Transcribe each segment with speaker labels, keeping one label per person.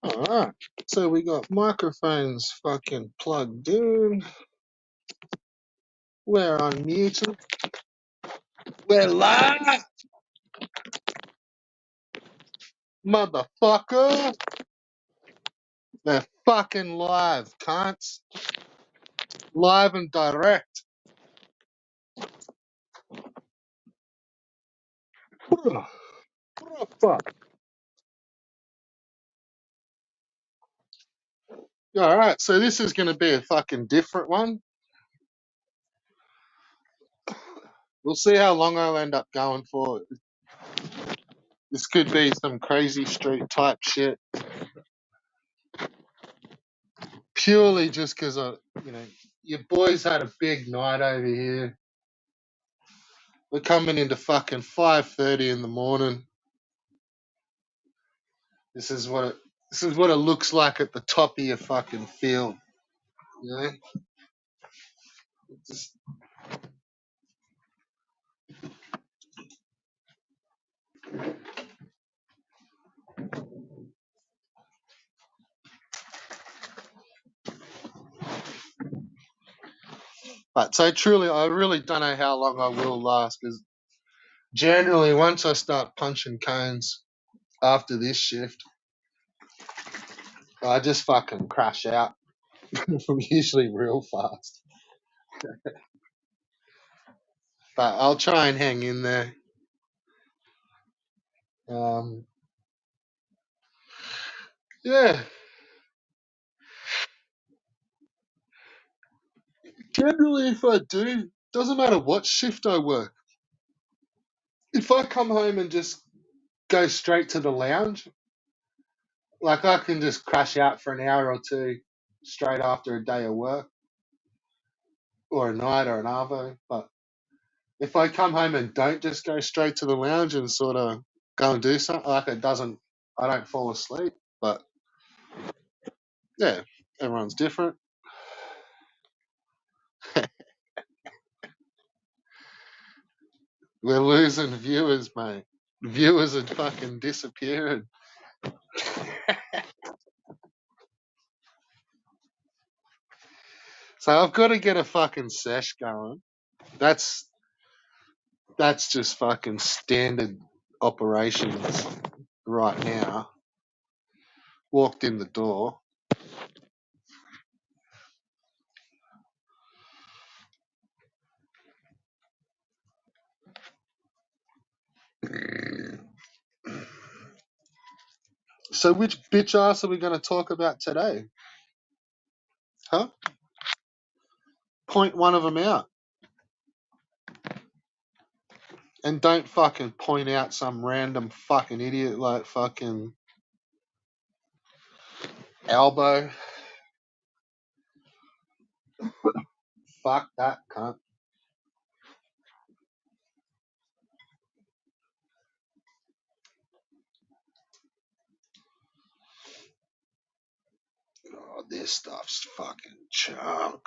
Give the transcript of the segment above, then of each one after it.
Speaker 1: Alright, so we got microphones fucking plugged in. We're unmuted. We're live, motherfucker. They're fucking live, cunts. Live and direct. What the fuck? Alright, so this is going to be a fucking different one. We'll see how long I'll end up going for. This could be some crazy street type shit. Purely just because your boys had a big night over here. We're coming into fucking 5:30 in the morning. This is what it looks like at the top of your fucking field. You know? Just, but so truly, I really don't know how long I will last because generally, once I start punching cones after this shift, I just fucking crash out. I'm usually real fast. But I'll try and hang in there. Yeah. Generally, if I do, doesn't matter what shift I work. If I come home and just go straight to the lounge, like I can just crash out for an hour or two straight after a day of work or a night or an arvo. But if I come home and don't just go straight to the lounge and sort of go and do something, like I don't fall asleep. But yeah, everyone's different. We're losing viewers, mate. Viewers are fucking disappearing. So I've got to get a fucking sesh going. That's just fucking standard operations right now. Walked in the door. So which bitch ass are we going to talk about today? Huh? Point one of them out. And don't fucking point out some random fucking idiot like fucking Elbow. Fuck that cunt. Oh, this stuff's fucking junk.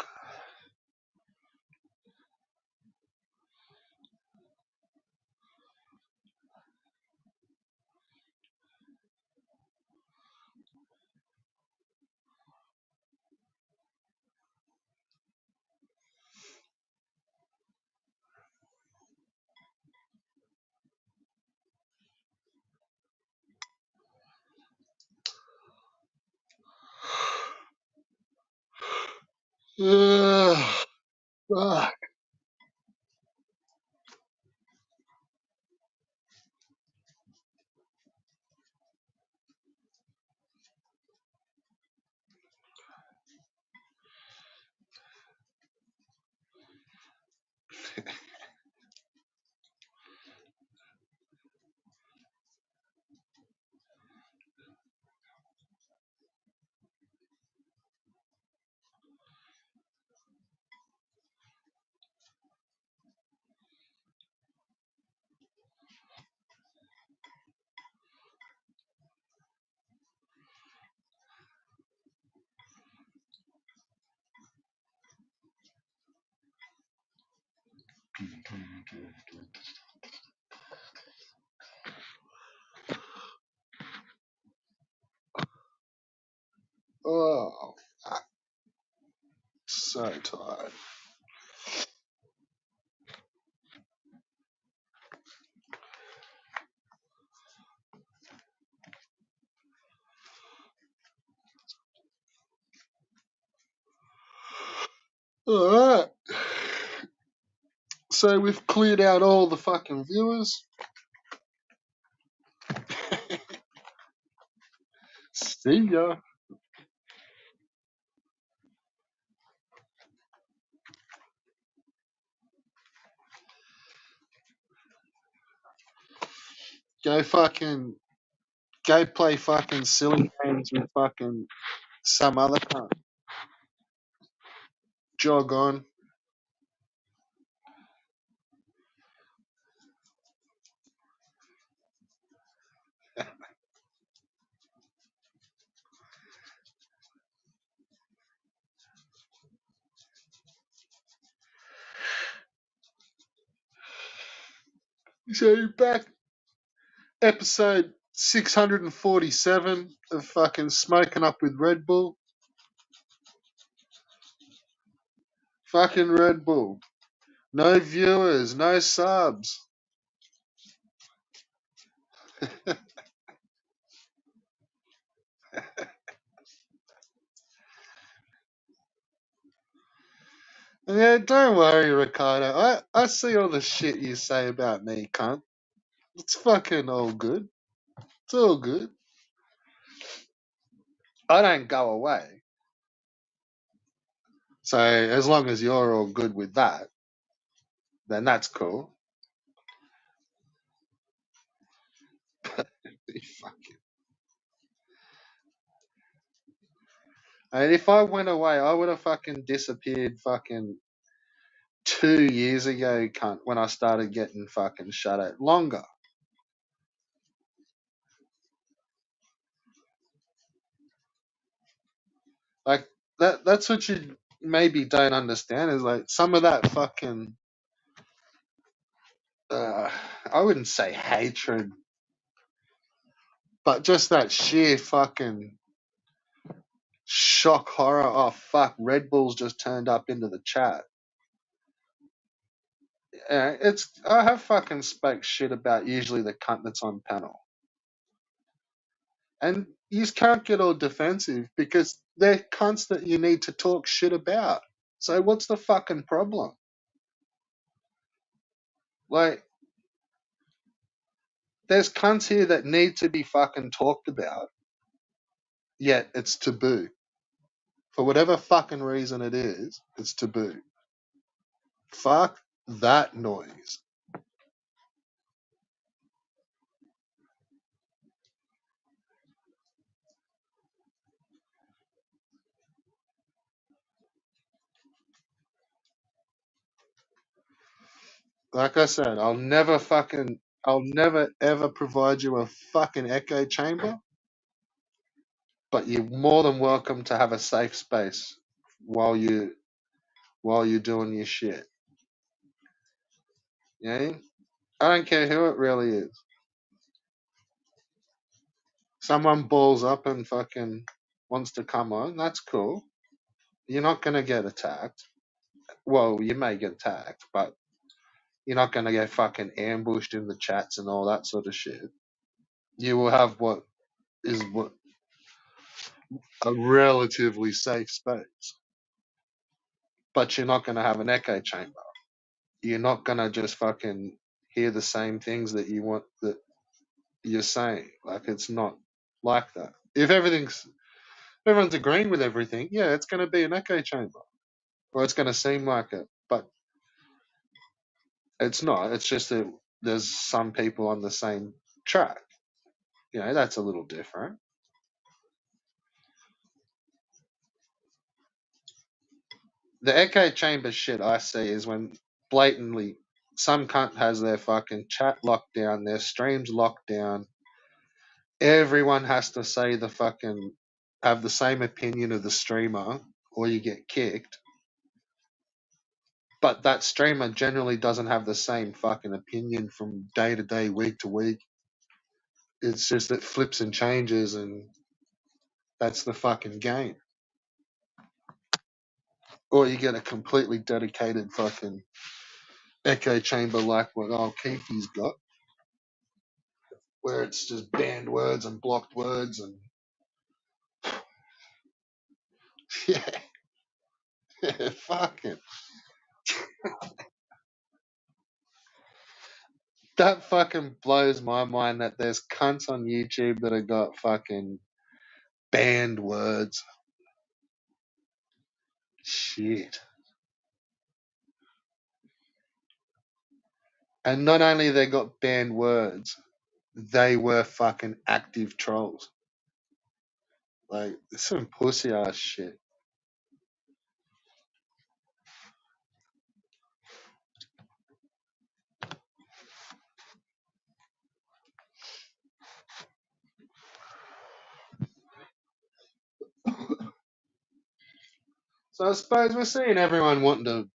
Speaker 1: Ugh, fuck. So tired. Alright. So we've cleared out all the fucking viewers. See ya. Go play fucking silly games with fucking some other cunt. Jog on. So back episode 647 of fucking Smoking Up with Red Bull. Fucking Red Bull. No viewers, no subs. Yeah, don't worry, Ricardo. I see all the shit you say about me, cunt. It's fucking all good. It's all good. I don't go away. So as long as you're all good with that, then that's cool. Fucking. And if I went away, I would have fucking disappeared fucking 2 years ago, cunt, when I started getting fucking shut out. Longer. Like that's what you maybe don't understand is like some of that fucking I wouldn't say hatred, but just that sheer fucking shock horror. Oh fuck, Red Bull's just turned up into the chat. Yeah, it's I have fucking spoke shit about usually the cunt that's on panel. And you just can't get all defensive because they're cunts that you need to talk shit about. So what's the fucking problem? Like, there's cunts here that need to be fucking talked about, yet it's taboo. For whatever fucking reason it is, it's taboo. Fuck that noise. Like I said, I'll never ever provide you a fucking echo chamber, but you're more than welcome to have a safe space while you're doing your shit. Yeah? I don't care who it really is. Someone balls up and fucking wants to come on, that's cool. You're not gonna get attacked. Well, you may get attacked, but you're not gonna get fucking ambushed in the chats and all that sort of shit. You will have what a relatively safe space. But you're not gonna have an echo chamber. You're not gonna just fucking hear the same things that you want that you're saying. Like it's not like that. If everyone's agreeing with everything, yeah, it's gonna be an echo chamber. Or it's gonna seem like it. But it's not. It's just that there's some people on the same track. That's a little different. The echo chamber shit I see is when blatantly some cunt has their fucking chat locked down, their streams locked down. Everyone has to say have the same opinion of the streamer or you get kicked. But that streamer generally doesn't have the same fucking opinion from day to day, week to week. It's just it flips and changes, and that's the fucking game. or you get a completely dedicated fucking echo chamber like what old Keithy's got, where it's just banned words and blocked words and yeah, fucking that fucking blows my mind that there's cunts on YouTube that have got fucking banned words. Shit. And not only they got banned words, they were fucking active trolls. Like some pussy ass shit. So I suppose we're seeing everyone wanting to.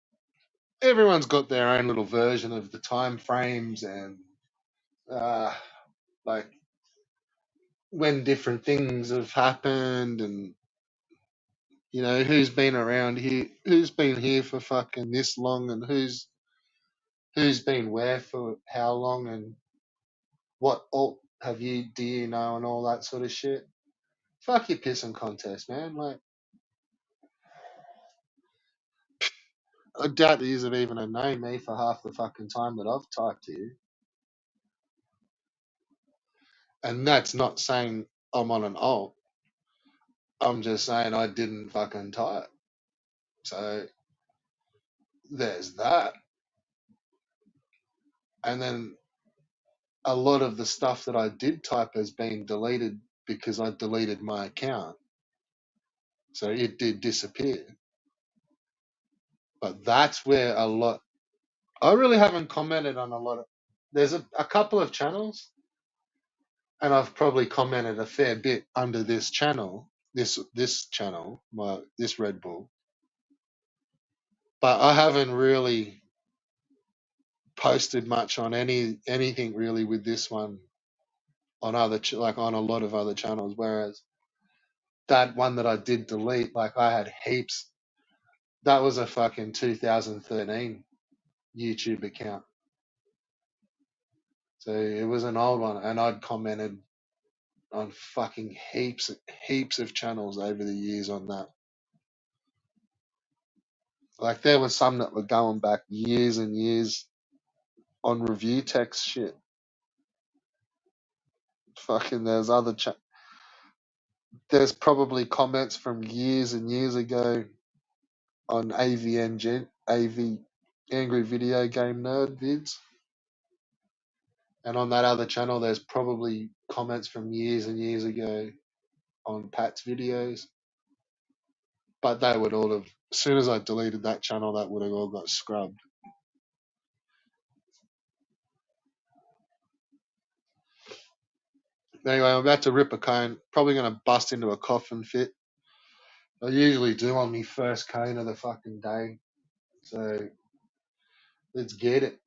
Speaker 1: Everyone's got their own little version of the time frames and uh, like when different things have happened and who's been around here, who's been here for fucking this long, and who's been where for how long, and what alt do you know, and all that sort of shit. Fuck your pissing contest, man. Like, I doubt that you've even have known me for half the fucking time that I've typed to you. And that's not saying I'm on an alt. I'm just saying I didn't fucking type. So there's that. And then a lot of the stuff that I did type has been deleted because I deleted my account. So it did disappear. But that's where a lot. I really haven't commented on a lot of. There's a couple of channels, and I've probably commented a fair bit under this channel, this channel, this Red Bull. But I haven't really posted much on anything really with this one on like on a lot of other channels. Whereas that one that I did delete, like I had heaps. That was a fucking 2013 YouTube account. So it was an old one, and I'd commented on fucking heaps of channels over the years on that. Like there was some that were going back years and years on review text shit. Fucking there's probably comments from years and years ago on AV Angry Video Game Nerd vids. And on that other channel, there's probably comments from years and years ago on Pat's videos. But they would all have, as soon as I deleted that channel, that would have all got scrubbed. Anyway, I'm about to rip a cone. Probably going to bust into a coughing fit. I usually do on my first cone of the fucking day. So let's get it.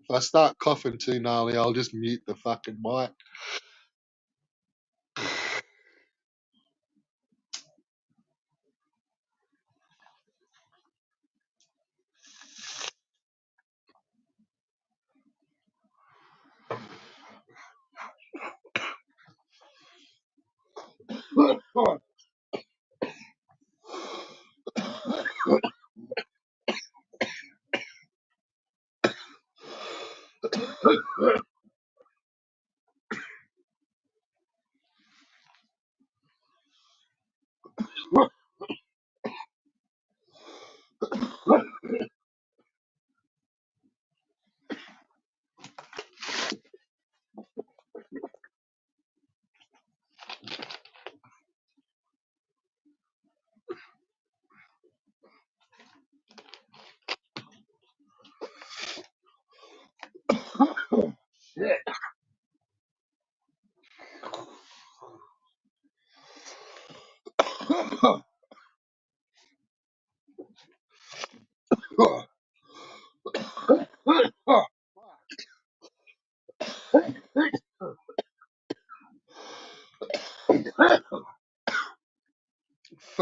Speaker 1: If I start coughing too gnarly, I'll just mute the fucking mic. Shit.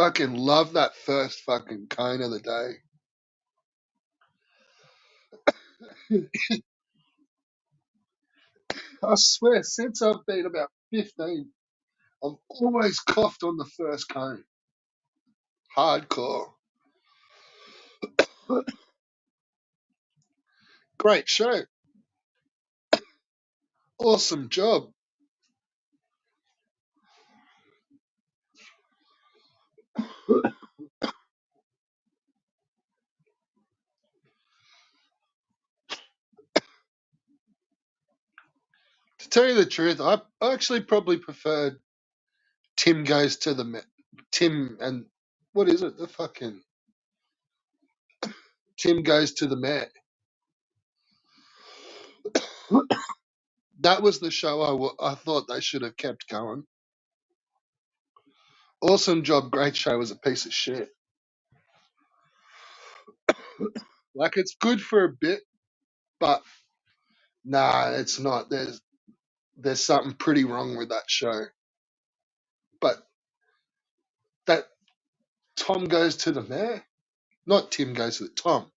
Speaker 1: fucking love that first fucking cone of the day. I swear, since I've been about 15, I've always coughed on the first cone. Hardcore. Great show. Awesome job. To tell you the truth, I actually probably preferred Tim Goes to the Tim and what is it? The fucking Tim Goes to the Mayor. That was the show I thought they should have kept going. Awesome job, great show was a piece of shit. Like it's good for a bit, but nah, it's not. There's something pretty wrong with that show. But that Tom Goes to the Mayor, not Tim Goes to the Tom.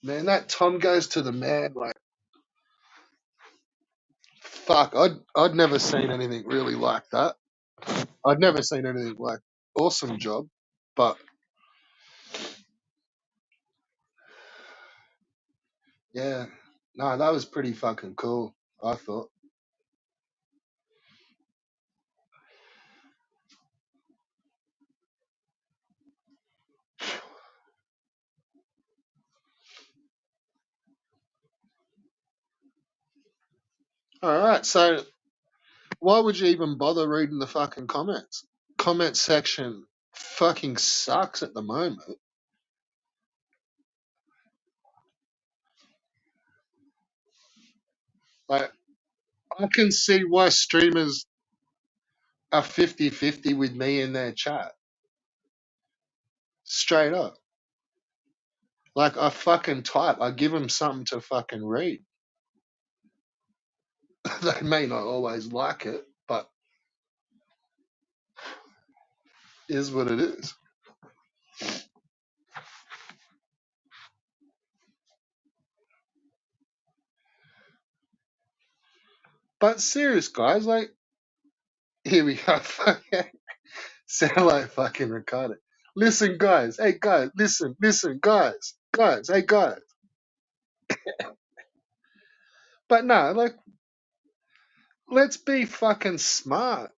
Speaker 1: Man, that Tom Goes to the Mayor, like fuck, I'd never seen anything really like that. I'd never seen anything like Awesome Job, but yeah, no, that was pretty fucking cool. I thought. All right, so why would you even bother reading the fucking comments? Comment section fucking sucks at the moment. Like, I can see why streamers are 50-50 with me in their chat. Straight up. Like, I fucking type. I give them something to fucking read. They may not always like it, but is what it is. But serious, guys, like, here we go. Sound like fucking Ricardo. Listen, guys. Hey, guys. Listen, guys. Guys. Hey, guys. But no, like, let's be fucking smart.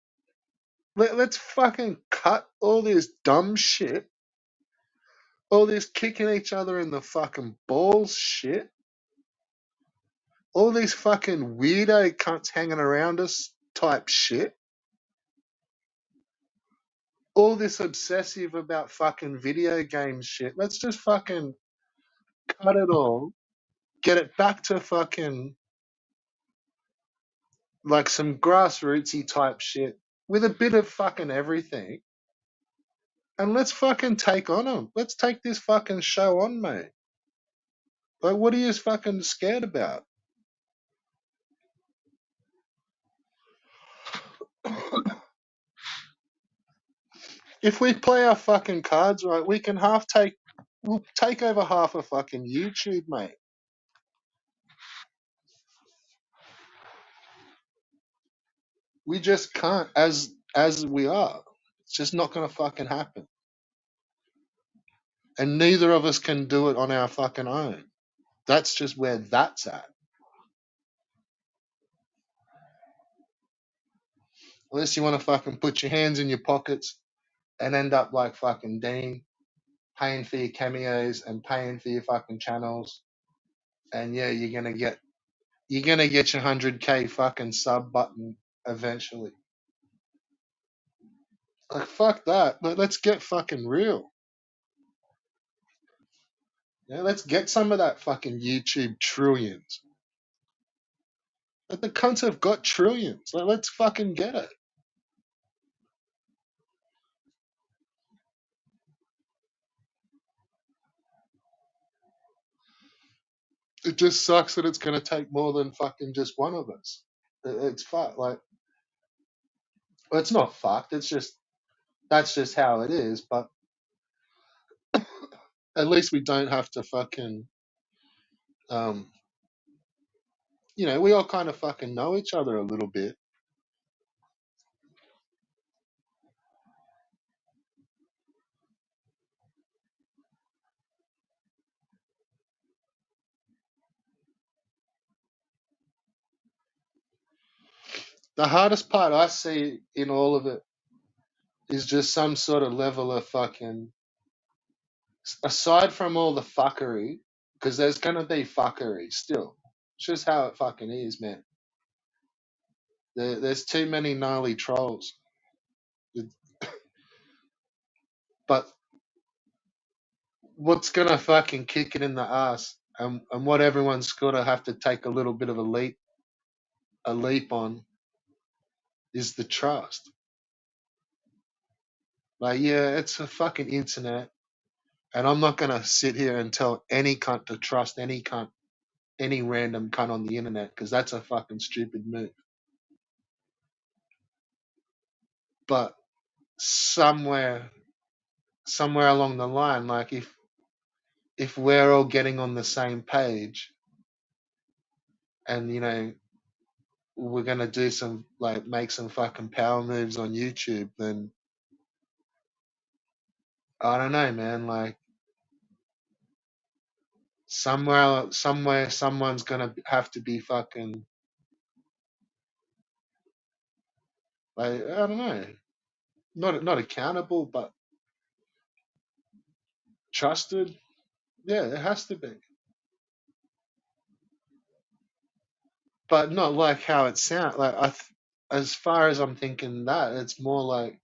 Speaker 1: Let's fucking cut all this dumb shit, all this kicking each other in the fucking balls shit, all these fucking weirdo cunts hanging around us type shit, all this obsessive about fucking video game shit. Let's just fucking cut it all, get it back to fucking like some grassrootsy type shit with a bit of fucking everything. And let's fucking take on them. Let's take this fucking show on, mate. Like, what are you fucking scared about? If we play our fucking cards right, we can we'll take over half of fucking YouTube, mate. We just can't as we are. It's just not gonna fucking happen. And neither of us can do it on our fucking own. That's just where that's at. Unless you want to fucking put your hands in your pockets and end up like fucking Dean, paying for your cameos and paying for your fucking channels. And yeah, you're gonna get your 100K fucking sub button eventually. Like fuck that. Let's get fucking real. Yeah, let's get some of that fucking YouTube trillions. Like the cunts have got trillions. Like, let's fucking get it. It just sucks that it's gonna take more than fucking just one of us. It's fucked. Like, well, it's not fucked. It's just That's just how it is. But at least we don't have to fucking, um, we all kind of fucking know each other a little bit. The hardest part I see in all of it is just some sort of level of fucking, aside from all the fuckery, because there's gonna be fuckery still. It's just how it fucking is, man. There's too many gnarly trolls. It- But what's gonna fucking kick it in the ass, and what everyone's gonna have to take a little bit of a leap on, is the trust. Like, yeah, it's a fucking internet, and I'm not gonna sit here and tell any cunt to trust any cunt, any random cunt on the internet, because that's a fucking stupid move. But somewhere, somewhere along the line, like if we're all getting on the same page, and we're gonna do some, like, make some fucking power moves on YouTube, then I don't know, man. Like, somewhere, someone's gonna have to be fucking, like, I don't know, not accountable, but trusted. Yeah, it has to be, but not like how it sounds. Like, as far as I'm thinking, that it's more like,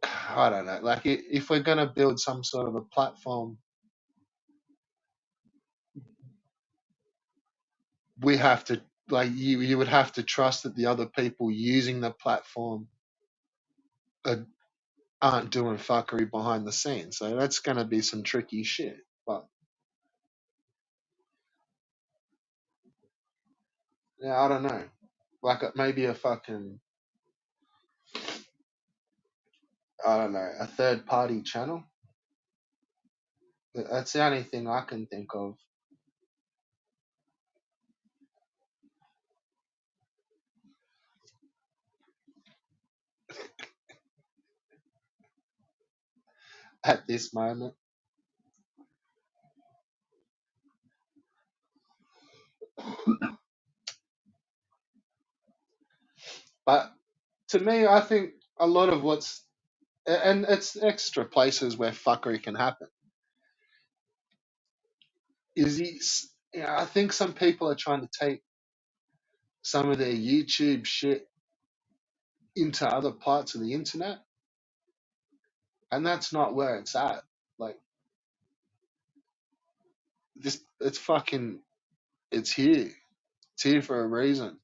Speaker 1: I don't know. Like, if we're gonna build some sort of a platform, we have to, like, you would have to trust that the other people using the platform are, aren't doing fuckery behind the scenes. So that's gonna be some tricky shit. But yeah, I don't know. Like, maybe a fucking, I don't know, a third party channel. That's the only thing I can think of at this moment. But to me, I think a lot of what's, and it's extra places where fuckery can happen, is I think some people are trying to take some of their YouTube shit into other parts of the internet, and that's not where it's at. Like, this, it's fucking, it's here. It's here for a reason.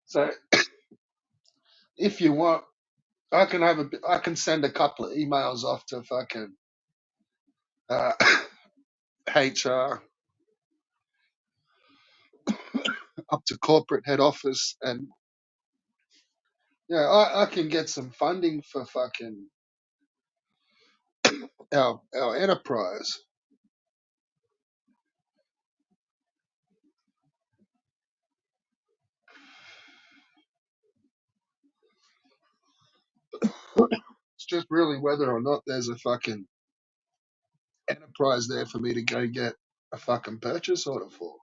Speaker 1: So if you want, I can send a couple of emails off to fucking, uh, HR, up to corporate head office, and yeah, I can get some funding for fucking our enterprise. It's just really whether or not there's a fucking enterprise there for me to go get a fucking purchase order for,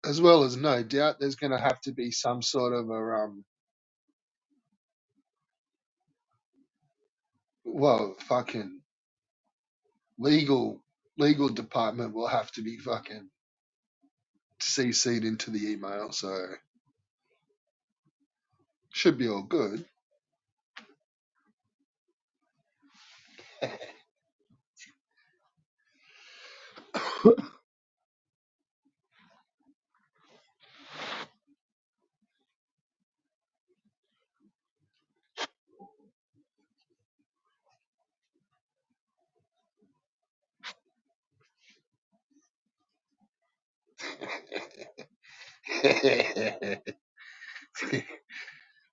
Speaker 1: as well as, no doubt, there's going to have to be some sort of a Well, fucking legal legal department will have to be fucking CC'd into the email, so should be all good.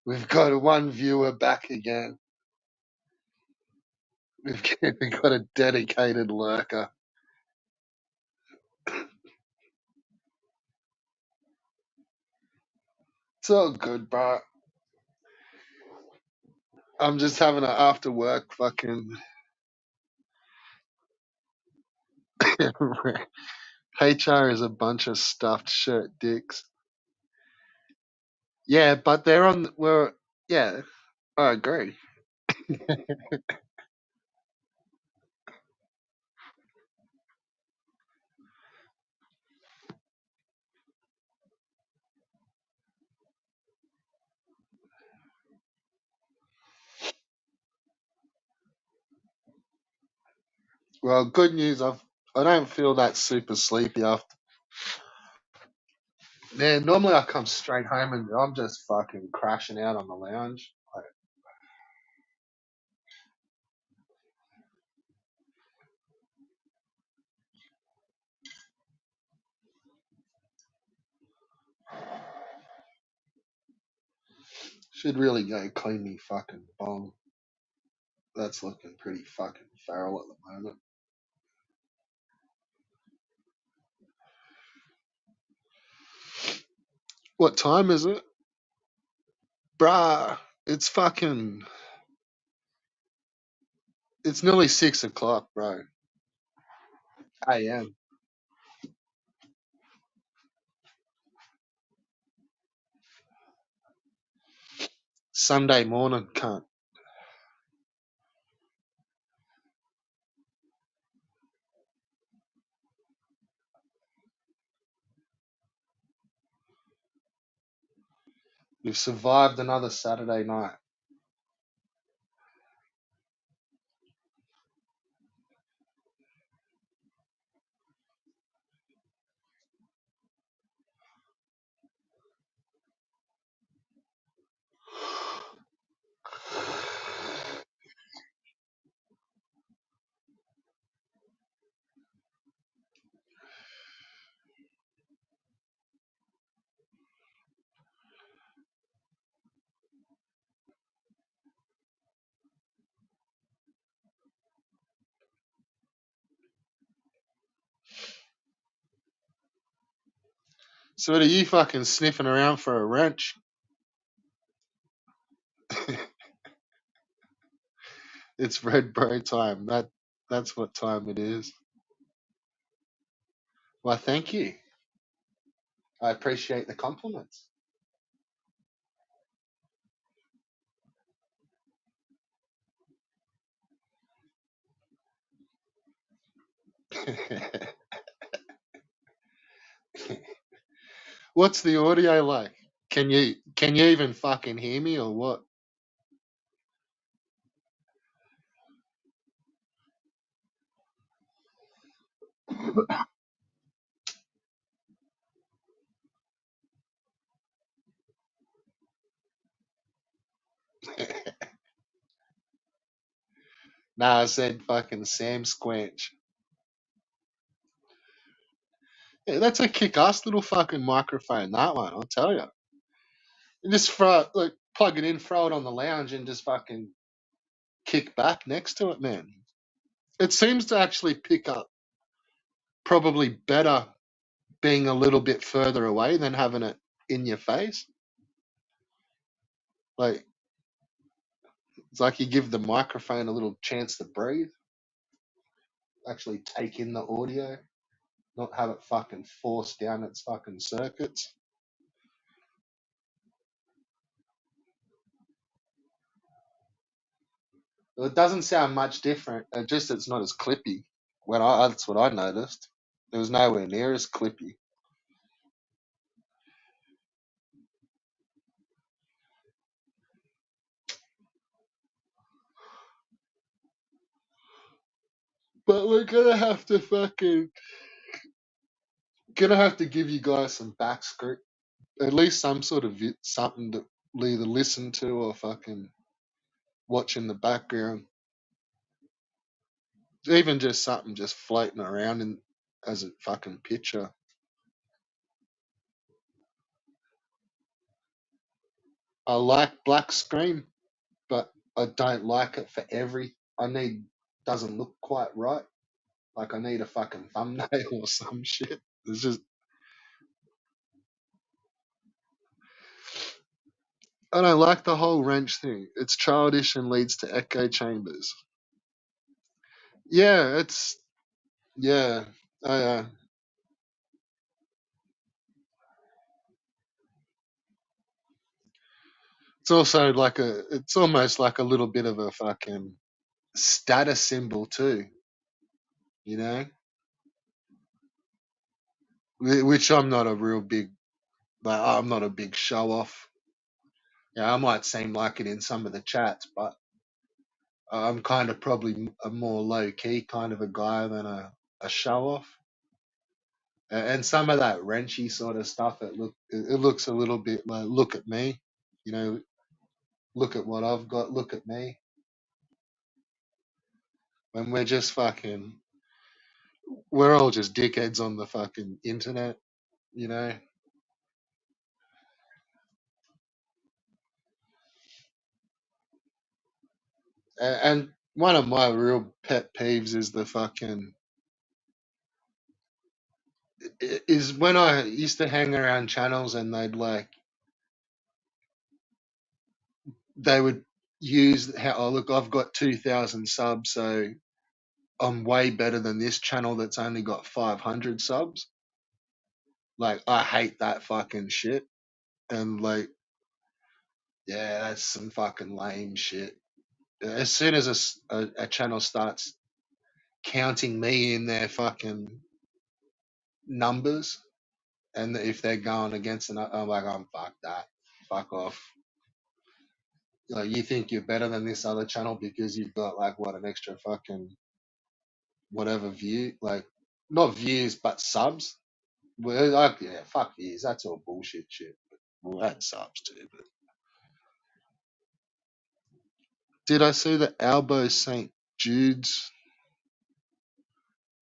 Speaker 1: We've got one viewer back again. We've got a dedicated lurker. It's all good, bro. I'm just having an after work fucking HR is a bunch of stuffed shirt dicks. Yeah, but they're on. We're yeah. I agree. Well, good news. I don't feel that super sleepy after. Man, normally I come straight home and I'm just fucking crashing out on the lounge. Like, should really go clean me fucking bong. That's looking pretty fucking feral at the moment. What time is it? Bruh, it's fucking. It's nearly 6 o'clock, bro. AM. Sunday morning, cunt. We've survived another Saturday night. So what are you fucking sniffing around for a wrench? It's red bro time. That's what time it is. Well, thank you. I appreciate the compliments. What's the audio like? Can you even fucking hear me or what? Nah, I said fucking Sam Squanch. Yeah, that's a kick-ass little fucking microphone. That one, I'll tell you. And just plug it in, throw it on the lounge, and just fucking kick back next to it, man. It seems to actually pick up probably better being a little bit further away than having it in your face. Like it's like you give the microphone a little chance to breathe, actually take in the audio, not have it fucking force down its fucking circuits. It doesn't sound much different. It's not as clippy. That's what I noticed. It was nowhere near as clippy. But we're gonna have to give you guys some back script, at least some sort of something to either listen to or fucking watch in the background. Even just something just floating around in as a fucking picture. I like black screen, but I don't like it for every. I need doesn't look quite right. Like I need a fucking thumbnail or some shit. It's just I don't like the whole wrench thing. It's childish and leads to echo chambers. Yeah, yeah. I, it's also like it's almost like a little bit of a fucking status symbol too. You know, which I'm not a real big. Like I'm not a big show off. Yeah, I might seem like it in some of the chats, but I'm kind of probably a more low key kind of a guy than a show off. And some of that wrenchy sort of stuff, it looks a little bit like, look at me, you know, look at what I've got, look at me. When we're just fucking, we're all just dickheads on the fucking internet, you know. And one of my real pet peeves is the fucking is when I used to hang around channels and they would use how, oh look, I've got 2,000 subs, so I'm way better than this channel that's only got 500 subs. Like I hate that fucking shit. And like, yeah, that's some fucking lame shit. As soon as a channel starts counting me in their fucking numbers, and if they're going against an, I'm like, I'm fuck that, fuck off. Like you think you're better than this other channel because you've got like what an extra fucking whatever view, like not views but subs. Well, like yeah, fuck views. That's all bullshit shit. Well, that subs too. But did I see the Albo St Jude's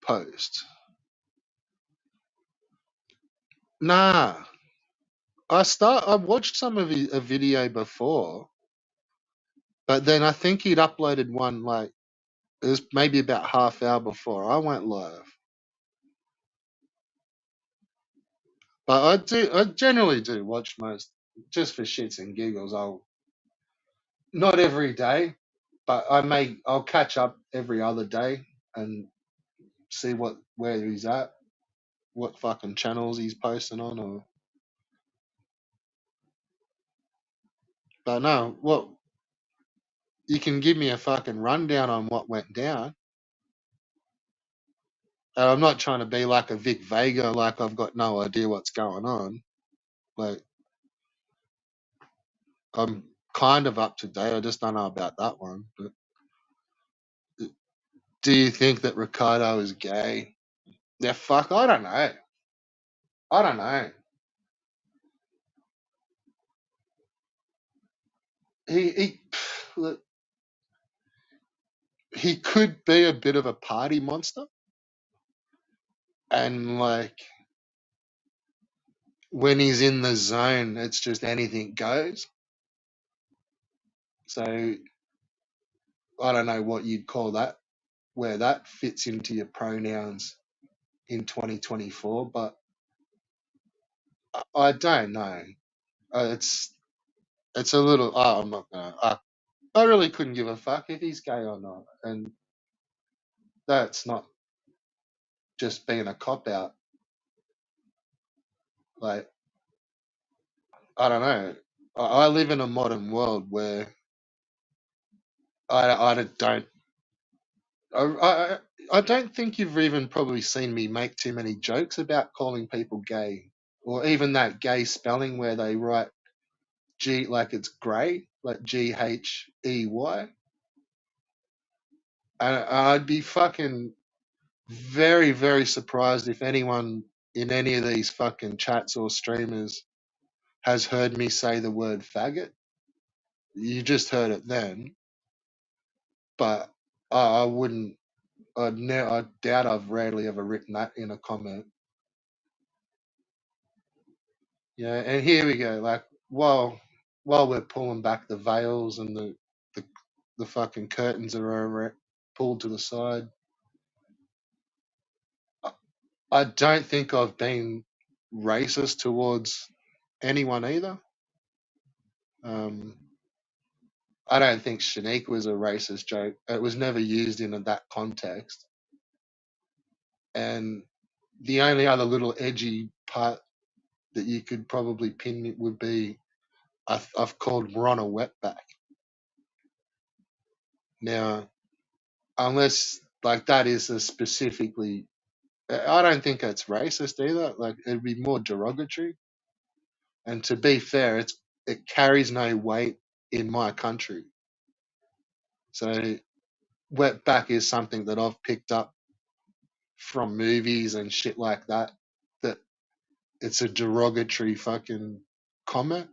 Speaker 1: post? Nah, I watched some of a video before, but then I think he'd uploaded one like it was maybe about half hour before I went live. But I generally do watch most just for shits and giggles. I'll not every day, but I'll catch up every other day and see where he's at, what fucking channels he's posting on, or but no, what you can give me a fucking rundown on what went down. And I'm not trying to be like a Vic Vega, like I've got no idea what's going on. Like I'm kind of up to date. I just don't know about that one. But do you think that Ricardo is gay? Yeah, fuck. I don't know. I don't know. He look, he could be a bit of a party monster, and like when he's in the zone, it's just anything goes. So I don't know what you'd call that, where that fits into your pronouns in 2024, but I don't know. It's a little. Oh, I'm not gonna. I really couldn't give a fuck if he's gay or not, and that's not just being a cop out. Like I don't know. I live in a modern world where I don't. I, I I don't think you've even probably seen me make too many jokes about calling people gay, or even that gay spelling where they write G like it's grey, like Ghey. And I'd be fucking very, very surprised if anyone in any of these fucking chats or streamers has heard me say the word faggot. You just heard it then, but I wouldn't. I doubt I've rarely ever written that in a comment. Yeah, and here we go. Like while we're pulling back the veils and the, the fucking curtains are over it, pulled to the side. I I don't think I've been racist towards anyone either. Um, I don't think Shanique was a racist joke. It was never used in that context. And the only other little edgy part that you could probably pin it would be I've called Ron a wetback. Now, unless like that is a specifically, I don't think it's racist either. Like it'd be more derogatory. And to be fair, it carries no weight in my country. So wetback is something that I've picked up from movies and shit like that. That it's a derogatory fucking comment.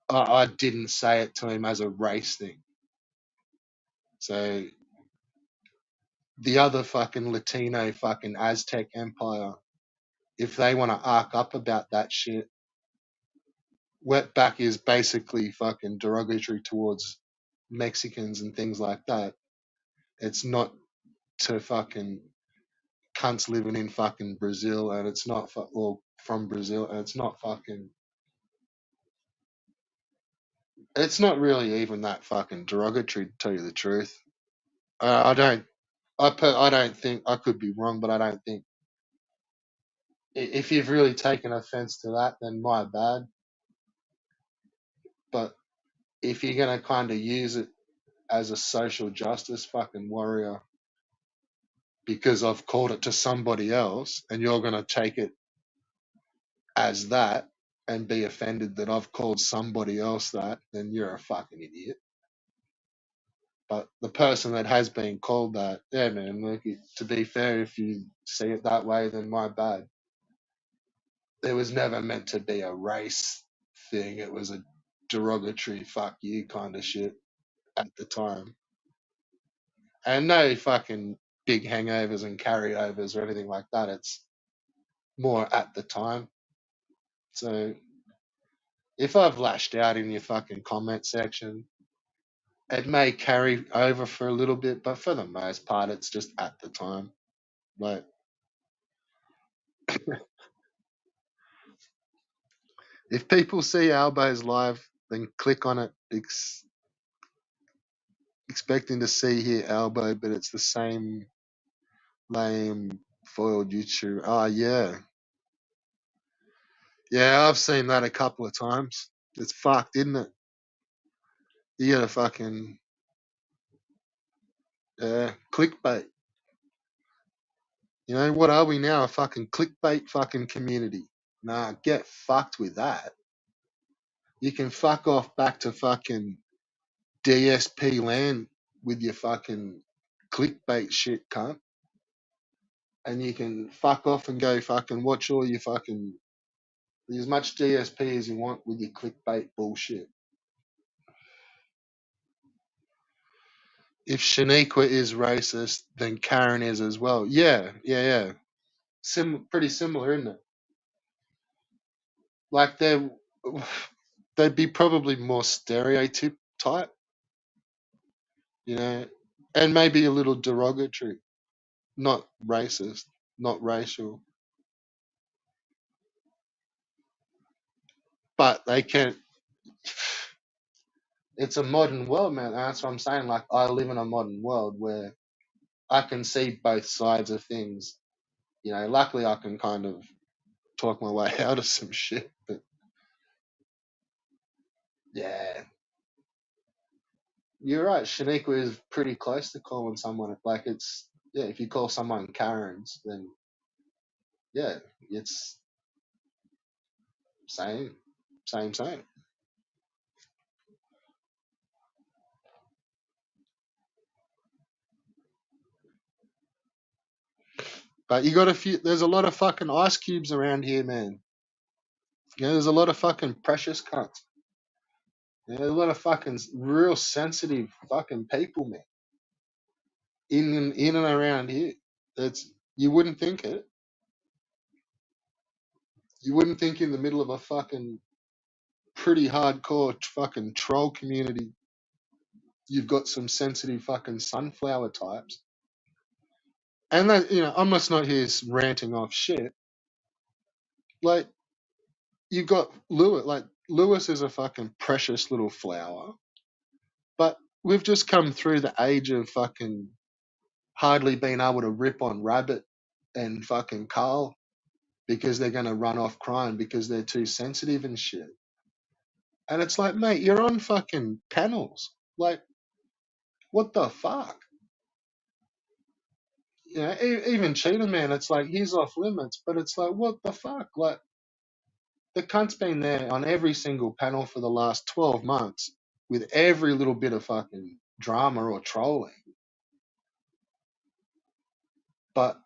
Speaker 1: I didn't say it to him as a race thing. So the other fucking Latino fucking Aztec Empire, if they want to arc up about that shit, wetback is basically fucking derogatory towards Mexicans and things like that. It's not to fucking cunts living in fucking Brazil, and it's not or from Brazil, and it's not fucking. It's not really even that fucking derogatory, to tell you the truth. I don't. I don't think I could be wrong, but I don't think if you've really taken offense to that, then my bad. But if you're gonna kind of use it as a social justice fucking warrior because I've called it to somebody else, and you're gonna take it as that and be offended that I've called somebody else that, then you're a fucking idiot. But the person that has been called that, yeah, man, look, to be fair, if you see it that way, then my bad. It was never meant to be a race thing. It was a derogatory fuck you kind of shit at the time. And no fucking big hangovers and carryovers or anything like that. It's more at the time. So if I've lashed out in your fucking comment section, it may carry over for a little bit, but for the most part, it's just at the time. Like, if people see Albo's live, then click on it, expecting to see here Albo, but it's the same lame foiled YouTube. Oh, yeah. Yeah, I've seen that a couple of times. It's fucked, isn't it? You gotta fucking, clickbait. You know, what are we now? A fucking clickbait fucking community. Nah, get fucked with that. You can fuck off back to fucking DSP land with your fucking clickbait shit, cunt. And you can fuck off and go fucking watch all your fucking as much DSP as you want with your clickbait bullshit. If Shaniqua is racist, then Karen is as well. Yeah, yeah, yeah. Pretty similar, isn't it? Like they'd be probably more stereotype type, you know, and maybe a little derogatory, not racist, not racial, but they can. It's a modern world, man. That's what I'm saying. Like I live in a modern world where I can see both sides of things. You know, luckily I can kind of talk my way out of some shit. But yeah, you're right. Shaniqua is pretty close to calling someone like it's yeah. If you call someone Karens, then yeah, it's same, same. But you got a few. There's a lot of fucking ice cubes around here, man. You know, there's a lot of fucking precious cunts. You know, there's a lot of fucking real sensitive fucking people, man. In and around here. It's you wouldn't think it. You wouldn't think in the middle of a fucking pretty hardcore fucking troll community, you've got some sensitive fucking sunflower types. And that, I'm just not here ranting off shit. Like, you've got Lewis. Like, Lewis is a fucking precious little flower. But we've just come through the age of fucking hardly being able to rip on Rabbit and fucking Carl because they're going to run off crying because they're too sensitive and shit. And it's like, mate, you're on fucking panels. Like, what the fuck? Even Cheetah Man, it's like he's off limits, but it's like, what the fuck? Like, the cunt's been there on every single panel for the last 12 months with every little bit of fucking drama or trolling, but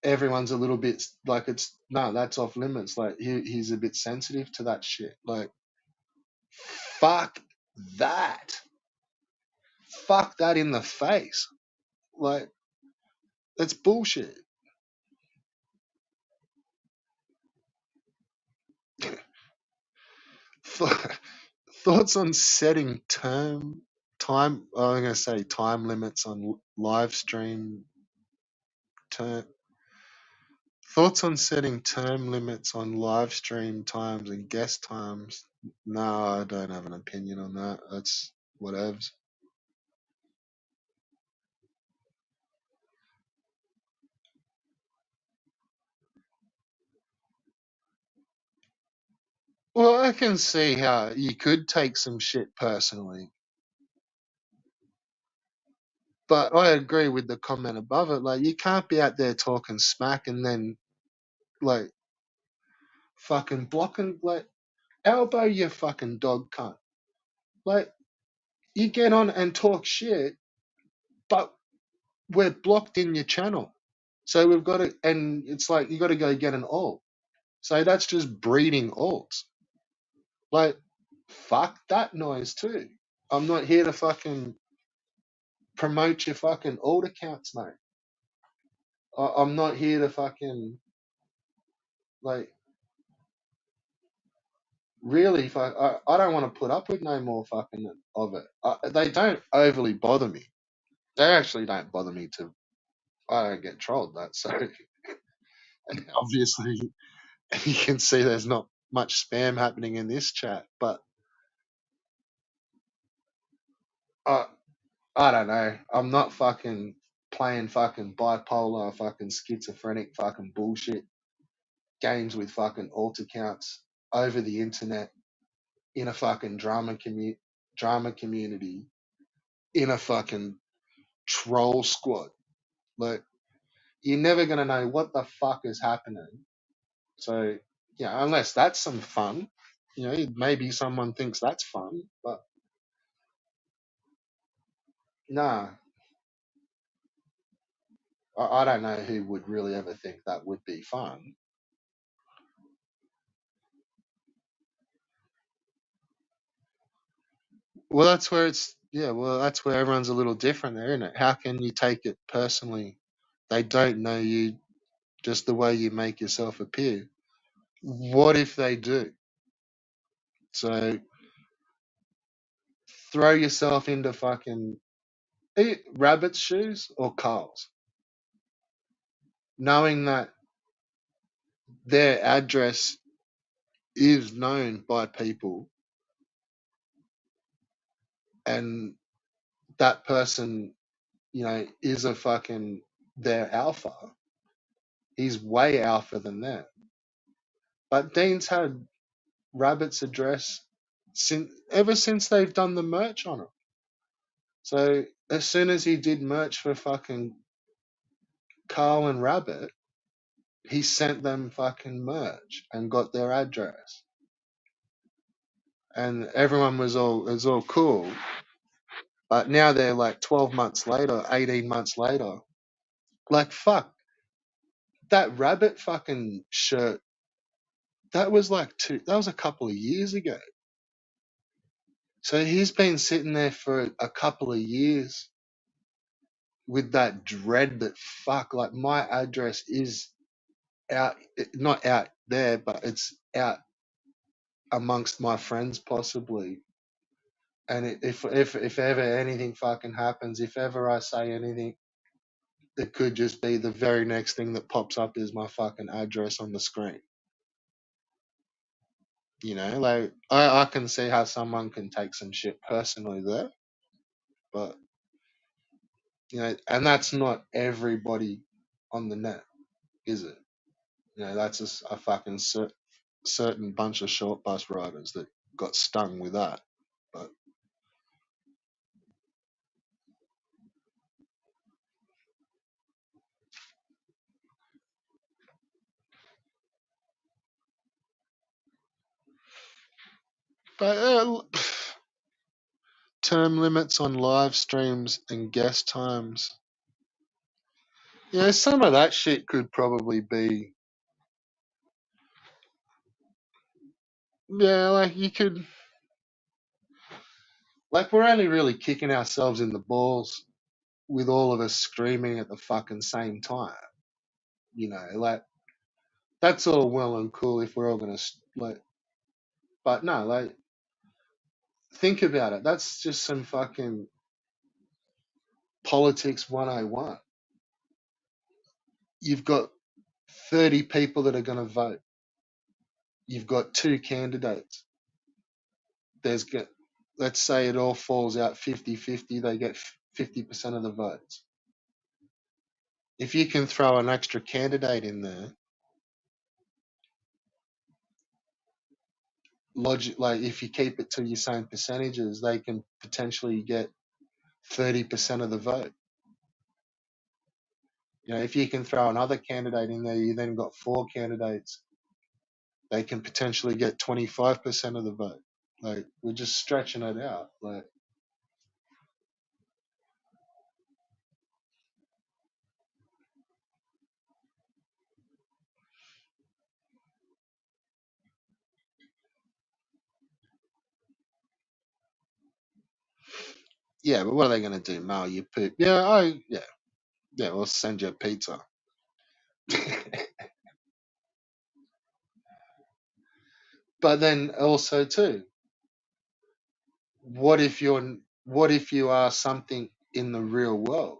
Speaker 1: everyone's a little bit like, it's no, that's off limits. Like, he's a bit sensitive to that shit. Like, fuck that. Fuck that in the face. Like, that's bullshit. Thoughts on setting I'm going to say time limits on live stream term. Thoughts on setting term limits on live stream times and guest times? No, I don't have an opinion on that. That's whatevs. Well, I can see how you could take some shit personally, but I agree with the comment above it. Like, you can't be out there talking smack and then, like, fucking blocking, like, elbow your fucking dog cunt. Like, you get on and talk shit, but we're blocked in your channel. So we've got to, and it's like, you got to go get an alt. So that's just breeding alts. Like, fuck that noise too. I'm not here to fucking promote your fucking alt accounts, mate. I'm not here to fucking, like, really fuck. I don't want to put up with no more fucking of it. They don't overly bother me. They actually don't bother me to. I don't get trolled that. So obviously you can see there's not much spam happening in this chat, but I I don't know. I'm not fucking playing fucking bipolar, fucking schizophrenic, fucking bullshit games with fucking alt accounts over the internet in a fucking drama community in a fucking troll squad. Like, you're never gonna know what the fuck is happening. So yeah, unless that's some fun, maybe someone thinks that's fun, but nah, I don't know who would really ever think that would be fun. Well, that's where it's yeah. Well, that's where everyone's a little different, there, isn't it? How can you take it personally? They don't know you just the way you make yourself appear. What if they do? So throw yourself into fucking Rabbit's shoes or Carl's, knowing that their address is known by people and that person, is a fucking their alpha. He's way alpha than them. But Dean's had Rabbit's address ever since they've done the merch on it. So as soon as he did merch for fucking Carl and Rabbit, he sent them fucking merch and got their address. And everyone was all cool. But now they're like 12 months later, 18 months later. Like fuck, that Rabbit fucking shirt, that was a couple of years ago. So he's been sitting there for a couple of years with that dread that fuck, like my address is out, not out there, but it's out amongst my friends possibly. And if ever anything fucking happens, if ever I say anything, it could just be the very next thing that pops up is my fucking address on the screen. You know, like I can see how someone can take some shit personally there, but and that's not everybody on the net, is it? That's just a fucking certain bunch of short bus riders that got stung with that. But but term limits on live streams and guest times. Some of that shit could probably be. Yeah, like you could. Like we're only really kicking ourselves in the balls with all of us screaming at the fucking same time. Like that's all well and cool if we're all gonna like, but no, like think about it. That's just some fucking politics 101. You've got 30 people that are gonna vote. You've got two candidates. There's get Let's say it all falls out 50-50, they get 50% of the votes. If you can throw an extra candidate in there, like if you keep it to your same percentages, they can potentially get 30% of the vote. If you can throw another candidate in there, you then got four candidates. They can potentially get 25% of the vote. Like we're just stretching it out. Like yeah, but what are they going to do? Mail you poop? Yeah. We'll send you a pizza. But then also too, what if you are something in the real world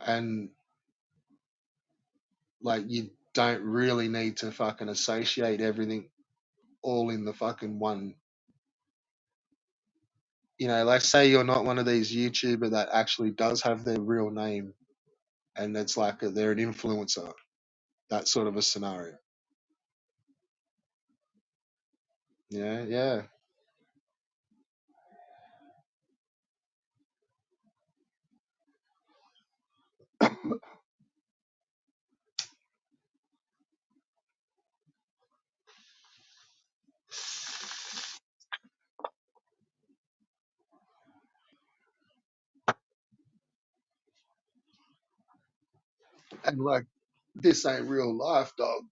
Speaker 1: and like you don't really need to fucking associate everything all in the fucking one. Like say you're not one of these YouTuber that actually does have their real name and it's like they're an influencer, that sort of a scenario. Yeah. And like this ain't real life, dog.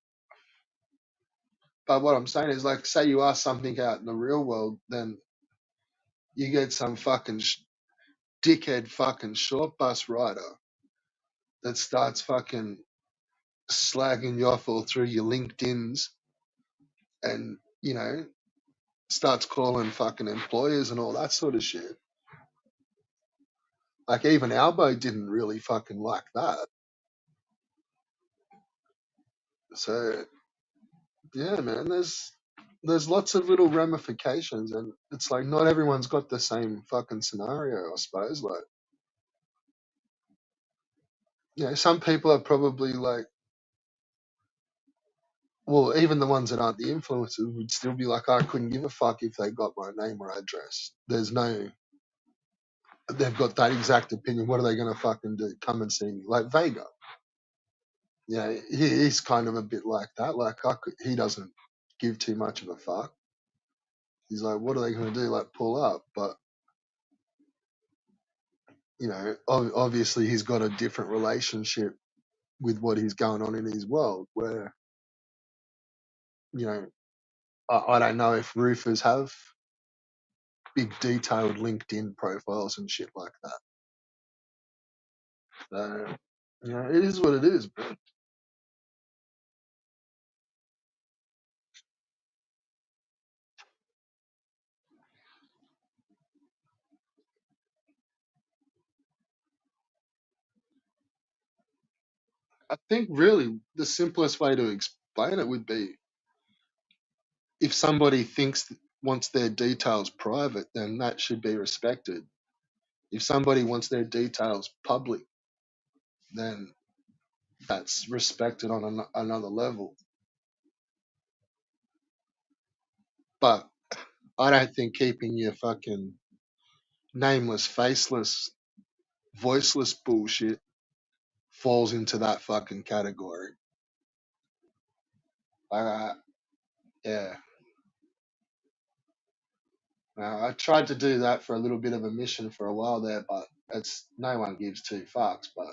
Speaker 1: But what I'm saying is like, say you are something out in the real world, then you get some fucking dickhead fucking short bus rider that starts fucking slagging you off all through your LinkedIn's and, starts calling fucking employers and all that sort of shit. Like even Albo didn't really fucking like that. So yeah, man, there's lots of little ramifications and it's like not everyone's got the same fucking scenario, I suppose. Like, some people are probably like well, even the ones that aren't the influencers would still be like, I couldn't give a fuck if they got my name or address. There's no, they've got that exact opinion. What are they going to fucking do? Come and see me. Like Vega. Yeah, he's kind of a bit like that. Like, he doesn't give too much of a fuck. He's like, what are they going to do? Like, pull up. But, you know, obviously he's got a different relationship with what is going on in his world where, you know, I don't know if roofers have big detailed LinkedIn profiles and shit like that. So, you know, it is what it is, bro. I think really the simplest way to explain it would be if somebody wants their details private, then that should be respected. If somebody wants their details public, then that's respected on another level. But I don't think keeping your fucking nameless, faceless, voiceless bullshit falls into that fucking category. Yeah. I tried to do that for a little bit of a mission for a while there, but it's no one gives two fucks. But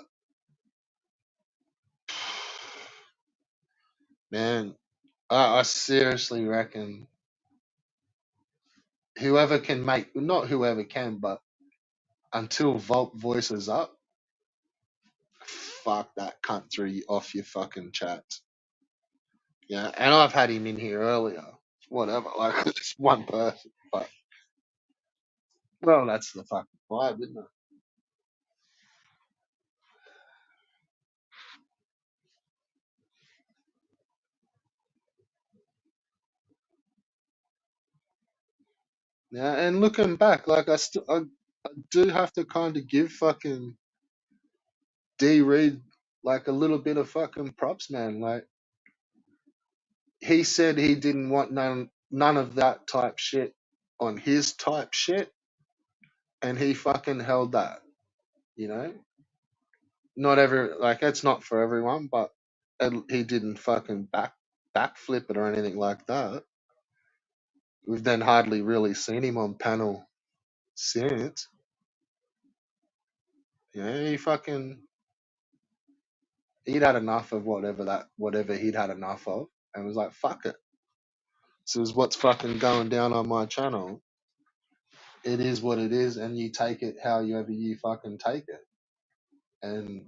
Speaker 1: man, I seriously reckon whoever can make, not whoever can, but until Vault voices up, fuck that cunt off your fucking chat. Yeah, and I've had him in here earlier. Whatever, like it's one person, but well, that's the fucking vibe, isn't it? Yeah, and looking back, like I do have to kind of give fucking D Reed like a little bit of fucking props, man. Like he said he didn't want none of that type shit on his type shit, and he fucking held that. You know, not every like it's not for everyone, but he didn't fucking backflip it or anything like that. We've then hardly really seen him on panel since. Yeah, he fucking he'd had enough of whatever he'd had enough of, and was like, "Fuck it, this is what's fucking going down on my channel. It is what it is, and you take it however you fucking take it." And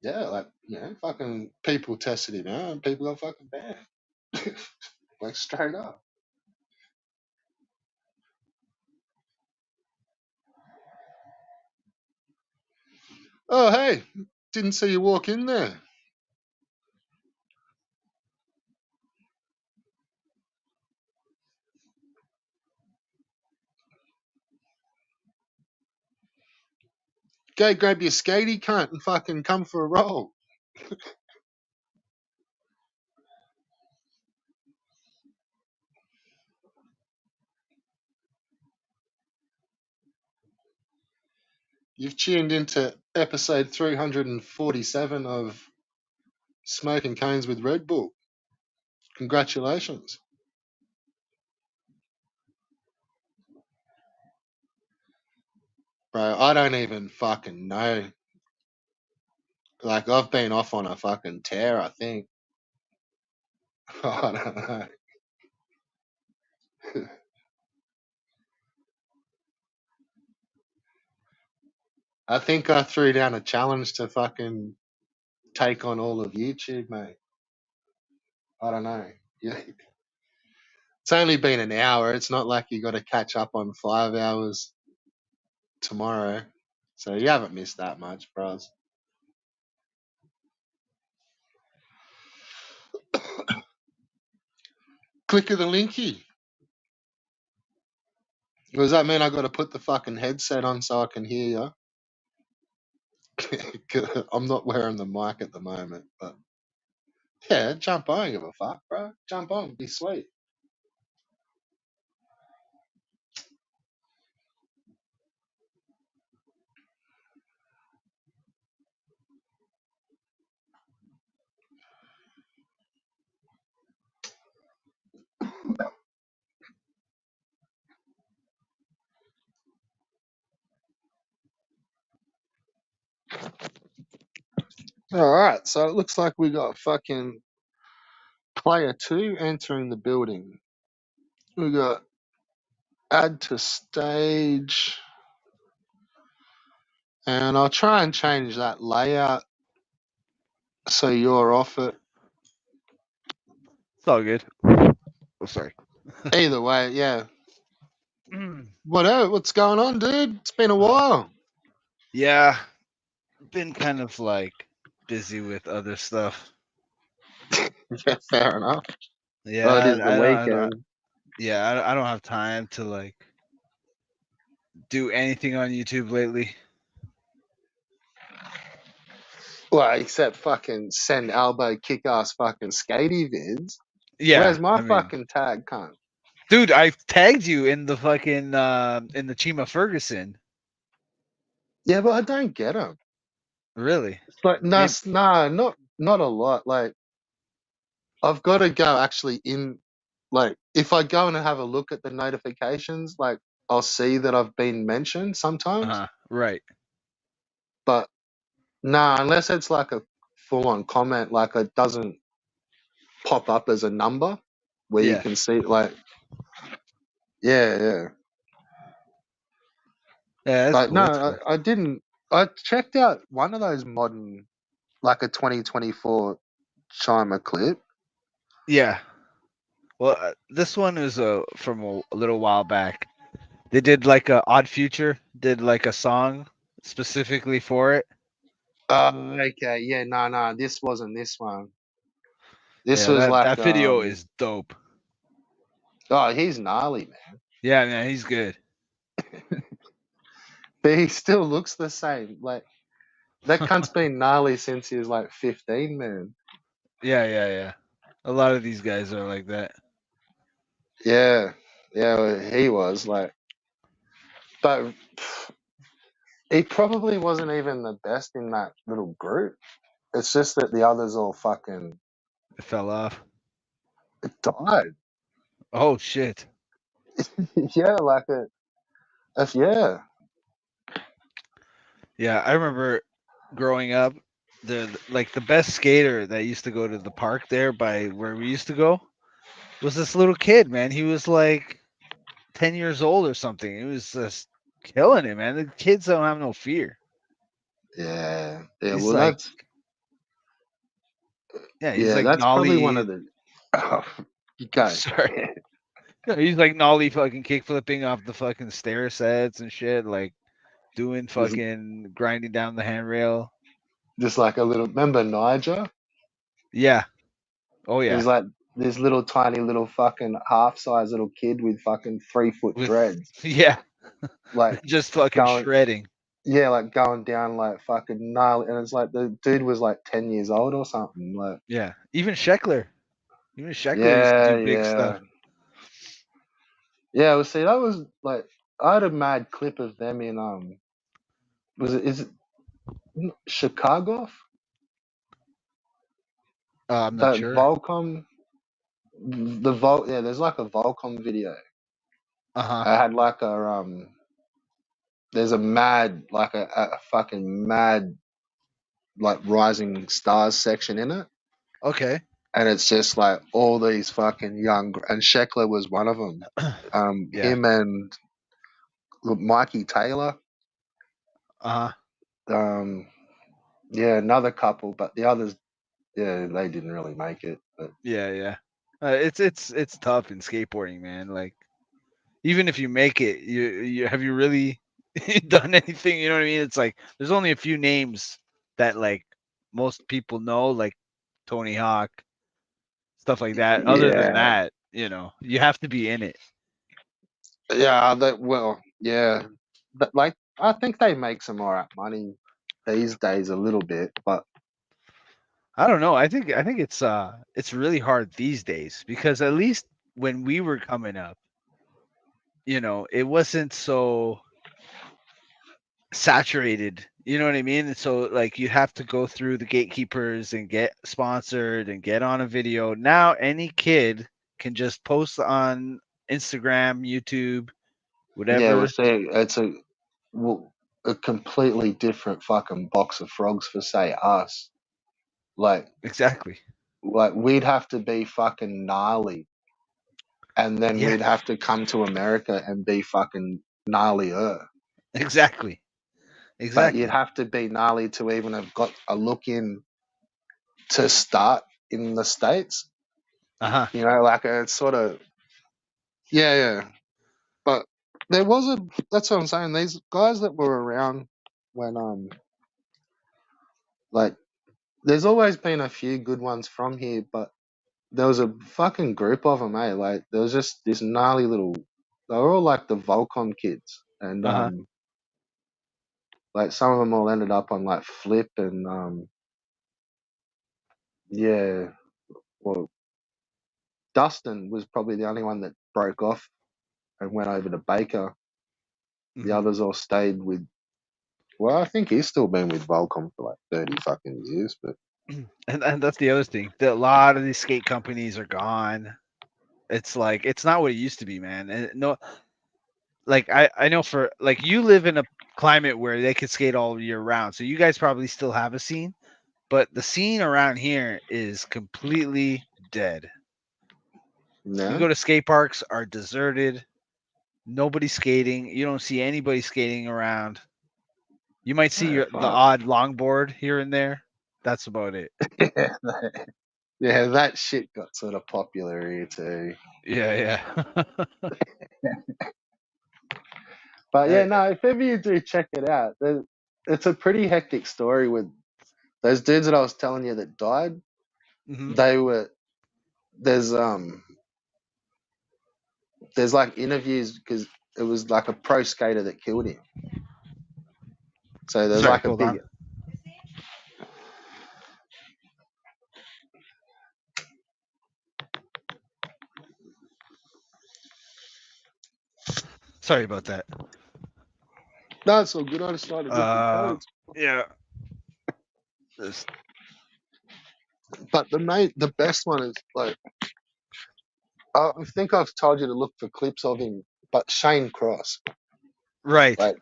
Speaker 1: yeah, like fucking people tested him out, and people got fucking banned, like straight up. Oh hey, didn't see you walk in there. Go grab your skatey cunt and fucking come for a roll. You've tuned into episode 347 of Smoking Canes with Red Bull. Congratulations. Bro, I don't even fucking know. Like, I've been off on a fucking tear, I think. I don't know. I think I threw down a challenge to fucking take on all of YouTube, mate. I don't know. Yeah. It's only been an hour. It's not like you got to catch up on 5 hours tomorrow. So you haven't missed that much, bros. Click of the linky. Does that mean I got to put the fucking headset on so I can hear you? I'm not wearing the mic at the moment, but Yeah, jump on, give a fuck, bro. Jump on, be sweet. All right, so it looks like we got fucking player two entering the building. We got add to stage, and I'll try and change that layout so you're off it.
Speaker 2: It's all good. Oh, sorry.
Speaker 1: Either way, yeah. What's going on, dude? It's been a while.
Speaker 2: Yeah, been kind of like busy with other stuff.
Speaker 1: Yeah, fair enough.
Speaker 2: Yeah,
Speaker 1: Well, it is the
Speaker 2: I don't.
Speaker 1: weekend.
Speaker 2: Yeah, I don't have time to like do anything on YouTube lately.
Speaker 1: Well, except fucking send elbow kick ass fucking skatey vids.
Speaker 2: Yeah,
Speaker 1: Where's my
Speaker 2: I mean,
Speaker 1: fucking tag, cunt?
Speaker 2: dude, I tagged you in the fucking in the Chima Ferguson.
Speaker 1: Yeah, but I don't get them.
Speaker 2: Really?
Speaker 1: It's like, no,
Speaker 2: Maybe.
Speaker 1: nah, not a lot. Like, I've got to go actually in. Like, if I go and have a look at the notifications, like, I'll see that I've been mentioned sometimes.
Speaker 2: Right.
Speaker 1: But nah, unless it's like a full on comment, like it doesn't pop up as a number where you
Speaker 2: Yeah.
Speaker 1: can see, like, yeah, yeah.
Speaker 2: Yeah, that's
Speaker 1: But no,
Speaker 2: cool. That's cool.
Speaker 1: I didn't. I checked out one of those modern, like a 2024 Chima clip.
Speaker 2: Yeah. Well, this one is from a little while back. They did like a Odd Future did like a song specifically for it.
Speaker 1: Okay, yeah, no, this wasn't this one. This
Speaker 2: Yeah,
Speaker 1: was like,
Speaker 2: that video is dope.
Speaker 1: oh, he's gnarly, man.
Speaker 2: Yeah, man, he's good.
Speaker 1: But he still looks the same. Like, that cunt's been gnarly since he was like 15, man.
Speaker 2: Yeah. A lot of these guys are like that.
Speaker 1: Yeah, yeah, well, he was like, but he probably wasn't even the best in that little group. It's just that the others all fucking
Speaker 2: It fell off.
Speaker 1: died.
Speaker 2: Oh shit.
Speaker 1: Yeah, like yeah.
Speaker 2: Yeah, I remember growing up, the best skater that used to go to the park there by where we used to go was this little kid, man. He was like 10 years old or something. He was just killing it, man. The kids don't have no fear.
Speaker 1: Yeah, yeah.
Speaker 2: He's
Speaker 1: Well,
Speaker 2: like, yeah, he's like
Speaker 1: that's probably one of
Speaker 2: nollie.
Speaker 1: the. Oh, you go.
Speaker 2: Sorry. Yeah, he's like nollie fucking kick flipping off the fucking stair sets and shit, like doing
Speaker 1: Just,
Speaker 2: fucking grinding down the handrail.
Speaker 1: just like a little. Remember Niger?
Speaker 2: Yeah. Oh
Speaker 1: It
Speaker 2: yeah.
Speaker 1: was like this little tiny little fucking half size little kid with fucking 3 foot
Speaker 2: With
Speaker 1: dreads,
Speaker 2: yeah,
Speaker 1: like
Speaker 2: just fucking
Speaker 1: going.
Speaker 2: shredding.
Speaker 1: Yeah, like going down like fucking gnarly, and it's like the dude was like 10 years old or something. Like,
Speaker 2: Yeah. Even Scheckler. Even Scheckler used to
Speaker 1: yeah,
Speaker 2: do big
Speaker 1: yeah,
Speaker 2: stuff.
Speaker 1: yeah. Well, see, that was like I had a mad clip of them in was it is it Chicago?
Speaker 2: I'm not
Speaker 1: That
Speaker 2: sure.
Speaker 1: Volcom, yeah. There's like a Volcom video.
Speaker 2: Uh-huh.
Speaker 1: I had like a there's a mad like a fucking mad like rising stars section in it,
Speaker 2: Okay.
Speaker 1: and it's just like all these fucking young, and Sheckler was one of them.
Speaker 2: Yeah.
Speaker 1: Him and Mikey Taylor.
Speaker 2: Uh-huh.
Speaker 1: Um, yeah, another couple, but the others, yeah, they didn't really make it. But
Speaker 2: Yeah. It's tough in skateboarding, man. Like even if you make it, you have you really done anything? You know what I mean? It's like there's only a few names that like most people know, like Tony Hawk, stuff like that. Other than
Speaker 1: yeah,
Speaker 2: that, you have to be in it.
Speaker 1: yeah, that well, yeah, but like I think they make some alright money these days a little bit, but
Speaker 2: I don't know. I think it's really hard these days because at least when we were coming up, it wasn't so saturated. You know what I mean? And so like you have to go through the gatekeepers and get sponsored and get on a video. Now any kid can just post on Instagram, YouTube,
Speaker 3: Yeah, we're
Speaker 2: whatever.
Speaker 3: saying it's a completely different fucking box of frogs for say us. Like
Speaker 2: Exactly.
Speaker 3: like we'd have to be fucking gnarly, and then
Speaker 2: Yeah,
Speaker 3: we'd have to come to America and be fucking gnarlier.
Speaker 2: exactly.
Speaker 3: But you'd
Speaker 2: Exactly.
Speaker 3: have to be gnarly to even have got a look in to start in the States.
Speaker 2: Uh-huh.
Speaker 3: You know, like it's sort of
Speaker 1: Yeah, yeah. But there was a. That's what I'm saying. These guys that were around when
Speaker 3: like there's always been a few good ones from here, but there was a fucking group of them, eh? Like there was just this gnarly little. They were all like the Volcom kids, and
Speaker 2: Uh-huh.
Speaker 3: like some of them all ended up on like Flip and yeah. Well, Dustin was probably the only one that broke off and went over to Baker. The
Speaker 2: Hmm.
Speaker 3: others all stayed with. Well, I think he's still been with Volcom for like 30 fucking years, but
Speaker 2: And that's the other thing. A lot of these skate companies are gone. It's like it's not what it used to be, man. And no, like I know for like you live in a climate where they could skate all year round, so you guys probably still have a scene. But the scene around here is completely dead. You
Speaker 3: no.
Speaker 2: go to skate parks are deserted. Nobody's skating. You don't see anybody skating around. You might see
Speaker 3: Oh,
Speaker 2: the
Speaker 3: fuck.
Speaker 2: odd longboard here and there. That's about it.
Speaker 3: Yeah, yeah, that shit got sort of popular here too.
Speaker 2: Yeah, yeah.
Speaker 3: But
Speaker 2: uh,
Speaker 3: yeah, no, if ever you do check it out, it's a pretty hectic story with those dudes that I was telling you that died.
Speaker 2: mhm.
Speaker 3: They were there's there's like interviews because it was like a pro skater that killed him. So there's
Speaker 2: Sorry,
Speaker 3: like a
Speaker 2: hold on.
Speaker 3: big
Speaker 2: Sorry about that.
Speaker 1: no, it's all good. I just started different
Speaker 2: Uh,
Speaker 1: codes.
Speaker 2: yeah. This-
Speaker 1: But the best one is like I think I've told you to look for clips of him. But Shane Cross,
Speaker 2: Right.
Speaker 1: like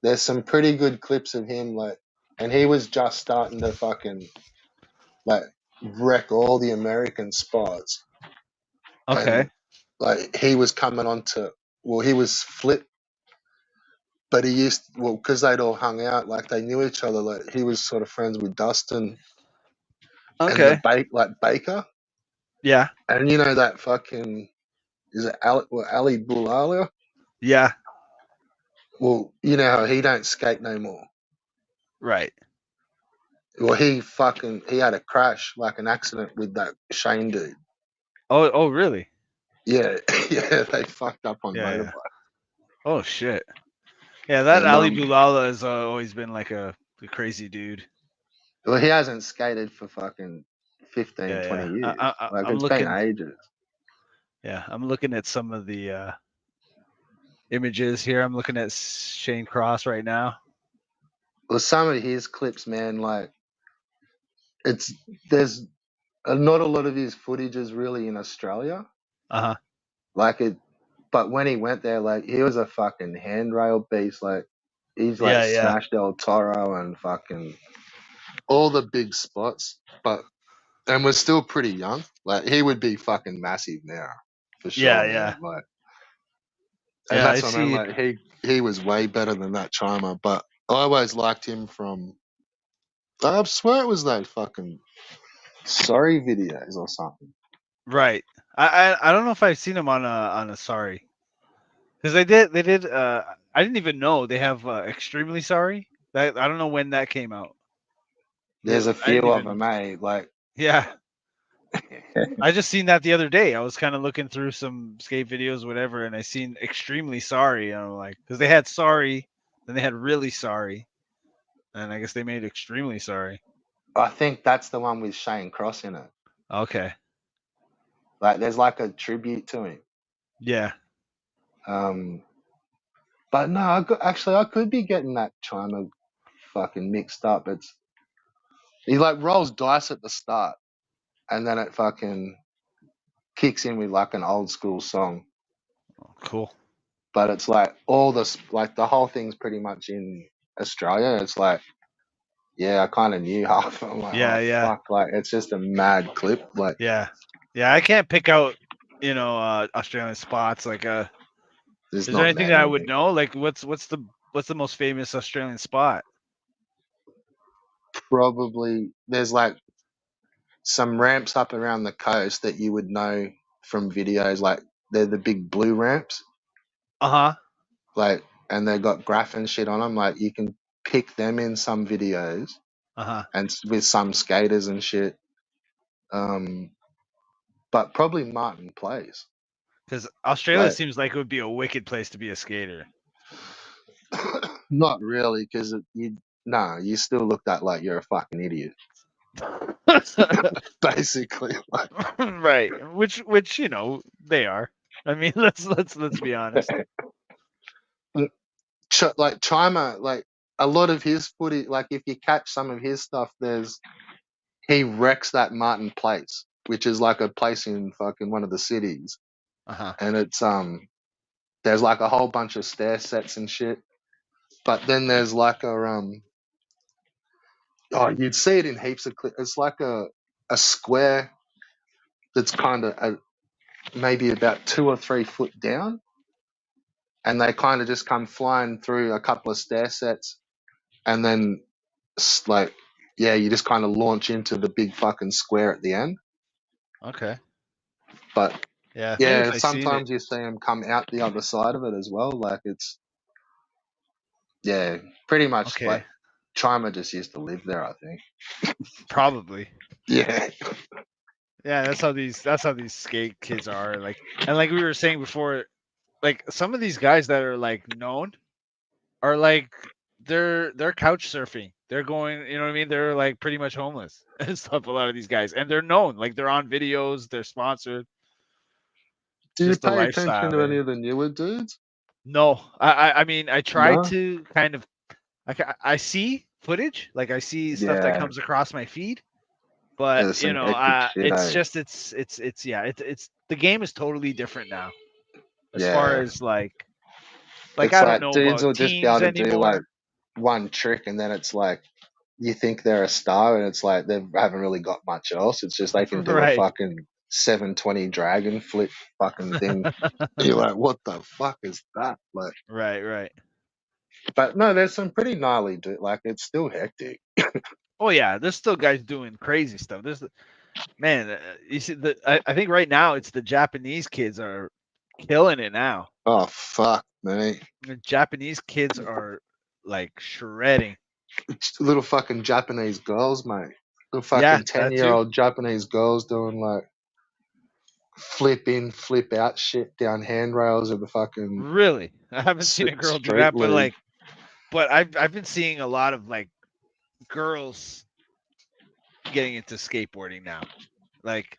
Speaker 1: there's some pretty good clips of him, like, and he was just starting to fucking like wreck all the American spots,
Speaker 2: Okay.
Speaker 1: and like he was coming on to, well, he was Flip, but he used, well, because they'd all hung out, like they knew each other. Like he was sort of friends with Dustin and the
Speaker 2: Okay.
Speaker 1: Baker,
Speaker 2: Yeah.
Speaker 1: and you know that fucking, is it Ali Boulalia?
Speaker 2: Yeah.
Speaker 1: Well, you know how he don't skate no more.
Speaker 2: Right.
Speaker 1: Well, he had a crash, like an accident with that Shane dude.
Speaker 2: Oh. Oh. Really?
Speaker 1: Yeah, yeah, they fucked up on
Speaker 2: Yeah. Yeah.
Speaker 1: motorbike.
Speaker 2: Oh shit. Yeah. That
Speaker 1: And
Speaker 2: Ali Boulala has always been like a crazy dude.
Speaker 1: well, he hasn't skated for fucking 15,
Speaker 2: Yeah.
Speaker 1: 20
Speaker 2: Yeah.
Speaker 1: years. Like
Speaker 2: I'm
Speaker 1: it's been
Speaker 2: looking.
Speaker 1: ages.
Speaker 2: Yeah. I'm looking at some of the images here. I'm looking at Shane Cross right now.
Speaker 1: Well, some of his clips, man, like it's there's not a lot of his footage is really in Australia.
Speaker 2: Uh huh.
Speaker 1: Like it, but when he went there, like he was a fucking handrail beast. Like he's like
Speaker 2: Yeah. Yeah.
Speaker 1: smashed El Toro and fucking all the big spots. But and we're still pretty young. Like he would be fucking massive now, for
Speaker 2: Yeah.
Speaker 1: sure,
Speaker 2: Yeah.
Speaker 1: man. Like, and
Speaker 2: Yeah. I
Speaker 1: that's what I mean.
Speaker 2: see.
Speaker 1: Like he was way better than that Chima. But I always liked him from. I swear it was those fucking sorry videos or something.
Speaker 2: Right. I don't know if I've seen him on a sorry. Because they did I didn't even know they have extremely sorry. That I don't know when that came out.
Speaker 1: There's a
Speaker 2: I didn't
Speaker 1: few of
Speaker 2: even
Speaker 1: them, eh? Like,
Speaker 2: yeah. I just seen that the other day. I was kind of looking through some skate videos, whatever, and I seen extremely sorry. And I'm like, because they had sorry, then they had really sorry, and I guess they made extremely sorry.
Speaker 3: I think that's the one with Shane Cross in it.
Speaker 2: Okay.
Speaker 3: Like, there's like a tribute to him.
Speaker 2: Yeah.
Speaker 3: But no, I could be getting that China fucking mixed up. He like rolls dice at the start, and then it fucking kicks in with like an old school song.
Speaker 2: Cool.
Speaker 3: But it's like all this, like the whole thing's pretty much in Australia. It's like, yeah, I kind of knew half. I'm like,
Speaker 2: Yeah,
Speaker 3: oh
Speaker 2: yeah.
Speaker 3: fuck, like it's just a mad clip. Like,
Speaker 2: Yeah. Yeah, I can't pick out, Australian spots. Like,
Speaker 3: there's
Speaker 2: is there
Speaker 3: not
Speaker 2: anything that I would
Speaker 3: many.
Speaker 2: know? Like, what's the most famous Australian spot?
Speaker 3: Probably there's like some ramps up around the coast that you would know from videos. Like they're the big blue ramps.
Speaker 2: Uh-huh.
Speaker 3: Like, and they got graph and shit on them. Like you can pick them in some videos,
Speaker 2: Uh-huh.
Speaker 3: and with some skaters and shit. But probably Martin Place.
Speaker 2: Because Australia
Speaker 3: Like,
Speaker 2: seems like it would be a wicked place to be a skater.
Speaker 3: not really, because you still looked at like you're a fucking idiot, basically. Like,
Speaker 2: Right. Which they are. I mean, let's be honest.
Speaker 3: like Chima, like a lot of his footage, like if you catch some of his stuff, he wrecks that Martin Place, which is like a place in fucking one of the cities,
Speaker 2: Uh-huh.
Speaker 3: and it's there's like a whole bunch of stair sets and shit. But then there's like you'd see it in heaps of clips. It's like a square that's kind of maybe about 2 or 3 foot down, and they kind of just come flying through a couple of stair sets, and then like, yeah, you just kind of launch into the big fucking square at the end.
Speaker 2: Okay.
Speaker 3: But
Speaker 2: Yeah, I think
Speaker 3: yeah,
Speaker 2: if I seen it.
Speaker 3: sometimes you see them come out the other side of it as well. Like it's, yeah, pretty much
Speaker 2: Okay.
Speaker 3: like Chima just used to live there, I think.
Speaker 2: Probably.
Speaker 3: Yeah.
Speaker 2: Yeah, that's how these skate kids are. Like, and like we were saying before, like some of these guys that are like known are like they're couch surfing. They're going, you know what I mean? They're like pretty much homeless and stuff. A lot of these guys, and they're known. Like they're on videos. They're sponsored. It's
Speaker 3: Do you
Speaker 2: just the
Speaker 3: pay attention
Speaker 2: lifestyle.
Speaker 3: to any of the newer dudes?
Speaker 2: No, I mean I try
Speaker 3: No.
Speaker 2: to kind of I see footage, like I see stuff that
Speaker 3: Yeah.
Speaker 2: comes across my feed, but
Speaker 3: There's some hectic shit,
Speaker 2: it's
Speaker 3: eh?
Speaker 2: just it's the game is totally different now as far
Speaker 3: Yeah.
Speaker 2: as like
Speaker 3: It's
Speaker 2: I don't
Speaker 3: like
Speaker 2: know
Speaker 3: dudes
Speaker 2: about
Speaker 3: will just be
Speaker 2: teams
Speaker 3: able to do like
Speaker 2: anymore.
Speaker 3: one trick, and then it's like you think they're a star, and it's like they haven't really got much else. It's just they can do a
Speaker 2: Right.
Speaker 3: fucking 720 dragon flip fucking thing. You're like, what the fuck is that? Like,
Speaker 2: Right.
Speaker 3: but no, there's some pretty gnarly like it's still hectic.
Speaker 2: Oh yeah, there's still guys doing crazy stuff. There's man, you see I think right now it's the Japanese kids are killing it now.
Speaker 3: Oh fuck, man.
Speaker 2: The Japanese kids are like shredding.
Speaker 3: It's little fucking Japanese girls, mate. Little
Speaker 2: Yeah,
Speaker 3: fucking
Speaker 2: that too.
Speaker 3: 10-year-old Japanese girls doing like flip in, flip out shit down handrails of the fucking
Speaker 2: Really, I haven't seen a girl do
Speaker 3: street
Speaker 2: that,
Speaker 3: league.
Speaker 2: but I've been seeing a lot of like girls getting into skateboarding now. Like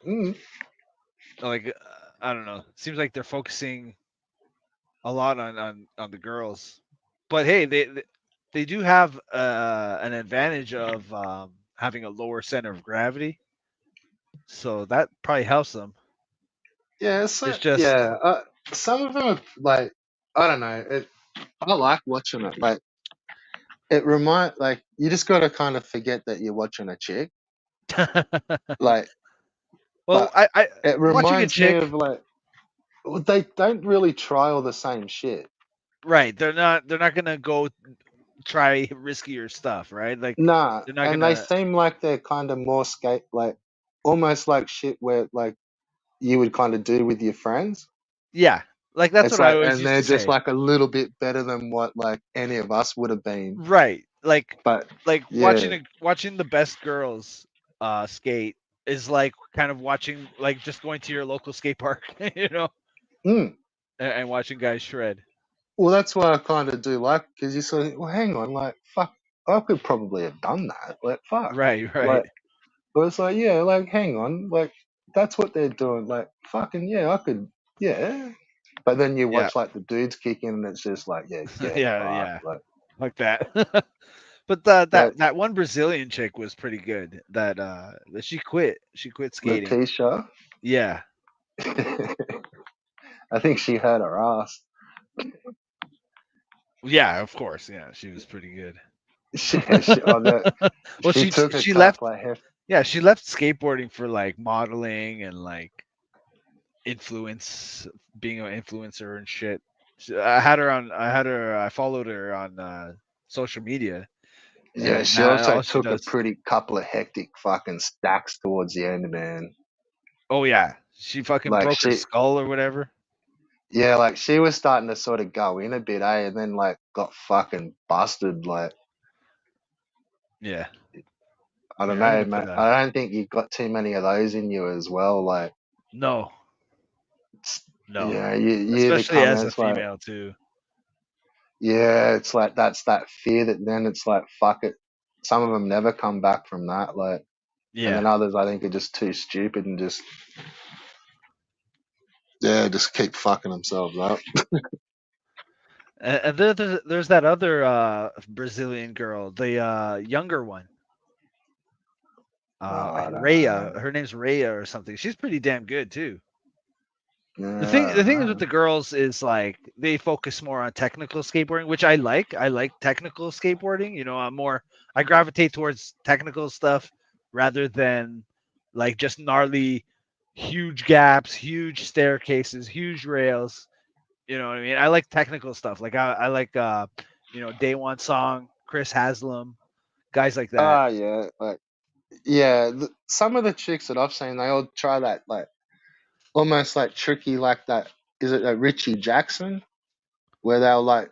Speaker 2: I don't know. Seems like they're focusing a lot on the girls. But hey, they do have an advantage of having a lower center of gravity, so that probably helps them.
Speaker 3: Yeah, so
Speaker 2: It's just
Speaker 3: yeah, some of them are like, I don't know. I like watching it. Like like you just got to kind of forget that you're watching a chick. Like,
Speaker 2: well,
Speaker 3: but
Speaker 2: I
Speaker 3: it
Speaker 2: watching a
Speaker 3: reminds me
Speaker 2: chick.
Speaker 3: of like they don't really try all the same shit.
Speaker 2: Right, they're not gonna go try riskier stuff, right? Like
Speaker 3: Nah,
Speaker 2: they're not
Speaker 3: and they
Speaker 2: gonna.
Speaker 3: seem like they're kind of more like almost like shit where like you would kind of do with your friends.
Speaker 2: Yeah, like that's
Speaker 3: It's
Speaker 2: what I
Speaker 3: like,
Speaker 2: always
Speaker 3: and
Speaker 2: used
Speaker 3: they're
Speaker 2: to
Speaker 3: just
Speaker 2: say.
Speaker 3: like a little bit better than what like any of us would have been.
Speaker 2: Right,
Speaker 3: But
Speaker 2: like
Speaker 3: yeah,
Speaker 2: watching the best girls skate is like kind of watching like just going to your local skate park,
Speaker 3: mm.
Speaker 2: and watching guys shred.
Speaker 3: Well, that's what I kind of do like, because you sort of, well, hang on, like fuck, I could probably have done that. Like, fuck.
Speaker 2: Right, right.
Speaker 3: Like, but it's like, yeah, like, hang on, like, that's what they're doing. Like, fucking, yeah, I could, yeah. But then you
Speaker 2: Yeah.
Speaker 3: watch like the dudes kick in, and it's just like, yeah, get
Speaker 2: Yeah,
Speaker 3: fucked.
Speaker 2: yeah.
Speaker 3: Like,
Speaker 2: Like that. But that
Speaker 3: like
Speaker 2: that one Brazilian chick was pretty good. That she quit. She quit skating.
Speaker 3: Letitia,
Speaker 2: Yeah.
Speaker 3: I think she hurt her ass.
Speaker 2: Yeah, of course. Yeah, she was pretty good.
Speaker 3: She,
Speaker 2: Well,
Speaker 3: she took a
Speaker 2: she left.
Speaker 3: couple of heft.
Speaker 2: Yeah, she left skateboarding for like modeling and like being an influencer and shit. I followed her on social media.
Speaker 3: Yeah,
Speaker 2: And
Speaker 3: she also
Speaker 2: all she
Speaker 3: took a
Speaker 2: does.
Speaker 3: pretty couple of hectic fucking stacks towards the end, man.
Speaker 2: Oh yeah, she fucking
Speaker 3: Like
Speaker 2: broke her
Speaker 3: she,
Speaker 2: skull or whatever.
Speaker 3: yeah, like she was starting to sort of go in a bit, and then like got fucking busted. Like,
Speaker 2: Yeah,
Speaker 3: I don't
Speaker 2: yeah. I'm
Speaker 3: know,
Speaker 2: gonna
Speaker 3: man.
Speaker 2: put
Speaker 3: I don't think you've got too many of those in you as well. Like,
Speaker 2: no, no.
Speaker 3: yeah, you the
Speaker 2: Especially as a
Speaker 3: comments like,
Speaker 2: female too.
Speaker 3: yeah, it's like that's that fear that then it's like, fuck it. Some of them never come back from that. Like, and then
Speaker 2: Yeah.
Speaker 3: others I think are just too stupid and just, yeah, just keep fucking themselves up.
Speaker 2: And there's that other Brazilian girl, the younger one.
Speaker 3: I don't
Speaker 2: Rhea.
Speaker 3: know.
Speaker 2: Her name's Rhea or something. She's pretty damn good too.
Speaker 3: Yeah, I
Speaker 2: The
Speaker 3: don't
Speaker 2: thing is with
Speaker 3: know.
Speaker 2: the girls is like they focus more on technical skateboarding, which I like. I like technical skateboarding. You know, I gravitate towards technical stuff rather than like just gnarly, huge gaps, huge staircases, huge rails. You know what I mean? I like technical stuff. Like I like Day One Song, Chris Haslam, guys like that.
Speaker 3: Ah, yeah, like, yeah. Some of the chicks that I've seen, they all try that, like, almost like tricky, like that. Is it like Richie Jackson, where they'll like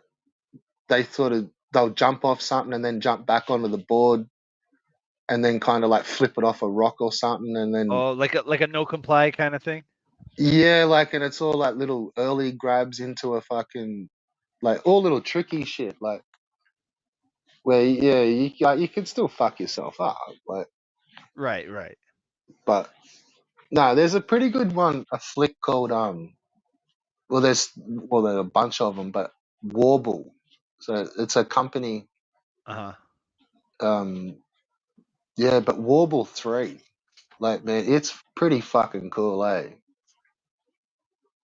Speaker 3: they'll jump off something and then jump back onto the board and then kind of like flip it off a rock or something, and then,
Speaker 2: Oh, like a no comply kind of thing.
Speaker 3: yeah, like, and it's all like little early grabs into a fucking, like, all little tricky shit, like, where, yeah, you can still fuck yourself up, like,
Speaker 2: Right, right.
Speaker 3: but no, there's a pretty good one, a flick called there's a bunch of them, but Warble. So it's a company.
Speaker 2: Uh huh.
Speaker 3: Yeah, but Warble 3, like, man, it's pretty fucking cool, eh?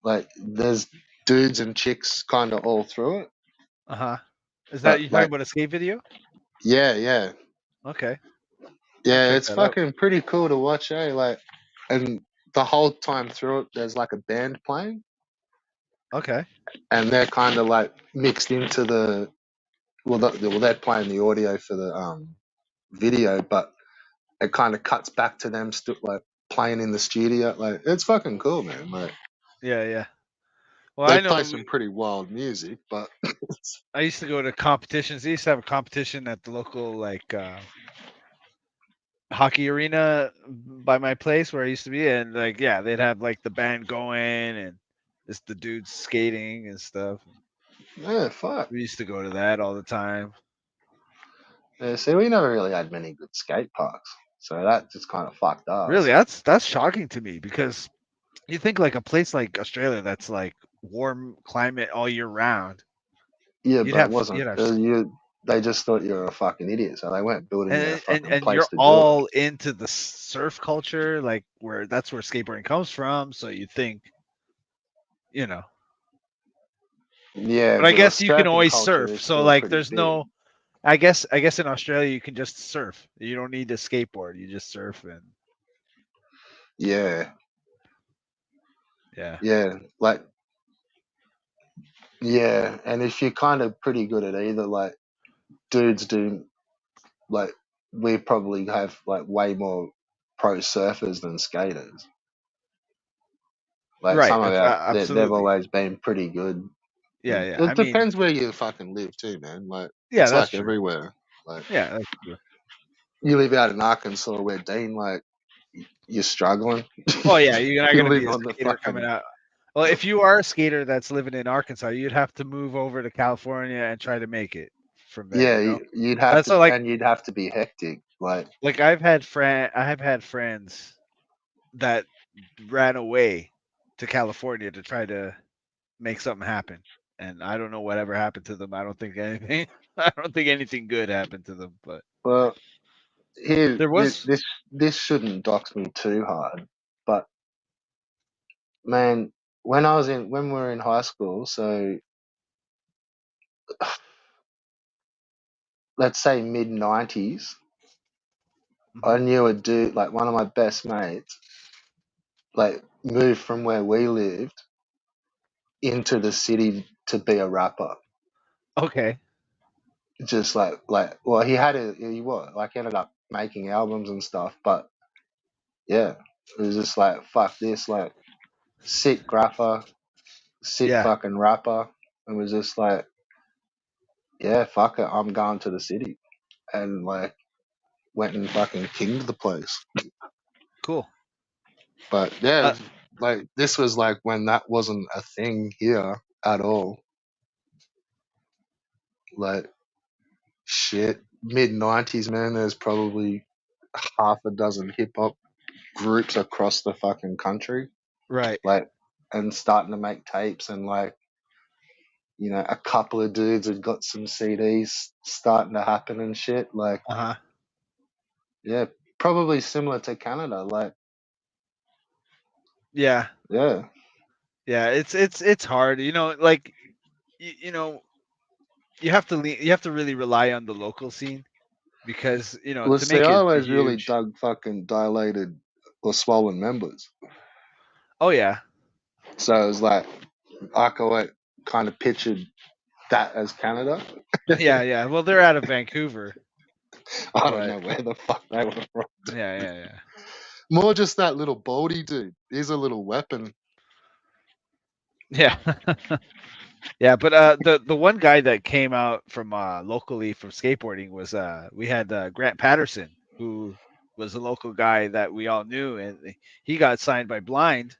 Speaker 3: Like, there's dudes and chicks kind of all through it,
Speaker 2: Uh huh. Is that
Speaker 3: but
Speaker 2: you talking
Speaker 3: like,
Speaker 2: about a skate video?
Speaker 3: yeah,
Speaker 2: Okay, I'll
Speaker 3: yeah,
Speaker 2: check
Speaker 3: it's
Speaker 2: that out.
Speaker 3: fucking pretty cool to watch, eh? Like, and the whole time through it, there's like a band playing,
Speaker 2: Okay.
Speaker 3: and they're kind of like mixed into the they're playing the audio for the video, but it kind of cuts back to them like playing in the studio. Like, it's fucking cool, man. Like,
Speaker 2: Yeah, yeah. Well,
Speaker 1: They
Speaker 2: I
Speaker 1: play
Speaker 2: know
Speaker 1: some pretty wild music, but
Speaker 2: I used to go to competitions. They used to have a competition at the local like hockey arena by my place where I used to be, and like yeah, they'd have like the band going and just the dudes skating and stuff.
Speaker 3: yeah, fuck.
Speaker 2: We used to go to that all the time.
Speaker 3: Yeah, see, we never really had many good skate parks, so that just kind of fucked
Speaker 2: Really,
Speaker 3: us.
Speaker 2: that's shocking to me because you think like a place like Australia that's like warm climate all year round.
Speaker 3: Yeah,
Speaker 2: You'd
Speaker 3: but it
Speaker 2: have
Speaker 3: wasn't.
Speaker 2: you'd have
Speaker 3: They just thought you were a fucking idiot, so they weren't building you a fucking
Speaker 2: and
Speaker 3: place
Speaker 2: you're
Speaker 3: to do it.
Speaker 2: all into the surf culture, like where that's where skateboarding comes from. So you think, you know,
Speaker 3: Yeah,
Speaker 2: but I
Speaker 3: but
Speaker 2: guess you can
Speaker 3: surfing
Speaker 2: always
Speaker 3: culture
Speaker 2: surf.
Speaker 3: is
Speaker 2: So
Speaker 3: still
Speaker 2: like,
Speaker 3: pretty
Speaker 2: there's
Speaker 3: big.
Speaker 2: no. I guess in Australia you can just surf. You don't need to skateboard. You just surf and
Speaker 3: Yeah,
Speaker 2: yeah.
Speaker 3: yeah, like, yeah, and if you're kind of pretty good at either, like, dudes do, like, we probably have like way more pro surfers than skaters. Like,
Speaker 2: Right.
Speaker 3: some of our, they've
Speaker 2: Absolutely.
Speaker 3: always been pretty good.
Speaker 2: Yeah. Yeah. I
Speaker 1: it
Speaker 2: mean,
Speaker 1: depends where you fucking live too, man. Like,
Speaker 2: yeah,
Speaker 1: it's
Speaker 2: that's
Speaker 1: like
Speaker 2: true.
Speaker 1: everywhere. Like,
Speaker 2: Yeah, that's true.
Speaker 3: You live out in Arkansas where Dean, like, you're struggling.
Speaker 2: Oh yeah, you're not
Speaker 3: You
Speaker 2: gonna be
Speaker 3: live
Speaker 2: a
Speaker 3: on the
Speaker 2: skater coming
Speaker 3: fucking,
Speaker 2: out. Well, if you are a skater that's living in Arkansas, you'd have to move over to California and try to make it. from there.
Speaker 3: Yeah,
Speaker 2: You know,
Speaker 3: you'd have
Speaker 2: that's
Speaker 3: to,
Speaker 2: like
Speaker 3: and you'd have to be hectic.
Speaker 2: like I have had friends that ran away to California to try to make something happen, and I don't know whatever happened to them. I don't think anything. I don't think anything good happened to them, but
Speaker 3: well, here,
Speaker 2: there was.
Speaker 3: this shouldn't dox me too hard, but man, when we were in high school, so let's say mid 90s, I
Speaker 2: Mhm.
Speaker 3: knew a dude, like one of my best mates, like moved from where we lived into the city to be a rapper.
Speaker 2: Okay.
Speaker 3: Just like well, he was like ended up making albums and stuff, but yeah, it was just like fuck this, like sick grapher, sick
Speaker 2: Yeah.
Speaker 3: fucking rapper, and was just like, yeah, fuck it, I'm going to the city, and like went and fucking kinged the place.
Speaker 2: Cool.
Speaker 3: But yeah,
Speaker 2: Uh,
Speaker 3: like this was like when that wasn't a thing here at all. Like shit, mid 90s, man. There's probably half a dozen hip hop groups across the fucking country,
Speaker 2: right.
Speaker 3: like, and starting to make tapes, and like, a couple of dudes had got some CDs starting to happen and shit. Like,
Speaker 2: Uh huh.
Speaker 3: yeah, probably similar to Canada. Like,
Speaker 2: Yeah.
Speaker 3: yeah,
Speaker 2: Yeah. It's hard. You know, like you know, you have to really rely on the local scene because
Speaker 3: well,
Speaker 2: to
Speaker 3: see,
Speaker 2: make
Speaker 3: I
Speaker 2: it
Speaker 3: always really
Speaker 2: huge.
Speaker 3: dug fucking dilated or swollen members.
Speaker 2: Oh yeah.
Speaker 3: So it was like, I kind of pictured that as Canada.
Speaker 2: Yeah. Yeah. Well, they're out of Vancouver,
Speaker 3: I don't
Speaker 2: but
Speaker 3: know where the fuck they were from.
Speaker 2: yeah. Yeah. Yeah.
Speaker 3: More just that little baldy dude. He's a little weapon.
Speaker 2: Yeah. Yeah, but the one guy that came out from locally from skateboarding was we had Grant Patterson, who was a local guy that we all knew, and he got signed by Blind,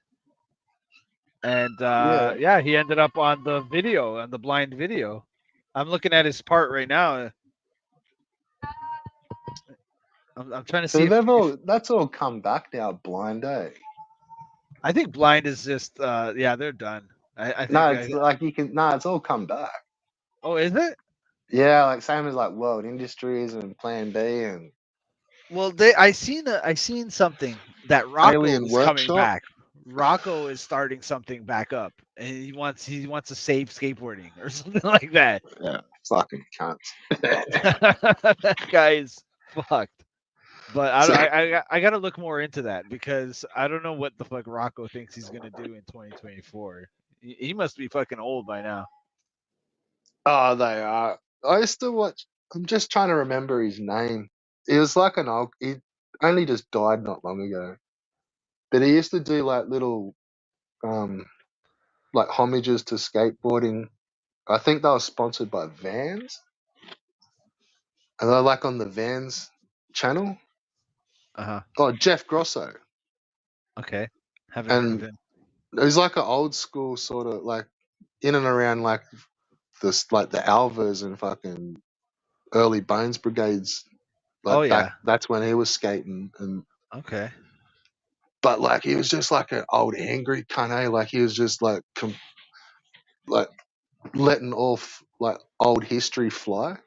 Speaker 2: and
Speaker 3: Yeah.
Speaker 2: yeah, he ended up on the video, on the Blind video. I'm looking at his part right now. I'm trying to
Speaker 3: So
Speaker 2: see if
Speaker 3: that's all come back now, blind, eh?
Speaker 2: I think Blind is just yeah, they're done. I
Speaker 3: No,
Speaker 2: think
Speaker 3: it's like it's all come back.
Speaker 2: oh, is it?
Speaker 3: Yeah, like same as like World Industries and Plan B and
Speaker 2: Well, I seen something that Rocco
Speaker 3: Alien
Speaker 2: is coming
Speaker 3: Workshop.
Speaker 2: back. Rocco is starting something back up, and he wants to save skateboarding or something like that.
Speaker 3: Yeah, fucking cunts.
Speaker 2: That guy is fucked. But
Speaker 3: So,
Speaker 2: I gotta look more into that because I don't know what the fuck Rocco thinks he's gonna do in 2024. He must be fucking old by now.
Speaker 3: oh, they are. I used to watch. I'm just trying to remember his name. He was like an old. He only just died not long ago, but he used to do like little um like homages to skateboarding. I think they were sponsored by Vans, and they're like on the Vans channel.
Speaker 2: Uh huh.
Speaker 3: Oh, Jeff Grosso,
Speaker 2: Okay. Haven't heard of
Speaker 3: and
Speaker 2: him.
Speaker 3: he's like an old school sort of like in and around like this, like the Alvas and fucking early Bones Brigades.
Speaker 2: Oh
Speaker 3: Like back,
Speaker 2: yeah.
Speaker 3: that's when he was skating, and
Speaker 2: Okay.
Speaker 3: but like he was just like an old angry cunt. Like he was just like like letting off like old history fly,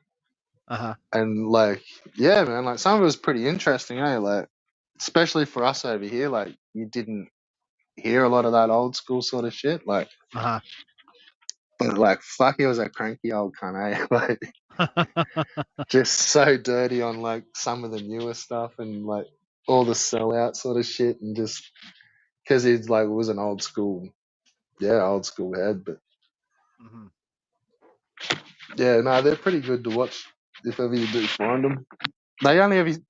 Speaker 2: Uh huh.
Speaker 3: and like yeah, man, like some of it was pretty interesting. Like especially for us over here, like you didn't hear a lot of that old school sort of shit. Like,
Speaker 2: Uh
Speaker 3: but like fuck, he was a cranky old cunt. Like
Speaker 2: huh.
Speaker 3: just so dirty on like some of the newer stuff and like all the sellout sort of shit, and just because he's like was an old school, yeah, old school head. But
Speaker 2: Mhm.
Speaker 3: yeah, no, they're pretty good to watch if ever you do find them.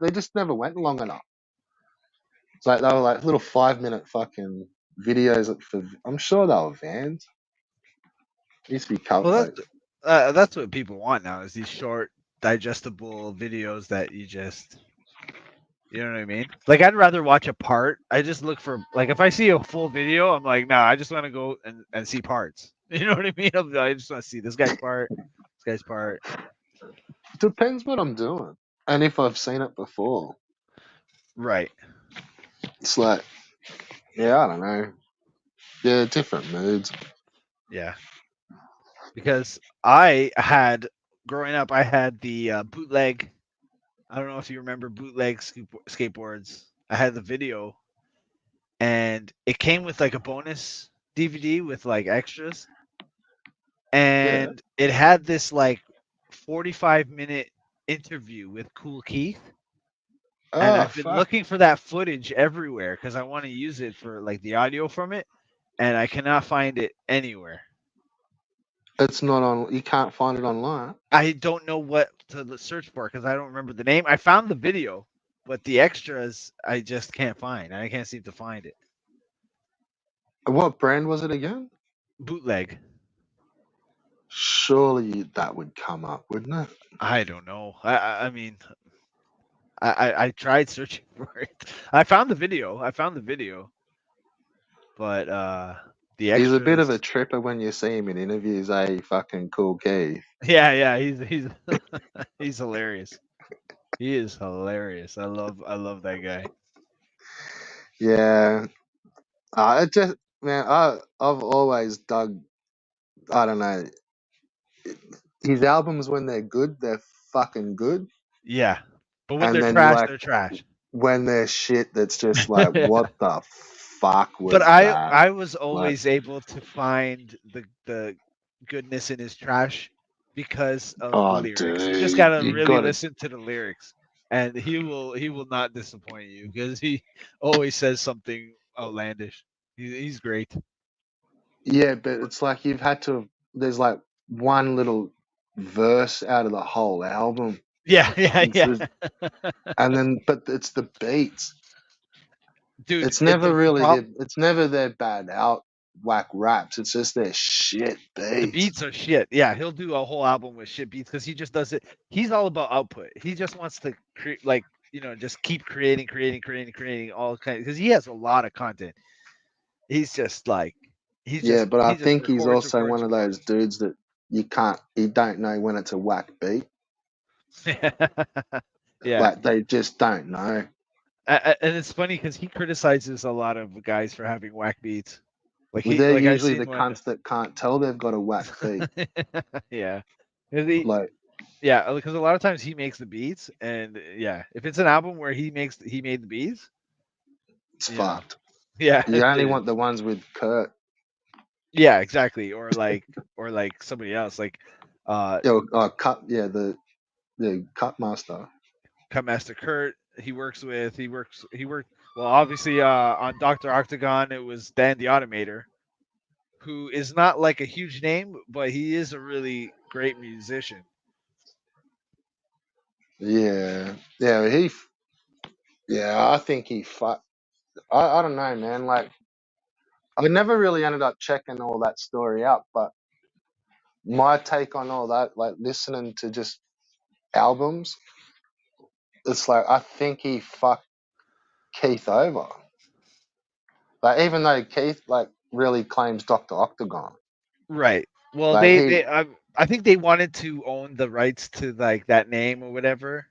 Speaker 3: They just never went long enough. It's like they were like little 5 minute fucking videos for. I'm sure they were Vans. It used to be cult
Speaker 2: Well,
Speaker 3: like
Speaker 2: that's what people want now is these short, digestible videos that you just, you know what I mean? Like I'd rather watch a part. I just look for like if I see a full video, I'm like, nah, I just want to go and see parts. You know what I mean? I just want to see this guy's part, this guy's part.
Speaker 3: Depends what I'm doing and if I've seen it before.
Speaker 2: Right.
Speaker 3: It's like, yeah, I don't know. Yeah, different moods.
Speaker 2: Yeah. Because I had growing up, I had the bootleg. I don't know if you remember bootleg skateboards. I had the video, and it came with like a bonus DVD with like extras,
Speaker 3: Yeah.
Speaker 2: and it had this like 45-minute interview with Cool Keith. And
Speaker 3: Oh
Speaker 2: I've been
Speaker 3: fuck!
Speaker 2: looking for that footage everywhere because I want to use it for like the audio from it, and I cannot find it anywhere.
Speaker 3: It's not on. You can't find it online.
Speaker 2: I don't know what to search for because I don't remember the name. I found the video, but the extras I just can't find. I can't seem to find it.
Speaker 3: What brand was it again?
Speaker 2: Bootleg.
Speaker 3: Surely that would come up, wouldn't it?
Speaker 2: I don't know. I mean, I tried searching for it. I found the video. But the
Speaker 3: He's a bit of a
Speaker 2: extras.
Speaker 3: tripper when you see him in interviews. Fucking Cool Keith.
Speaker 2: Yeah, he's he's hilarious. He is hilarious. I love that guy.
Speaker 3: Yeah. It just man, I've always dug. I don't know. His albums when they're good, they're fucking good,
Speaker 2: Yeah, but when
Speaker 3: and
Speaker 2: they're
Speaker 3: then
Speaker 2: trash,
Speaker 3: like
Speaker 2: they're trash.
Speaker 3: when they're shit, that's just like, what the fuck
Speaker 2: But
Speaker 3: was
Speaker 2: I
Speaker 3: that?
Speaker 2: I was
Speaker 3: Like,
Speaker 2: always able to find the goodness in his trash because of the
Speaker 3: oh,
Speaker 2: lyrics. You just
Speaker 3: dude,
Speaker 2: gotta
Speaker 3: you
Speaker 2: really
Speaker 3: gotta.
Speaker 2: listen to the lyrics, and he will not disappoint you because he always says something outlandish. He's great.
Speaker 3: Yeah, but it's like you've had to. There's like one little verse out of the whole album.
Speaker 2: Yeah, yeah,
Speaker 3: It's
Speaker 2: yeah.
Speaker 3: just, and then, but it's the beats.
Speaker 2: Dude,
Speaker 3: It's never
Speaker 2: the
Speaker 3: really
Speaker 2: problem.
Speaker 3: it's never their bad out whack raps. It's just their shit
Speaker 2: The
Speaker 3: beats.
Speaker 2: beats are shit. Yeah, he'll do a whole album with shit beats because he just does it. He's all about output. He just wants to create, like, just keep creating all kinds. Because he has a lot of content. He's just like,
Speaker 3: Yeah, but I
Speaker 2: he just
Speaker 3: think he's
Speaker 2: records,
Speaker 3: also one
Speaker 2: records,
Speaker 3: of those
Speaker 2: records.
Speaker 3: dudes that you don't know when it's a whack beat.
Speaker 2: Yeah,
Speaker 3: Like they just don't know.
Speaker 2: and it's funny because he criticizes a lot of guys for having whack beats. Like
Speaker 3: Well, they're
Speaker 2: I've
Speaker 3: usually
Speaker 2: seen
Speaker 3: the
Speaker 2: one.
Speaker 3: cunts that can't tell they've got a whack beat.
Speaker 2: Yeah. 'Cause he,
Speaker 3: Like
Speaker 2: Yeah, because a lot of times he makes the beats, and yeah, if it's an album where he made the beats,
Speaker 3: it's
Speaker 2: you know,
Speaker 3: fucked.
Speaker 2: yeah,
Speaker 3: You only want the ones with Kurt.
Speaker 2: yeah, exactly, or like somebody else, like
Speaker 3: Cut. Yeah, the cut master.
Speaker 2: Cutmaster Kurt. He worked. Well, obviously, on Doctor Octagon, it was Dan the Automator, who is not like a huge name, but he is a really great musician.
Speaker 3: Yeah, yeah. Yeah. I think he fuck. I don't know, man. Like I never really ended up checking all that story out, but my take on all that, like listening to just albums, it's like I think he fucked Keith over. Like even though Keith like really claims Doctor Octagon,
Speaker 2: Right. Well,
Speaker 3: like he
Speaker 2: I think they wanted to own the rights to like that name or whatever.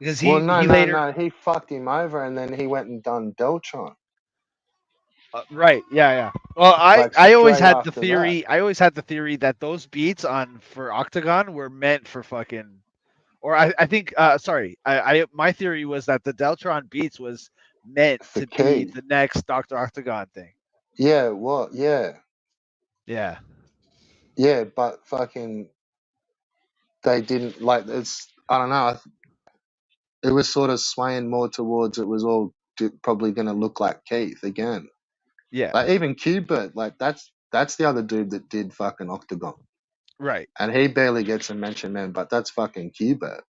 Speaker 2: Because
Speaker 3: well
Speaker 2: he later,
Speaker 3: no he fucked him over and then he went and done Deltron
Speaker 2: right, yeah. Well,
Speaker 3: like
Speaker 2: I always
Speaker 3: straight
Speaker 2: had the
Speaker 3: after that.
Speaker 2: theory. I always had the theory that those beats on for Octagon were meant for fucking. Or I think sorry, I my theory was that the Deltron beats was meant
Speaker 3: For
Speaker 2: to be
Speaker 3: Keith.
Speaker 2: the next Doctor Octagon thing.
Speaker 3: Yeah, what?
Speaker 2: Yeah.
Speaker 3: Yeah, but fucking they didn't like it's I don't know. It was sort of swaying more towards it was all probably going to look like Keith again.
Speaker 2: Yeah.
Speaker 3: Like even Qbert, like that's the other dude that did fucking Octagon,
Speaker 2: Right.
Speaker 3: and he barely gets a mention, man. But that's fucking Qbert.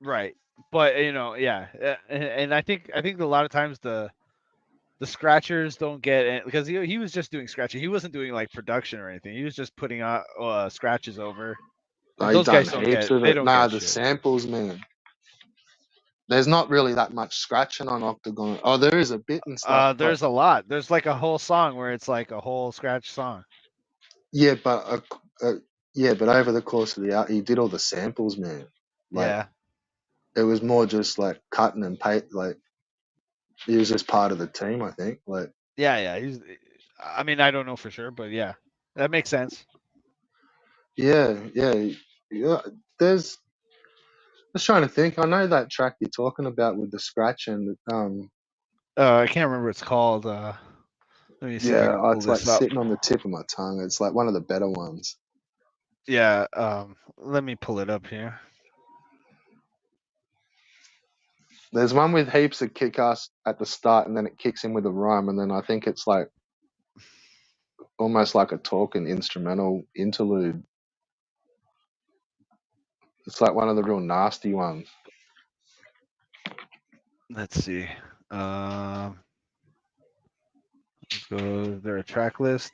Speaker 2: Right. But yeah, and I think a lot of times the scratchers don't get it because he was just doing scratching. He wasn't doing like production or anything. He was just putting out scratches over. And
Speaker 3: He
Speaker 2: those
Speaker 3: done
Speaker 2: guys
Speaker 3: heaps of
Speaker 2: they
Speaker 3: it.
Speaker 2: don't
Speaker 3: Nah,
Speaker 2: get
Speaker 3: the
Speaker 2: shit.
Speaker 3: samples, man. There's not really that much scratching on Octagon. Oh, there is a bit and stuff, but
Speaker 2: There's a lot. There's like a whole song where it's like a whole scratch song.
Speaker 3: yeah, but yeah, but over the course of the art, he did all the samples, man. Like
Speaker 2: Yeah.
Speaker 3: it was more just like cutting and paint. Like he was just part of the team, I think. Like
Speaker 2: Yeah. I mean, I don't know for sure, but yeah, that makes sense.
Speaker 3: yeah. There's I was trying to think. I know that track you're talking about with the scratch and
Speaker 2: I can't remember what it's called. Let me see if I
Speaker 3: yeah,
Speaker 2: can pull
Speaker 3: it's like
Speaker 2: this up.
Speaker 3: sitting on the tip of my tongue. It's like one of the better ones.
Speaker 2: Yeah. Let me pull it up here.
Speaker 3: There's one with heaps of kick ass at the start, and then it kicks in with a rhyme, and then I think it's like almost like a talking instrumental interlude. It's like one of the real nasty ones.
Speaker 2: Let's see. Let's go. Is there a track list?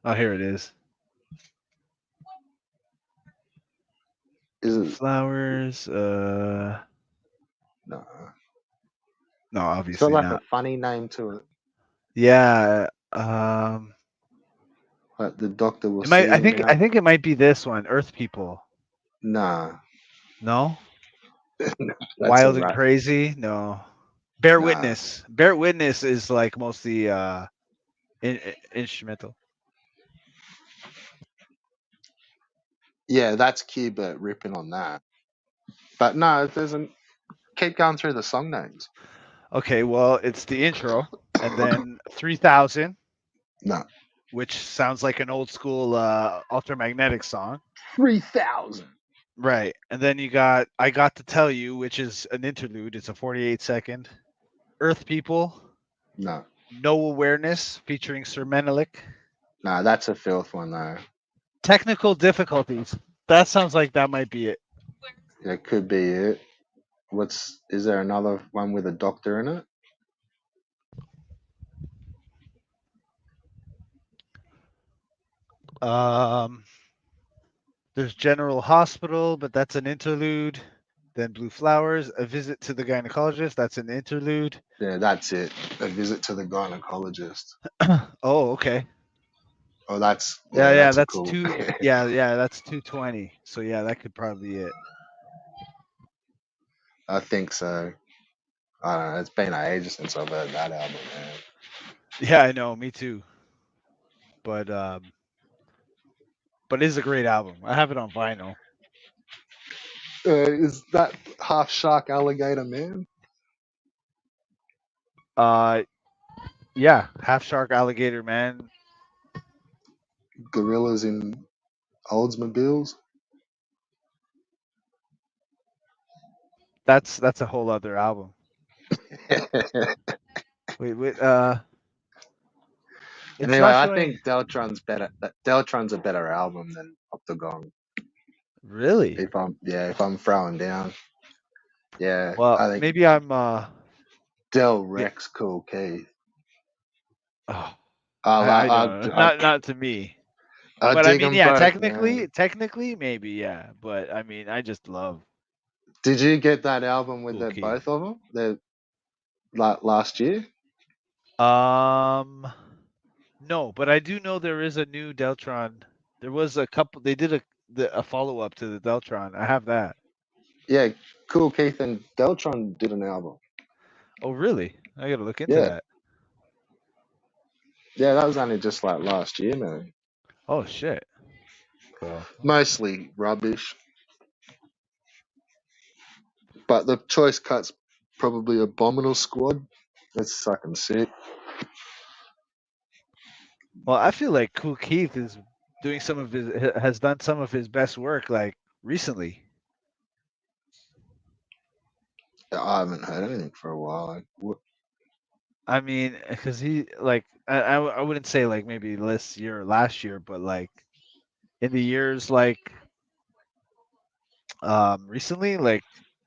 Speaker 2: Oh, here it is.
Speaker 3: Is it?
Speaker 2: Flowers.
Speaker 3: No.
Speaker 2: No,
Speaker 3: It's got
Speaker 2: obviously
Speaker 3: like a
Speaker 2: not.
Speaker 3: funny name to it.
Speaker 2: Yeah.
Speaker 3: Like the doctor will
Speaker 2: It might.
Speaker 3: see
Speaker 2: I
Speaker 3: him
Speaker 2: think. I
Speaker 3: out.
Speaker 2: think it might be this one. Earth People.
Speaker 3: Nah.
Speaker 2: No.
Speaker 3: That's a
Speaker 2: Wild and
Speaker 3: rat.
Speaker 2: Crazy. No. Bear
Speaker 3: Nah.
Speaker 2: Witness. Bear Witness is like mostly instrumental.
Speaker 3: Yeah, that's Cuba ripping on that. But no, it doesn't. Keep going through the song names.
Speaker 2: Okay. Well, it's the intro, and then 3000,
Speaker 3: No.
Speaker 2: which sounds like an old school Ultramagnetic song.
Speaker 3: 3,000.
Speaker 2: Right. And then you got I Got to Tell You, which is an interlude. It's a 48-second. Earth People,
Speaker 3: No.
Speaker 2: No Awareness, featuring Sir Menelik.
Speaker 3: Nah, that's a filth one though.
Speaker 2: Technical Difficulties. That sounds like that might be it.
Speaker 3: It could be it. Is there another one with a doctor in it?
Speaker 2: There's General Hospital, but that's an interlude. Then Blue Flowers, A Visit to the Gynecologist. That's an interlude.
Speaker 3: Yeah, that's it. A visit to the gynecologist.
Speaker 2: Oh, okay.
Speaker 3: Oh, that's
Speaker 2: Yeah,
Speaker 3: that's a
Speaker 2: that's
Speaker 3: cool.
Speaker 2: two. Yeah, that's 220. So yeah, that could probably be it.
Speaker 3: I think so. I don't know. It's been ages since I've heard that album, man.
Speaker 2: Yeah, I know. Me too. But it is a great album. I have it on vinyl.
Speaker 3: Is that half shark alligator man?
Speaker 2: Yeah, Half Shark Alligator Man.
Speaker 3: Gorillas in Oldsmobiles.
Speaker 2: That's a whole other album. Wait. It's
Speaker 3: Anyway,
Speaker 2: not
Speaker 3: I
Speaker 2: showing.
Speaker 3: think Deltron's better. Deltron's a better album than Octagon.
Speaker 2: Really?
Speaker 3: If I'm throwing down, yeah,
Speaker 2: Well,
Speaker 3: I think
Speaker 2: maybe I'm.
Speaker 3: Del
Speaker 2: May-
Speaker 3: Rex Cool Keith.
Speaker 2: oh, I don't know. Not to me.
Speaker 3: I
Speaker 2: But I
Speaker 3: dig
Speaker 2: mean,
Speaker 3: them
Speaker 2: yeah,
Speaker 3: both, man.
Speaker 2: technically, maybe, yeah. But I mean, I just love
Speaker 3: Did you get that album with
Speaker 2: Cool
Speaker 3: the
Speaker 2: Keith.
Speaker 3: both of them? The last year?
Speaker 2: No, but I do know there is a new Deltron. There was a couple. They did a follow up to the Deltron. I have that.
Speaker 3: Yeah, Cool Keith and Deltron did an album.
Speaker 2: Oh, really? I gotta look into
Speaker 3: Yeah,
Speaker 2: that.
Speaker 3: yeah, that was only just like last year, man.
Speaker 2: Oh shit. Well,
Speaker 3: Mostly rubbish, but the choice cut's probably Abominable Squad. That's fucking sick.
Speaker 2: I feel like Cool Keith is doing has done some of his best work like recently.
Speaker 3: I haven't heard anything for a while.
Speaker 2: I mean, because he like I wouldn't say like maybe this year or last year, but like in the years like recently, like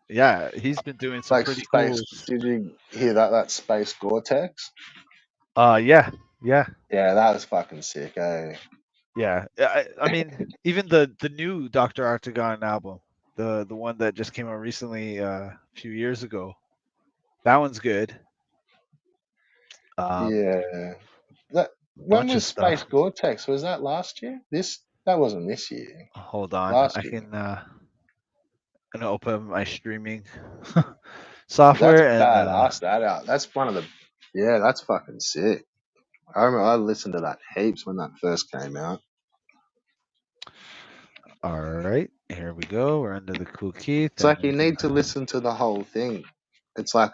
Speaker 2: yeah, he's been doing some
Speaker 3: Like
Speaker 2: pretty cool.
Speaker 3: Space, did you hear that Space Gore-Tex?
Speaker 2: Yeah.
Speaker 3: Yeah, that was fucking sick, eh?
Speaker 2: Yeah. I mean, even the new Doctor Octagon album, the one that just came out recently, a few years ago, that one's good.
Speaker 3: Yeah. That when
Speaker 2: Bunch of
Speaker 3: was Space
Speaker 2: stuff.
Speaker 3: Gore-Tex? Was that last year? That wasn't this year.
Speaker 2: Hold on,
Speaker 3: Last
Speaker 2: I
Speaker 3: year.
Speaker 2: can gonna open my streaming
Speaker 3: That's
Speaker 2: software and
Speaker 3: badass. That out. That's one of the. Yeah, that's fucking sick. I remember I listened to that heaps when that first came out.
Speaker 2: all right, here we go. We're under the Cool Keith.
Speaker 3: It's like
Speaker 2: And
Speaker 3: you need to listen to the whole thing. It's like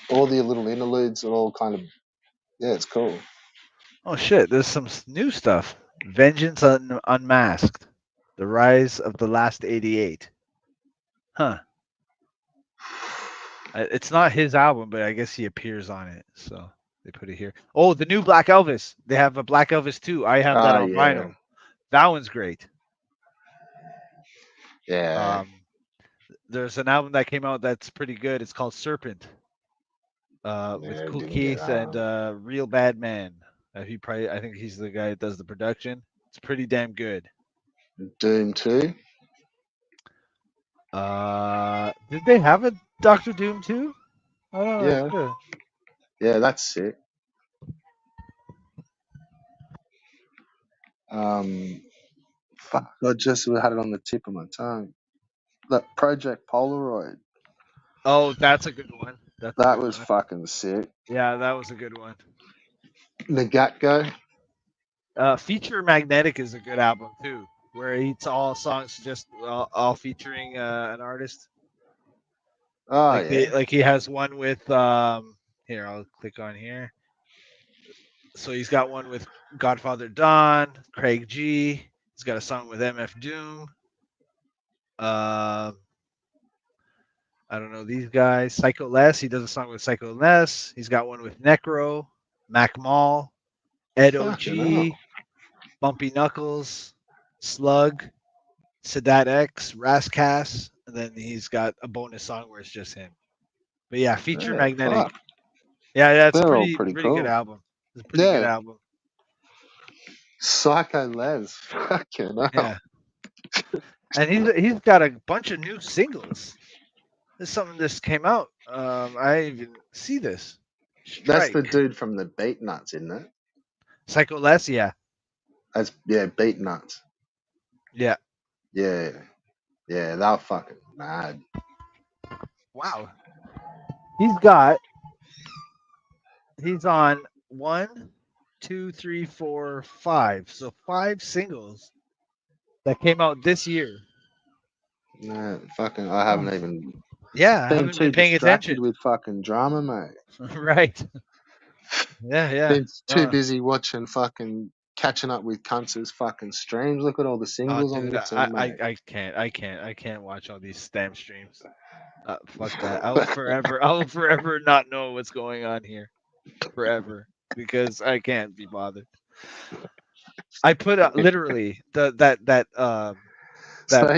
Speaker 3: all the little interludes are all kind of yeah, it's cool.
Speaker 2: oh shit, there's some new stuff. Vengeance Unmasked, The Rise of the Last 88. Huh. It's not his album, but I guess he appears on it, so they put it here. Oh, the new Black Elvis. They have a Black Elvis too. I have that on
Speaker 3: Yeah,
Speaker 2: vinyl. That one's great.
Speaker 3: yeah.
Speaker 2: There's an album that came out that's pretty good. It's called Serpent. With
Speaker 3: Yeah,
Speaker 2: Cool
Speaker 3: didn't get
Speaker 2: Keith
Speaker 3: that.
Speaker 2: and Real Bad Man. I think he's the guy that does the production. It's pretty damn good.
Speaker 3: Doom 2.
Speaker 2: Did they have a Doctor Doom too? I don't know.
Speaker 3: Yeah,
Speaker 2: Sure.
Speaker 3: yeah, that's sick. Fuck, I just had it on the tip of my tongue. That Project Polaroid.
Speaker 2: Oh, that's a good one. That's a
Speaker 3: That
Speaker 2: good
Speaker 3: was
Speaker 2: one.
Speaker 3: fucking sick.
Speaker 2: Yeah, that was a good one.
Speaker 3: Nagatgo.
Speaker 2: Feature Magnetic is a good album too, where it's all songs just all featuring an artist.
Speaker 3: Oh
Speaker 2: Like
Speaker 3: yeah.
Speaker 2: he has one with here I'll click on here. So he's got one with Godfather Don, Craig G. He's got a song with MF Doom. I don't know these guys. Psycho Les. He does a song with Psycho Les. He's got one with Necro, Mac Mall, Ed
Speaker 3: Fucking hell.
Speaker 2: OG, Bumpy Knuckles, Slug, Sadat X, Rascass, and then he's got a bonus song where it's just him. But yeah, Feature
Speaker 3: Yeah,
Speaker 2: Magnetic.
Speaker 3: fuck.
Speaker 2: Yeah, it's a
Speaker 3: They're all
Speaker 2: pretty
Speaker 3: pretty
Speaker 2: good
Speaker 3: cool.
Speaker 2: album. It's a pretty good
Speaker 3: Yeah.
Speaker 2: album.
Speaker 3: Psycho Les. Fucking hell.
Speaker 2: Yeah. And he's got a bunch of new singles. There's something that came out. I didn't even see this.
Speaker 3: That's the
Speaker 2: Strike.
Speaker 3: dude from the Beat Nuts, isn't it?
Speaker 2: Psycho Les, yeah.
Speaker 3: That's Beat Nuts.
Speaker 2: Yeah.
Speaker 3: Yeah. Yeah, they're fucking mad.
Speaker 2: Wow. He's on 1, 2, 3, 4, 5. So 5 singles that came out this year.
Speaker 3: No, fucking I haven't even
Speaker 2: Yeah, I
Speaker 3: been
Speaker 2: haven't
Speaker 3: too
Speaker 2: been paying
Speaker 3: distracted
Speaker 2: attention.
Speaker 3: with fucking drama, mate.
Speaker 2: Right. Yeah.
Speaker 3: Been too busy watching fucking catching up with cunts' fucking streams. Look at all the
Speaker 2: Oh,
Speaker 3: singles on
Speaker 2: dude,
Speaker 3: this thing, mate.
Speaker 2: I can't watch all these stamp streams. Fuck that. I will forever not know what's going on here. Forever. Because I can't be bothered. I put literally
Speaker 3: So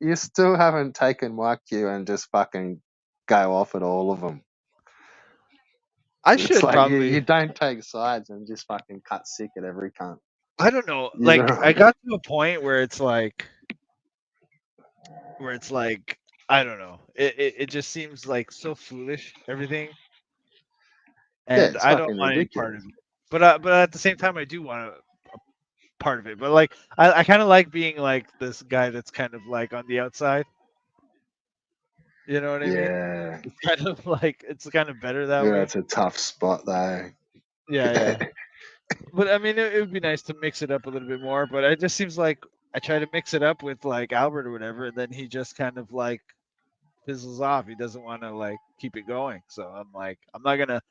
Speaker 3: you still haven't taken my cue and just fucking go off at all of them.
Speaker 2: I
Speaker 3: It's
Speaker 2: should
Speaker 3: like
Speaker 2: probably
Speaker 3: you don't take sides and just fucking cut sick at every cunt.
Speaker 2: I don't know.
Speaker 3: You
Speaker 2: Like
Speaker 3: know?
Speaker 2: I got to a point where it's like I don't know. It just seems like so foolish everything, and
Speaker 3: it's
Speaker 2: I don't
Speaker 3: fucking
Speaker 2: want any
Speaker 3: ridiculous.
Speaker 2: part of it. But at the same time, I do want a part of it. But like I kind of like being like this guy that's kind of like on the outside. You know what I mean?
Speaker 3: Yeah.
Speaker 2: It's kind of like it's kind of better that
Speaker 3: Yeah,
Speaker 2: way.
Speaker 3: it's a tough spot though.
Speaker 2: Yeah. But I mean, it would be nice to mix it up a little bit more. But it just seems like I try to mix it up with like Albert or whatever, and then he just kind of like fizzles off. He doesn't want to like keep it going. So I'm like, I'm not gonna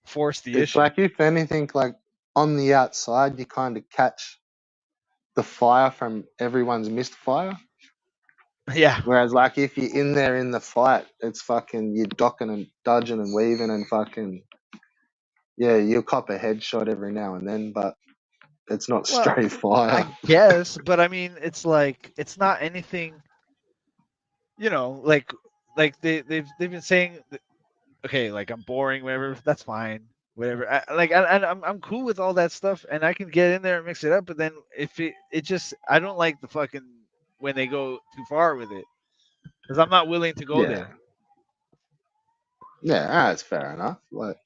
Speaker 2: force the
Speaker 3: It's
Speaker 2: issue.
Speaker 3: like if anything, like on the outside, you kind of catch the fire from everyone's missed fire.
Speaker 2: Yeah.
Speaker 3: Whereas, like, if you're in there in the fight, it's fucking you're docking and dodging and weaving and fucking yeah, you'll cop a headshot every now and then, but it's not
Speaker 2: Well,
Speaker 3: straight fire.
Speaker 2: I guess, but I mean, it's like it's not anything. You know, like they've been saying, okay, like I'm boring, whatever. That's fine, whatever. I'm cool with all that stuff, and I can get in there and mix it up. But then if it just I don't like the fucking when they go too far with it, because I'm not willing to go
Speaker 3: Yeah.
Speaker 2: there.
Speaker 3: Yeah, that's fair enough. Like,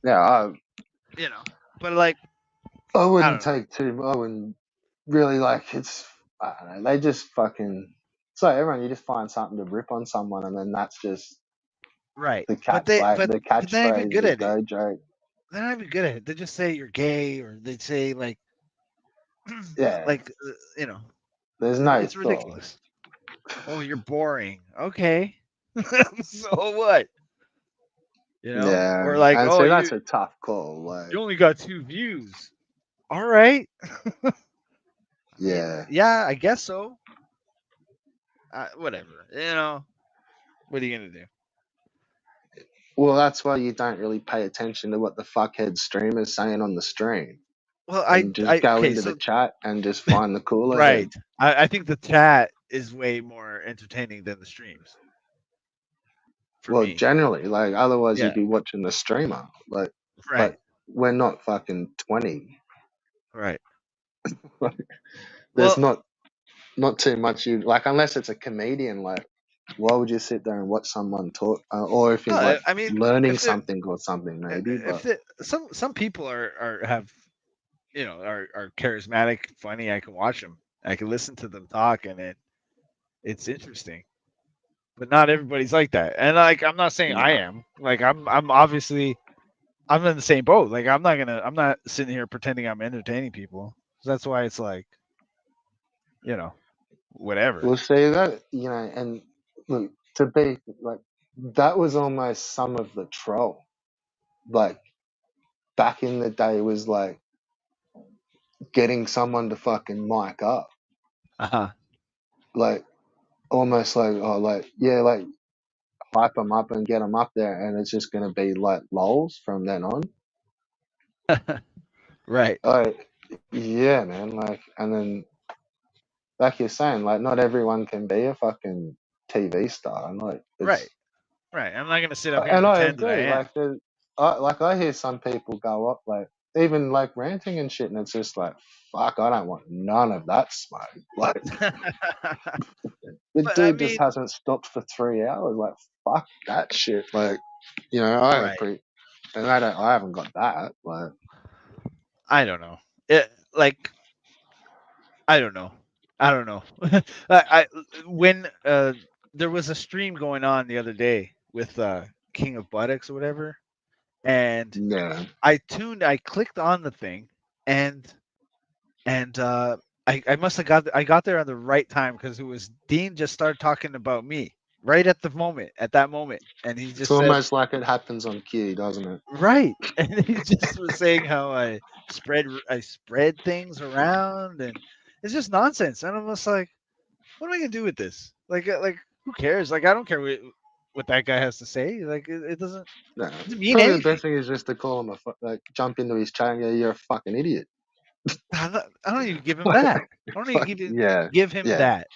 Speaker 3: Yeah,
Speaker 2: you know. But like,
Speaker 3: I
Speaker 2: I
Speaker 3: wouldn't
Speaker 2: don't know.
Speaker 3: take too. I wouldn't really like. It's. I don't know. They just fucking. So everyone, you just find something to rip on someone, and then that's just
Speaker 2: Right.
Speaker 3: the
Speaker 2: But
Speaker 3: the
Speaker 2: but they're not even
Speaker 3: catchphrase,
Speaker 2: good
Speaker 3: the
Speaker 2: at it.
Speaker 3: go joke.
Speaker 2: They're not even good at it. They just say you're gay, or they say like,
Speaker 3: Yeah,
Speaker 2: like you know,
Speaker 3: there's no
Speaker 2: it's
Speaker 3: thought.
Speaker 2: ridiculous. Oh, you're boring. Okay. So what? You know? Or
Speaker 3: Yeah,
Speaker 2: like,
Speaker 3: and
Speaker 2: oh,
Speaker 3: see, that's a tough call. Like,
Speaker 2: you only got 2 views. All right. I mean,
Speaker 3: yeah.
Speaker 2: yeah, I guess so. Whatever. What are you gonna do?
Speaker 3: Well, that's why you don't really pay attention to what the fuckhead streamer's saying on the stream,
Speaker 2: Well,
Speaker 3: and just go
Speaker 2: okay,
Speaker 3: into the
Speaker 2: so
Speaker 3: chat and just find the cooler head.
Speaker 2: right. I think the chat is way more entertaining than the streams for
Speaker 3: Well,
Speaker 2: me.
Speaker 3: generally, like, otherwise
Speaker 2: Yeah.
Speaker 3: you'd be watching the streamer. Like,
Speaker 2: Right.
Speaker 3: but we're not fucking 20.
Speaker 2: Right.
Speaker 3: There's
Speaker 2: Well,
Speaker 3: not too much you like, unless it's a comedian. Like, why would you sit there and watch someone talk, or if he's
Speaker 2: no,
Speaker 3: like
Speaker 2: I mean,
Speaker 3: learning
Speaker 2: if the
Speaker 3: something or something, maybe.
Speaker 2: if
Speaker 3: But
Speaker 2: the some people are have are charismatic, funny. I can watch them. I can listen to them talk, and it's interesting. But not everybody's like that. And like, I'm not saying I
Speaker 3: no,
Speaker 2: am. Like, I'm obviously I'm in the same boat. Like, I'm not sitting here pretending I'm entertaining people. So that's why it's like, whatever.
Speaker 3: we'll see that, and look, to be like, that was almost some of the troll. Like, back in the day, was like getting someone to fucking mic up,
Speaker 2: Uh
Speaker 3: like almost like, oh, like, yeah, like hype them up and get them up there, and it's just gonna be like lols from then on.
Speaker 2: huh. Right.
Speaker 3: Like, yeah, man. Like, and then like you're saying, like, not everyone can be a fucking TV star, and like it's.
Speaker 2: Right. Right. I'm not gonna sit up here and
Speaker 3: And I
Speaker 2: pretend that I
Speaker 3: agree.
Speaker 2: am.
Speaker 3: Like, I hear some people go up, like, even like ranting and shit, and it's just like, fuck, I don't want none of that smoke. Like, the
Speaker 2: But I
Speaker 3: dude just
Speaker 2: mean,
Speaker 3: hasn't stopped for 3 hours. Like, fuck that shit. Like, I
Speaker 2: right.
Speaker 3: appreciate, and I haven't got that. Like,
Speaker 2: I don't know. Like, I don't know. I don't know. I when there was a stream going on the other day with King of Buttocks or whatever, and
Speaker 3: yeah,
Speaker 2: I clicked on the thing, and I must have I got there at the right time because it was Dean just started talking about me right at that moment, and he
Speaker 3: it's
Speaker 2: just said
Speaker 3: almost like it happens on cue, doesn't it?
Speaker 2: right, and he just was saying how I spread things around, and it's just nonsense, and I'm just like, what am I gonna do with this? Like who cares? Like, I don't care what that guy has to say. Like, it
Speaker 3: No,
Speaker 2: doesn't mean
Speaker 3: probably the
Speaker 2: anything.
Speaker 3: best thing is just to call him like, jump into his chat and go, "You're a fucking idiot."
Speaker 2: I don't even give him that. I don't even
Speaker 3: Fuck yeah,
Speaker 2: give him
Speaker 3: yeah.
Speaker 2: that.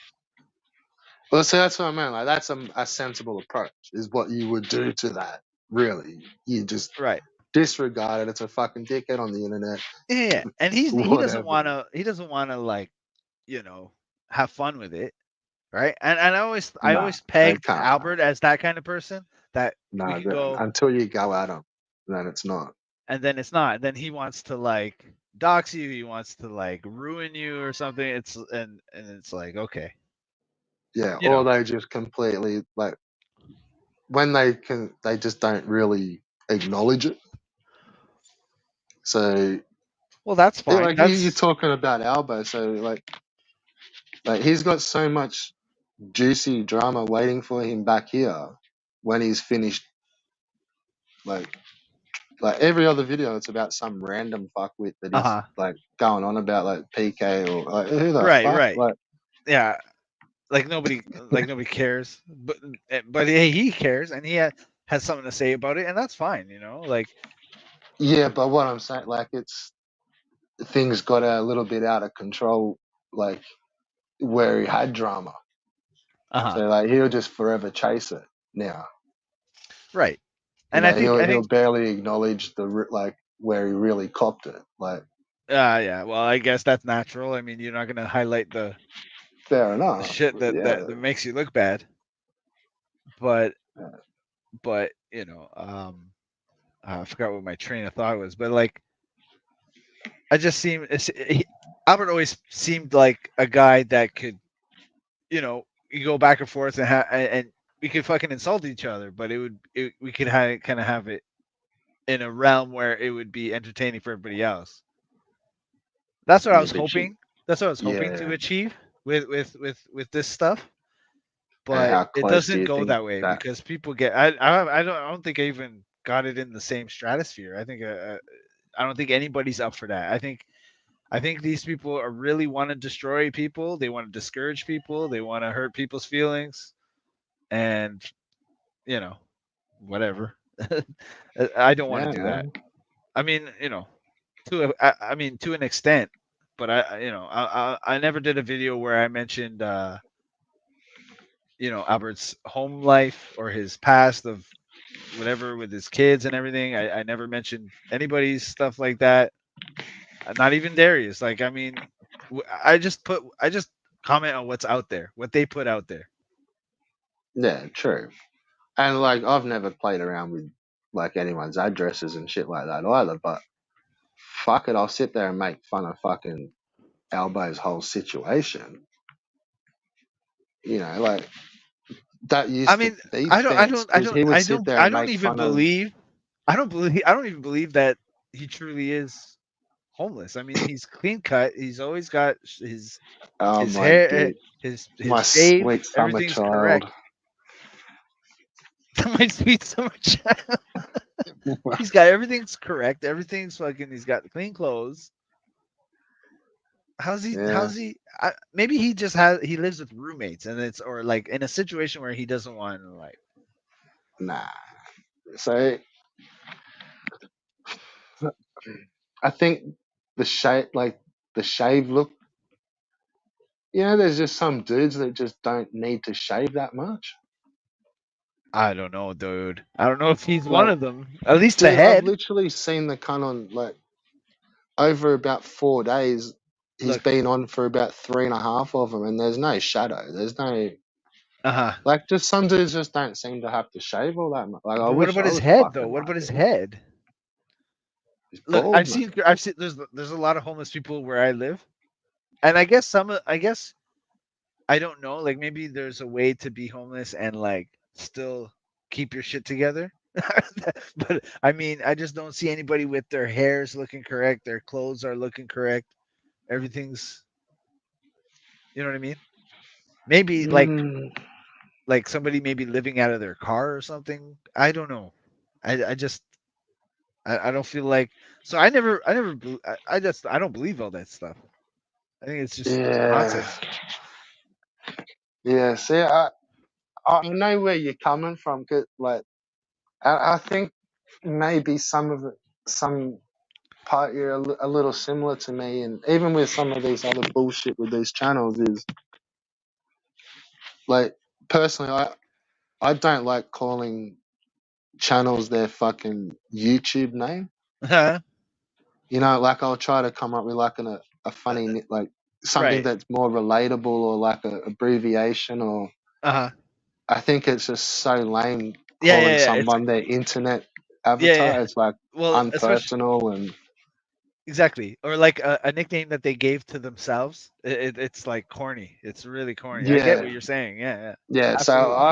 Speaker 3: Well, so that's what I mean. Like, that's a sensible approach. Is what you would do to that. Really, you just
Speaker 2: Right.
Speaker 3: disregard it. It's a fucking dickhead on the internet.
Speaker 2: Yeah. And he doesn't
Speaker 3: Whatever.
Speaker 2: wanna like, you know, have fun with it. Right. And I
Speaker 3: Nah,
Speaker 2: always
Speaker 3: they
Speaker 2: pegged
Speaker 3: can't.
Speaker 2: Albert as that kind of person that we
Speaker 3: Nah,
Speaker 2: could go,
Speaker 3: until you go at them, then it's not.
Speaker 2: and then it's not. And then he wants to like dox you, he wants to like ruin you or something. And it's like, okay.
Speaker 3: Yeah,
Speaker 2: You
Speaker 3: or
Speaker 2: know.
Speaker 3: they just completely like, when they just don't really acknowledge it. So,
Speaker 2: Well, that's
Speaker 3: yeah,
Speaker 2: fine.
Speaker 3: like, you're
Speaker 2: That's
Speaker 3: talking about Albo, so like he's got so much juicy drama waiting for him back here when he's finished. Like, every other video, it's about some random fuckwit that he's
Speaker 2: uh-huh.
Speaker 3: like going on about, like PK, or like, who the
Speaker 2: Right,
Speaker 3: fuck?
Speaker 2: right.
Speaker 3: Like,
Speaker 2: Yeah. Like nobody cares. But hey, he cares, and has something to say about it, and that's fine, like
Speaker 3: yeah, but what I'm saying, like, it's things got a little bit out of control, like where he had drama.
Speaker 2: uh-huh.
Speaker 3: So like he'll just forever chase it now.
Speaker 2: Right. And I think
Speaker 3: He'll barely acknowledge like where he really copped it. Like,
Speaker 2: yeah, well, I guess that's natural. I mean, you're not going to highlight the
Speaker 3: fair enough.
Speaker 2: shit that
Speaker 3: Yeah.
Speaker 2: makes you look bad. But
Speaker 3: Yeah.
Speaker 2: but, I forgot what my train of thought was, but like I just seem Albert always seemed like a guy that could, you know, you go back and forth and we could fucking insult each other, but we could kind of have it in a realm where it would be entertaining for everybody else. That's what I
Speaker 3: Yeah,
Speaker 2: was
Speaker 3: but you,
Speaker 2: hoping. That's what I was hoping
Speaker 3: yeah.
Speaker 2: to achieve with this stuff.
Speaker 3: And
Speaker 2: But
Speaker 3: how
Speaker 2: it
Speaker 3: close do
Speaker 2: doesn't
Speaker 3: you
Speaker 2: go
Speaker 3: think
Speaker 2: that way
Speaker 3: that?
Speaker 2: because people get. I don't think I even got it in the same stratosphere. I don't think anybody's up for that. I think these people are really want to destroy people. They want to discourage people. They want to hurt people's feelings, and you know, whatever. I don't want
Speaker 3: Yeah,
Speaker 2: to do that.
Speaker 3: man.
Speaker 2: I mean, you know, I mean to an extent, but I never did a video where I mentioned you know, Albert's home life or his past of whatever with his kids and everything. I never mentioned anybody's stuff like that. Not even Darius. Like I mean, I just comment on what's out there, what they put out there.
Speaker 3: Yeah, true. And like, I've never played around with like anyone's addresses and shit like that either. But fuck it, I'll sit there and make fun of fucking Albo's whole situation. You know, like that
Speaker 2: I
Speaker 3: used to
Speaker 2: mean,
Speaker 3: be best because he would sit there
Speaker 2: I
Speaker 3: and
Speaker 2: don't
Speaker 3: make
Speaker 2: even
Speaker 3: fun of.
Speaker 2: believe I don't even believe that he truly is homeless. I mean, he's clean cut. He's always got
Speaker 3: Oh
Speaker 2: his
Speaker 3: my
Speaker 2: hair,
Speaker 3: dude,
Speaker 2: his
Speaker 3: my
Speaker 2: shave.
Speaker 3: sweet summer
Speaker 2: Everything's correct.
Speaker 3: child.
Speaker 2: My sweet summer child. He's got everything's correct. Everything's fucking. He's got clean clothes. How's he?
Speaker 3: Yeah,
Speaker 2: How's he? Maybe he lives with roommates, and it's or like in a situation where he doesn't want to like.
Speaker 3: nah. So I think the shave look. You know, there's just some dudes that just don't need to shave that much.
Speaker 2: I don't know, dude. I don't know if he's one
Speaker 3: Like,
Speaker 2: of them. At least the
Speaker 3: dude, I've
Speaker 2: head.
Speaker 3: literally seen the cunt on like over about 4 days. He's
Speaker 2: Look.
Speaker 3: been on for about three and a half of them, and there's no shadow. There's no
Speaker 2: Uh huh.
Speaker 3: like, just some dudes just don't seem to have to shave all that much. Like, I
Speaker 2: But what
Speaker 3: wish
Speaker 2: about
Speaker 3: I
Speaker 2: his
Speaker 3: was
Speaker 2: head, though?
Speaker 3: fucking
Speaker 2: What
Speaker 3: like
Speaker 2: about his
Speaker 3: him.
Speaker 2: head?
Speaker 3: He's
Speaker 2: Look,
Speaker 3: bald, mate.
Speaker 2: I've seen. There's a lot of homeless people where I live, and I guess I guess I don't know. Like maybe there's a way to be homeless and like still keep your shit together. But I mean, I just don't see anybody with their hairs looking correct, their clothes are looking correct, everything's, you know what I mean? Maybe
Speaker 3: Mm,
Speaker 2: like somebody maybe living out of their car or something. I don't know. I just I don't feel like so I don't believe all that stuff. I think it's just
Speaker 3: yeah,
Speaker 2: nonsense.
Speaker 3: yeah. See, I know where you're coming from. 'Cause, like, I think maybe some part you're a little similar to me, and even with some of these other bullshit with these channels is like, personally, I don't like calling channels their fucking YouTube name.
Speaker 2: Uh-huh.
Speaker 3: You know, like, I'll try to come up with like a funny like something
Speaker 2: Right.
Speaker 3: that's more relatable, or like a abbreviation, or
Speaker 2: Uh-huh.
Speaker 3: I think it's just so lame calling
Speaker 2: Yeah.
Speaker 3: someone their internet
Speaker 2: Yeah.
Speaker 3: avatar. It's like
Speaker 2: Well, especially
Speaker 3: unpersonal and
Speaker 2: exactly, or like a nickname that they gave to themselves. It's like corny. It's really corny. I get
Speaker 3: yeah,
Speaker 2: what you're saying. Yeah.
Speaker 3: yeah. So
Speaker 2: Absolutely.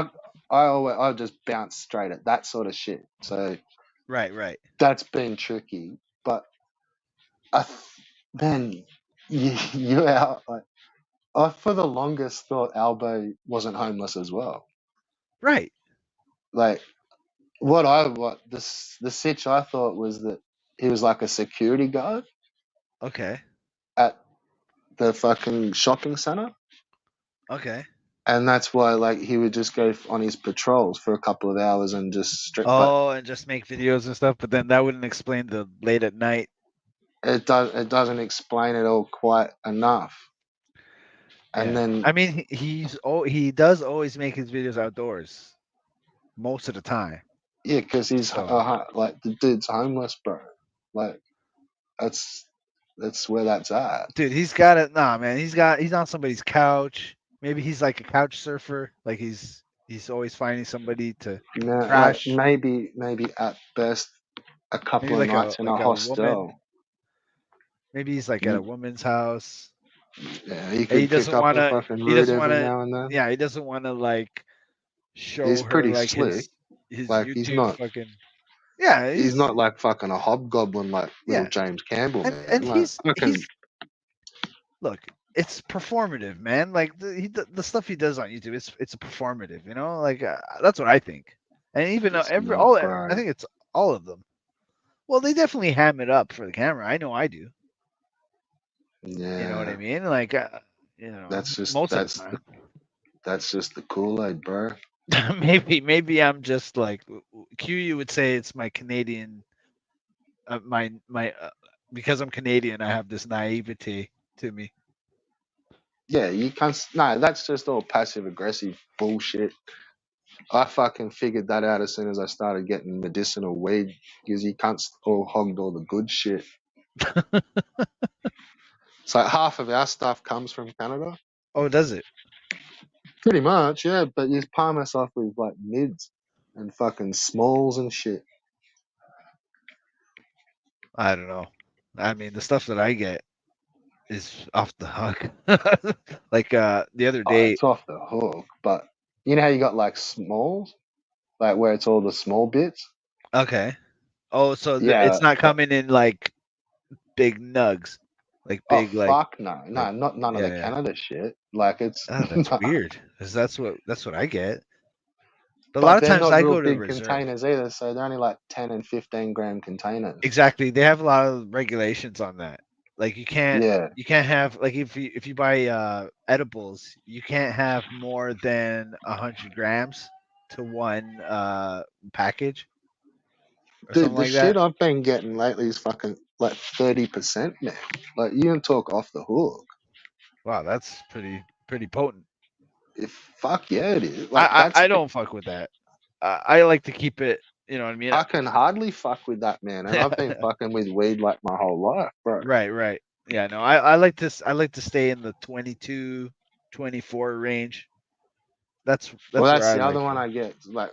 Speaker 3: I just bounce straight at that sort of shit. So
Speaker 2: Right.
Speaker 3: that's been tricky. But I, man, you out. Like, I for the longest thought Albo wasn't homeless as well.
Speaker 2: Right.
Speaker 3: Like, the sitch I thought was that he was like a security guard
Speaker 2: Okay.
Speaker 3: at the fucking shopping center,
Speaker 2: Okay.
Speaker 3: and that's why like he would just go on his patrols for a couple of hours and just strip. But
Speaker 2: Oh, and just make videos and stuff, but then that wouldn't explain the late at night.
Speaker 3: it doesn't explain it all quite enough. And
Speaker 2: Yeah.
Speaker 3: then
Speaker 2: I mean, he does always make his videos outdoors most of the time.
Speaker 3: yeah, because he's
Speaker 2: So,
Speaker 3: like, the dude's homeless, bro. Like, that's where that's at.
Speaker 2: dude, he's got it. Nah, man, he's on somebody's couch. Maybe he's like a couch surfer. Like he's always finding somebody to
Speaker 3: Like,
Speaker 2: crash.
Speaker 3: maybe at best a couple
Speaker 2: Maybe
Speaker 3: of nights in a
Speaker 2: like a woman.
Speaker 3: hostel.
Speaker 2: Maybe he's like at a
Speaker 3: You,
Speaker 2: woman's house.
Speaker 3: yeah, he
Speaker 2: And he
Speaker 3: could kick
Speaker 2: doesn't
Speaker 3: up
Speaker 2: want
Speaker 3: a
Speaker 2: to.
Speaker 3: fucking
Speaker 2: He
Speaker 3: root
Speaker 2: doesn't
Speaker 3: every
Speaker 2: want to.
Speaker 3: now and then.
Speaker 2: Yeah, he doesn't want to like
Speaker 3: He's
Speaker 2: show her
Speaker 3: pretty
Speaker 2: like
Speaker 3: slick.
Speaker 2: his
Speaker 3: Like he's
Speaker 2: YouTube
Speaker 3: not
Speaker 2: fucking. Yeah,
Speaker 3: he's not like fucking a hobgoblin like little
Speaker 2: yeah,
Speaker 3: James Campbell,
Speaker 2: and
Speaker 3: man. Like fucking
Speaker 2: look. It's performative, man. Like the stuff he does on YouTube, it's a performative. You know, like that's what I think. And even
Speaker 3: it's not,
Speaker 2: I
Speaker 3: bro.
Speaker 2: think it's all of them. Well, they definitely ham it up for the camera. I know I do. You know what I
Speaker 3: Yeah,
Speaker 2: mean? Like, most of the time.
Speaker 3: that's just the Kool-Aid, bro.
Speaker 2: Maybe I'm just like Q. You would say it's my Canadian, my because I'm Canadian, I have this naivety to me.
Speaker 3: Yeah, you can't. No, that's just all passive aggressive bullshit. I fucking figured that out as soon as I started getting medicinal weed because you can't all hogged all the good shit. So half of our stuff comes from Canada.
Speaker 2: Oh, does it?
Speaker 3: Pretty much, yeah. But you palm us off with like mids and fucking smalls and shit.
Speaker 2: I don't know. I mean, the stuff that I get is off the hook. Like the other
Speaker 3: Oh,
Speaker 2: day.
Speaker 3: it's off the hook. But you know how you got like smalls, like where it's all the small bits.
Speaker 2: Okay. Oh, so
Speaker 3: Yeah.
Speaker 2: it's not coming in like big nugs, like
Speaker 3: Oh
Speaker 2: big
Speaker 3: fuck no,
Speaker 2: like
Speaker 3: no, not none of
Speaker 2: yeah,
Speaker 3: the
Speaker 2: yeah.
Speaker 3: Canada shit. Like it's.
Speaker 2: Oh, that's weird. Because that's what I get. But a lot
Speaker 3: But
Speaker 2: of
Speaker 3: they're
Speaker 2: times
Speaker 3: not
Speaker 2: I
Speaker 3: real
Speaker 2: go to the
Speaker 3: big
Speaker 2: reserve.
Speaker 3: containers either, so they're only like 10 and 15 gram containers.
Speaker 2: Exactly. They have a lot of regulations on that. Like
Speaker 3: Yeah.
Speaker 2: you can't have like if you buy edibles, you can't have more than 100 grams to one package or
Speaker 3: Dude,
Speaker 2: something
Speaker 3: the
Speaker 2: like
Speaker 3: shit
Speaker 2: that.
Speaker 3: I've been getting lately is fucking like 30%, man. Like you can talk off the hook.
Speaker 2: Wow, that's pretty potent.
Speaker 3: If fuck yeah, it is. Like
Speaker 2: I don't fuck with that. I like to keep it. You know what I mean?
Speaker 3: I can hardly fuck with that, man. And I've been fucking with weed like my whole life, bro.
Speaker 2: Right. Yeah, no, I like this. I like to stay in the 22, 24 range.
Speaker 3: Well,
Speaker 2: That's where
Speaker 3: that's
Speaker 2: I
Speaker 3: the other
Speaker 2: like
Speaker 3: one
Speaker 2: to.
Speaker 3: I get, like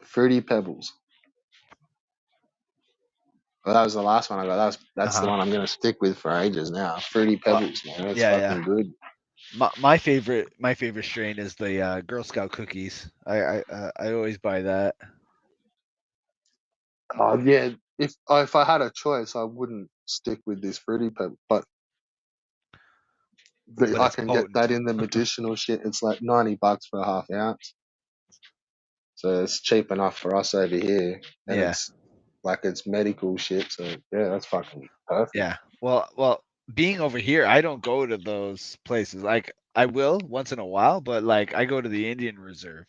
Speaker 3: Fruity Pebbles. Well, that was the last one I got. That's the
Speaker 2: Uh-huh.
Speaker 3: one I'm gonna stick with for ages now. Fruity Pebbles, man. That's
Speaker 2: Yeah.
Speaker 3: fucking good.
Speaker 2: My favorite strain is the Girl Scout cookies. I always buy that.
Speaker 3: Oh yeah. If I had a choice, I wouldn't stick with this Fruity Pebble, but
Speaker 2: But
Speaker 3: I
Speaker 2: it's
Speaker 3: can get that
Speaker 2: potent.
Speaker 3: in the medicinal shit. It's like $90 for a half ounce, so it's cheap enough for us over here, and
Speaker 2: Yeah.
Speaker 3: it's medical shit. So yeah, that's fucking perfect.
Speaker 2: Yeah. Well, being over here, I don't go to those places. Like I will once in a while, but like I go to the Indian Reserve.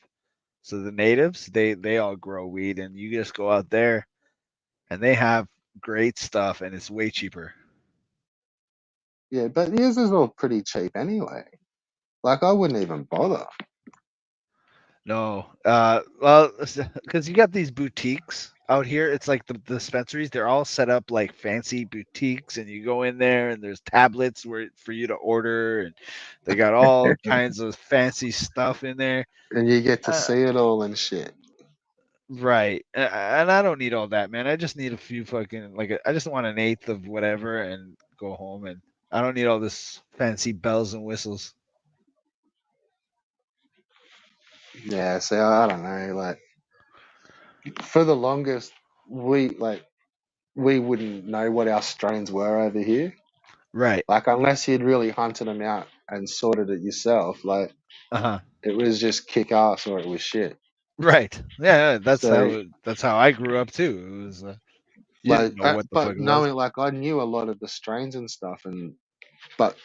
Speaker 2: So the natives, they all grow weed and you just go out there and they have great stuff and it's way cheaper.
Speaker 3: Yeah, but yours is all pretty cheap anyway. Like I wouldn't even bother.
Speaker 2: No. Well, because you got these boutiques out here. It's like the dispensaries. They're all set up like fancy boutiques, and you go in there, and there's tablets where for you to order, and they got all kinds of fancy stuff in there.
Speaker 3: And you get to
Speaker 2: Uh,
Speaker 3: see it all and shit.
Speaker 2: right. And I don't need all that, man. I just need a few fucking I just want an eighth of whatever and go home, and I don't need all this fancy bells and whistles.
Speaker 3: Yeah, so I don't know. Like for the longest, we wouldn't know what our strains were over here.
Speaker 2: Right.
Speaker 3: Like unless you'd really hunted them out and sorted it yourself, like
Speaker 2: Uh-huh.
Speaker 3: it was just kick ass or it was shit.
Speaker 2: Right. Yeah,
Speaker 3: So
Speaker 2: that's how I grew up too. It was you
Speaker 3: like,
Speaker 2: didn't know what the fuck
Speaker 3: but
Speaker 2: it was.
Speaker 3: knowing like I knew a lot of the strains and stuff, but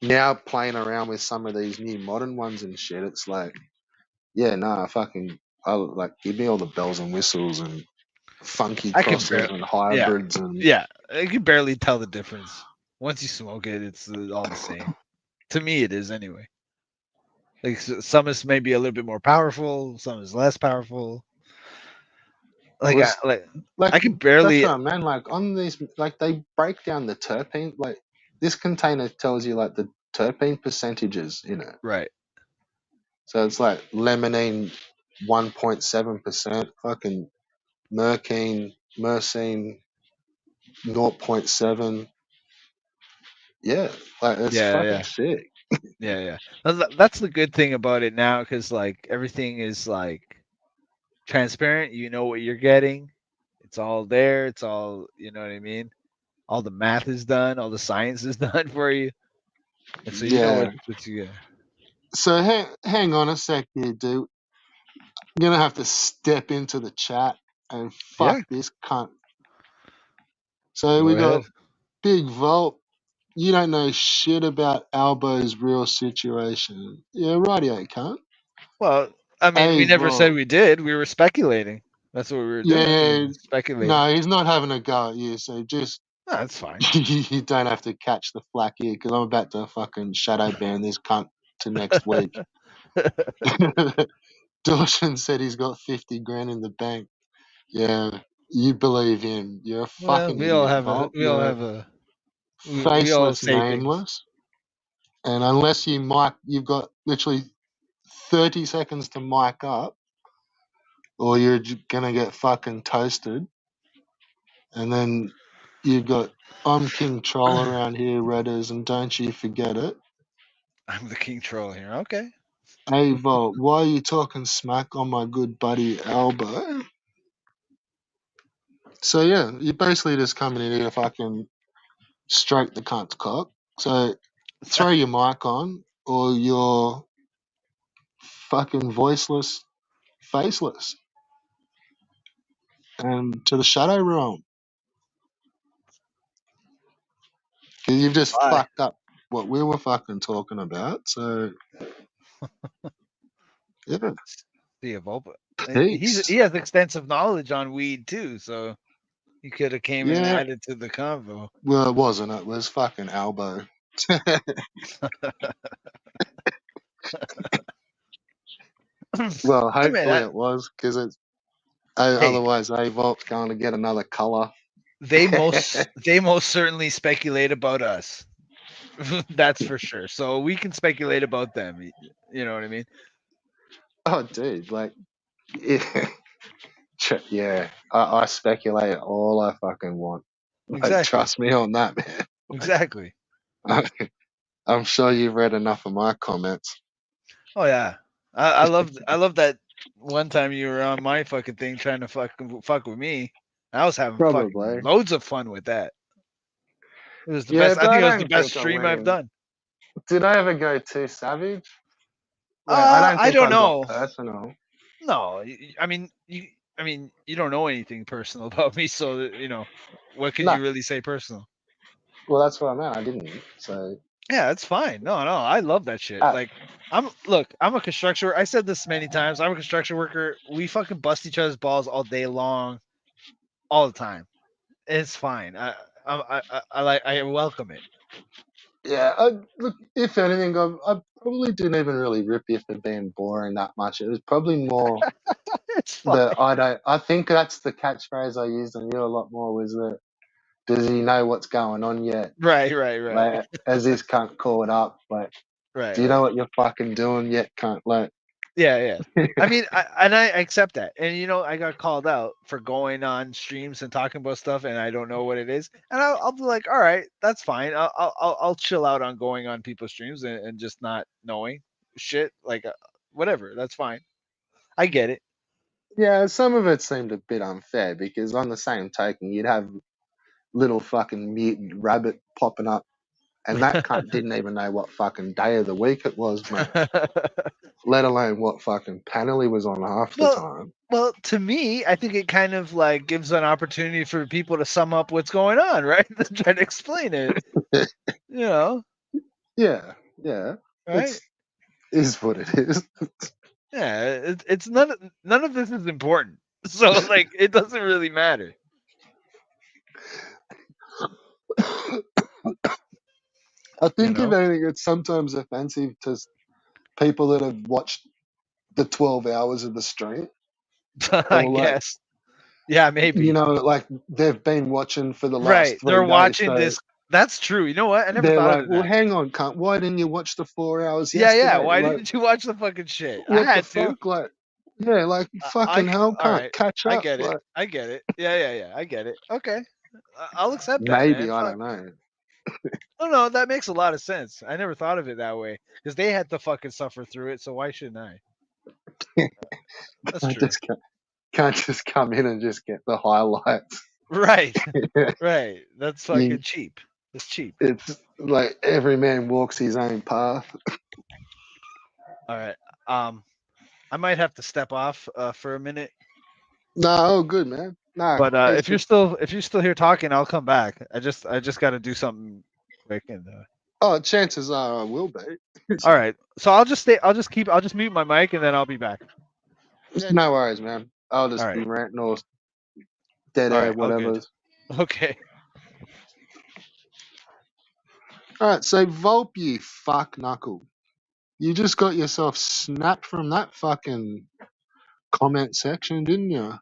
Speaker 3: now playing around with some of these new modern ones and shit, it's like, yeah, nah, fucking, I like give me all the bells and whistles and funky
Speaker 2: I can
Speaker 3: crosses
Speaker 2: barely,
Speaker 3: and
Speaker 2: yeah,
Speaker 3: hybrids and
Speaker 2: yeah. I can barely tell the difference. Once you smoke it, it's all the same. To me, it is anyway. Like some is maybe a little bit more powerful, some is less powerful. Like
Speaker 3: was
Speaker 2: I
Speaker 3: like
Speaker 2: can
Speaker 3: that's
Speaker 2: barely.
Speaker 3: what I meant. Like on these, like they break down the terpene. Like this container tells you like the terpene percentages in it.
Speaker 2: Right.
Speaker 3: So it's like limonene 1.7%, fucking Mercine 0.7. Yeah, like it's
Speaker 2: Yeah,
Speaker 3: fucking
Speaker 2: yeah,
Speaker 3: sick.
Speaker 2: yeah. That's the good thing about it now, because like everything is like transparent. You know what you're getting. It's all there. It's all, you know what I mean. All the math is done. All the science is done for you, and so you know
Speaker 3: Yeah.
Speaker 2: what you get.
Speaker 1: So hang on a sec here, dude. I'm gonna have to step into the chat and
Speaker 2: Yeah,
Speaker 1: fuck this cunt. So
Speaker 2: go
Speaker 1: we
Speaker 2: ahead.
Speaker 1: got Big Volt. You don't know shit about Albo's real situation. Yeah, rightio, cunt.
Speaker 2: Well, I mean,
Speaker 1: Hey,
Speaker 2: we never said
Speaker 1: Volt.
Speaker 2: we did. We were speculating. That's what we were doing. We
Speaker 1: Yeah,
Speaker 2: were speculating.
Speaker 1: no, he's not having a go at you. So just
Speaker 2: No, that's fine.
Speaker 1: you don't have to catch the flack here because I'm about to fucking shadow ban this cunt to next week. Dawson said he's got 50 grand in the bank. Yeah, you believe him. You're a
Speaker 2: Well,
Speaker 1: fucking idiot, Volt. You're
Speaker 2: we all
Speaker 1: faceless,
Speaker 2: say things.
Speaker 1: nameless. And unless you've got literally 30 seconds to mic up, or you're gonna get fucking toasted. And then you've got I'm King Troll around here, Redders, and don't you forget it.
Speaker 2: I'm the king troll here. Okay.
Speaker 1: Hey, Volt, why are you talking smack on my good buddy Albo? So yeah, you're basically just coming in here to fucking stroke the cunt's cock. So throw your mic on, or you're fucking voiceless, faceless, and to the shadow realm. 'Cause you've just
Speaker 2: Bye.
Speaker 1: fucked up what we were fucking talking about. So yeah,
Speaker 2: See you, Volpa.
Speaker 1: peace.
Speaker 2: He has extensive knowledge on weed too, so he could have came and
Speaker 1: Yeah,
Speaker 2: added to the convo.
Speaker 1: well, it wasn't. It was fucking Albo. Well,
Speaker 2: I mean,
Speaker 1: hopefully it was, because it's
Speaker 2: hey,
Speaker 1: otherwise Avolt's going to get another color.
Speaker 2: they most certainly speculate about us. That's for sure. So we can speculate about them. You know what I mean?
Speaker 1: Oh, dude, like, yeah, yeah. I speculate all I fucking want. Like,
Speaker 2: Exactly.
Speaker 1: trust me on that, man.
Speaker 2: Exactly.
Speaker 1: I'm sure you've read enough of my comments.
Speaker 2: Oh yeah. I love that one time you were on my fucking thing trying to fuck with me. I was having fucking
Speaker 1: Probably.
Speaker 2: loads of fun with that. It was the
Speaker 1: Yeah,
Speaker 2: best. I
Speaker 1: but I
Speaker 2: think it was the
Speaker 1: don't
Speaker 2: best
Speaker 1: think I
Speaker 2: stream
Speaker 1: went
Speaker 2: I've
Speaker 1: in.
Speaker 2: done.
Speaker 1: Did I ever go too savage? Like, I don't
Speaker 2: I
Speaker 1: think
Speaker 2: don't
Speaker 1: I got
Speaker 2: know.
Speaker 1: personal.
Speaker 2: No, I mean you don't know anything personal about me, so what can
Speaker 1: No,
Speaker 2: you really say personal?
Speaker 1: well, that's what I meant. I didn't. So,
Speaker 2: Yeah, that's fine. No, I love that shit.
Speaker 1: uh,
Speaker 2: Like I'm a construction worker. I said this many times. I'm a construction worker. We fucking bust each other's balls all day long, all the time. It's fine. I welcome it.
Speaker 1: yeah, look, if anything, I probably didn't even really rip you for being boring that much. It was probably more
Speaker 2: It's fine.
Speaker 1: I think that's the catchphrase I used on you a lot more was that, does he know what's going on yet?
Speaker 2: Right.
Speaker 1: Like, has this cunt caught up? Like, do you know
Speaker 2: Right.
Speaker 1: what you're fucking doing yet, cunt? Like,
Speaker 2: Yeah. I mean, I accept that, and I got called out for going on streams and talking about stuff, and I don't know what it is, and I'll be like, all right, that's fine. I'll chill out on going on people's streams and just not knowing shit, like whatever. That's fine. I get it.
Speaker 1: yeah, some of it seemed a bit unfair because on the same token, you'd have little fucking mutant rabbit popping up, and that cunt didn't even know what fucking day of the week it was, mate. Let alone what fucking panel he was on half the
Speaker 2: well,
Speaker 1: time.
Speaker 2: well, to me, I think it kind of like gives an opportunity for people to sum up what's going on, right? To try to explain it,
Speaker 1: Yeah,
Speaker 2: right?
Speaker 1: it's is what it is.
Speaker 2: Yeah, it's none of this is important. So like it doesn't really matter.
Speaker 1: I
Speaker 2: You
Speaker 1: think if
Speaker 2: know?
Speaker 1: anything, it's sometimes offensive to people that have watched the 12 hours of the stream,
Speaker 2: I
Speaker 1: or like,
Speaker 2: guess. Yeah, maybe.
Speaker 1: like they've been watching for the
Speaker 2: Right.
Speaker 1: last
Speaker 2: They're
Speaker 1: 3 days.
Speaker 2: watching
Speaker 1: So
Speaker 2: this. That's true. You know what? I never
Speaker 1: they're
Speaker 2: thought
Speaker 1: like,
Speaker 2: of
Speaker 1: well,
Speaker 2: that.
Speaker 1: hang on, cunt. Why didn't you watch the 4 hours
Speaker 2: Yeah.
Speaker 1: yesterday?
Speaker 2: Why
Speaker 1: Like,
Speaker 2: didn't you watch the fucking shit? I
Speaker 1: what the
Speaker 2: had to.
Speaker 1: fuck? Like,
Speaker 3: Yeah, like fucking hell,
Speaker 2: all
Speaker 3: can't
Speaker 2: right.
Speaker 3: catch
Speaker 2: I
Speaker 3: up.
Speaker 2: get it.
Speaker 3: Like
Speaker 2: I get it. Yeah. I get it. Okay. I'll accept that,
Speaker 3: maybe
Speaker 2: man.
Speaker 3: I
Speaker 2: Fuck.
Speaker 3: don't know.
Speaker 2: No, that makes a lot of sense. I never thought of it that way because they had to fucking suffer through it. So why shouldn't I? That's
Speaker 3: I
Speaker 2: true.
Speaker 3: just can't just come in and just get the highlights.
Speaker 2: Right. Right. That's
Speaker 3: You,
Speaker 2: fucking cheap. It's cheap.
Speaker 3: it's like every man walks his own path.
Speaker 2: All right. I might have to step off for a minute,
Speaker 3: No, oh good man. No,
Speaker 2: but
Speaker 3: keep
Speaker 2: if you're still here talking, I'll come back. I just got to do something quick and.
Speaker 3: oh, chances are I will be.
Speaker 2: All right. So I'll just stay. I'll just mute my mic and then I'll be back.
Speaker 3: No worries, man. I'll
Speaker 2: All
Speaker 3: just
Speaker 2: right.
Speaker 3: be ranting or dead
Speaker 2: All
Speaker 3: air,
Speaker 2: right. All
Speaker 3: whatever.
Speaker 2: good. Okay.
Speaker 3: All right, so Volp, you fuck knuckle. You just got yourself snapped from that fucking comment section, didn't you?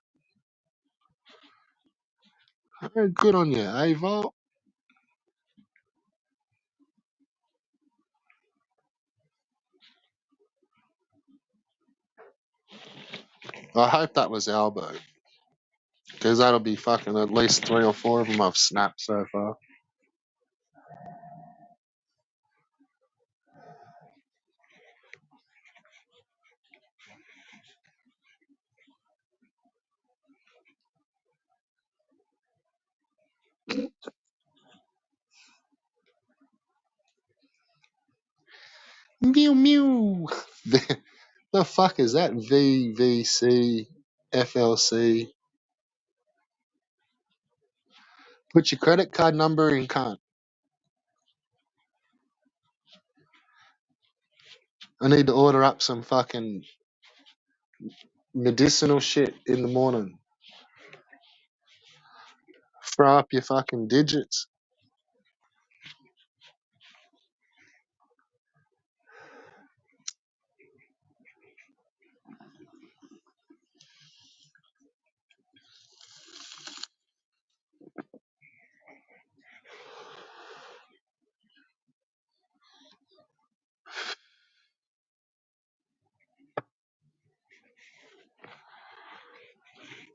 Speaker 3: Very good on you, eh, Volp? I hope that was Albo, because that'll be fucking at least 3 or 4 of them I've snapped so far. Mew mew. The fuck is that? VVC FLC. Put your credit card number in, cunt. I need to order up some fucking medicinal shit in the morning. Throw up your fucking digits.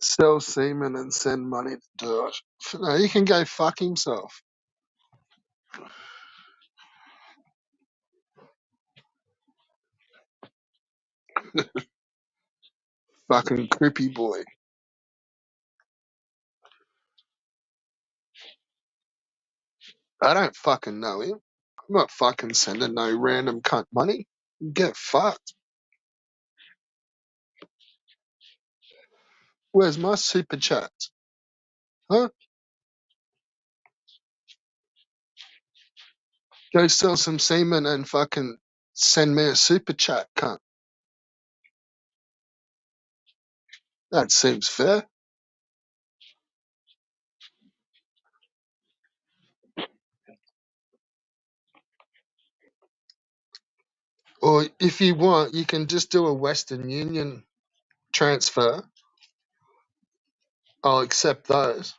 Speaker 3: Sell semen and send money to Dirt. No, he can go fuck himself. Fucking creepy boy. I don't fucking know him. I'm not fucking sending no random cunt money. Get fucked. Where's my super chat? Huh? Go sell some semen and fucking send me a super chat, cunt. That seems fair. Or if you want, you can just do a Western Union transfer. I'll accept those.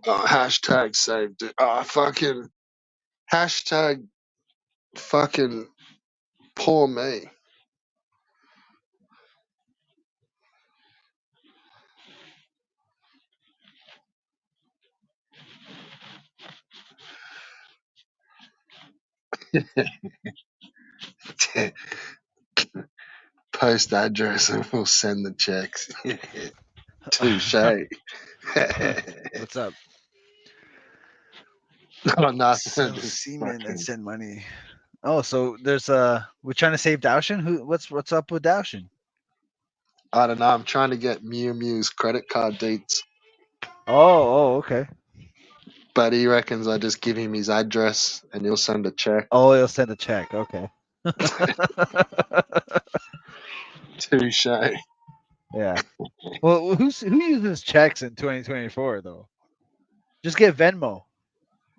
Speaker 3: Oh, hashtag saved it. Oh, fucking hashtag fucking poor me. Post address and we'll send the checks. Touche.
Speaker 2: What's up?
Speaker 3: Oh, nothing.
Speaker 2: Sell
Speaker 3: Just
Speaker 2: semen and
Speaker 3: fucking.
Speaker 2: send money. Oh, so there's we're trying to save Daushin. What's up with Daushin?
Speaker 3: I don't know. I'm trying to get Mew Mew's credit card deets,
Speaker 2: Oh, okay.
Speaker 3: but he reckons I just give him his address and he'll send a check.
Speaker 2: Oh, he'll send a check. Okay.
Speaker 3: Touche.
Speaker 2: Yeah. Well, who uses checks in 2024 though? Just get Venmo.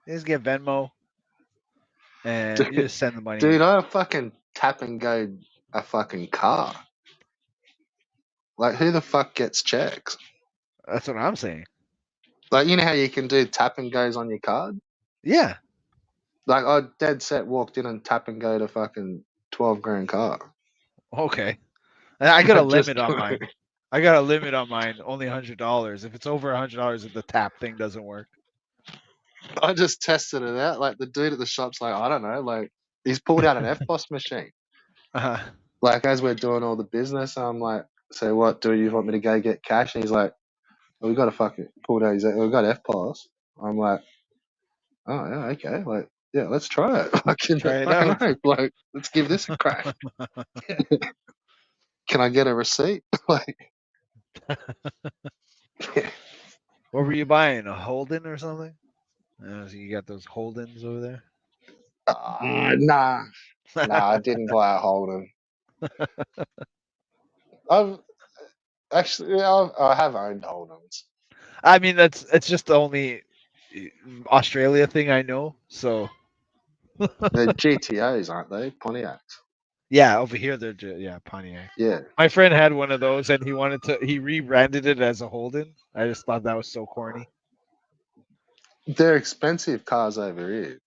Speaker 2: Just get Venmo, and you just send the money.
Speaker 3: Dude, I fucking tap and go a fucking car. Like, who the fuck gets checks?
Speaker 2: That's what I'm saying.
Speaker 3: Like you know how you can do tap and goes on your card.
Speaker 2: Yeah.
Speaker 3: Like I dead set walked in and tap and go to fucking 12 grand car.
Speaker 2: Okay. I got a
Speaker 3: Just
Speaker 2: limit on mine. I got a limit on mine. Only $100. If it's over $100, the tap thing doesn't work.
Speaker 3: I just tested it out. Like the dude at the shop's like, I don't know, like he's pulled out an FBOS machine.
Speaker 2: Uh-huh.
Speaker 3: Like as we're doing all the business, I'm like, so what, dude, you want me to go get cash? And he's like, well, we got to fucking pull out. He's like, we got FPOS. I'm like, oh yeah, okay, like yeah, let's try it. Fucking,
Speaker 2: Try it
Speaker 3: fucking
Speaker 2: out.
Speaker 3: hope. Like, let's give this a crack. Can I get a receipt? Like,
Speaker 2: What were you buying? A Holden or something? So you got those Holdens over there?
Speaker 3: nah, I didn't buy a Holden. I've actually, I have owned Holdens.
Speaker 2: I mean, it's just the only Australia thing I know. So
Speaker 3: They're GTOs, aren't they? Pontiacs.
Speaker 2: yeah, over here they're Pontiac.
Speaker 3: Yeah,
Speaker 2: My friend had one of those, and he rebranded it as a Holden. I just thought that was so corny.
Speaker 3: they're expensive cars over here,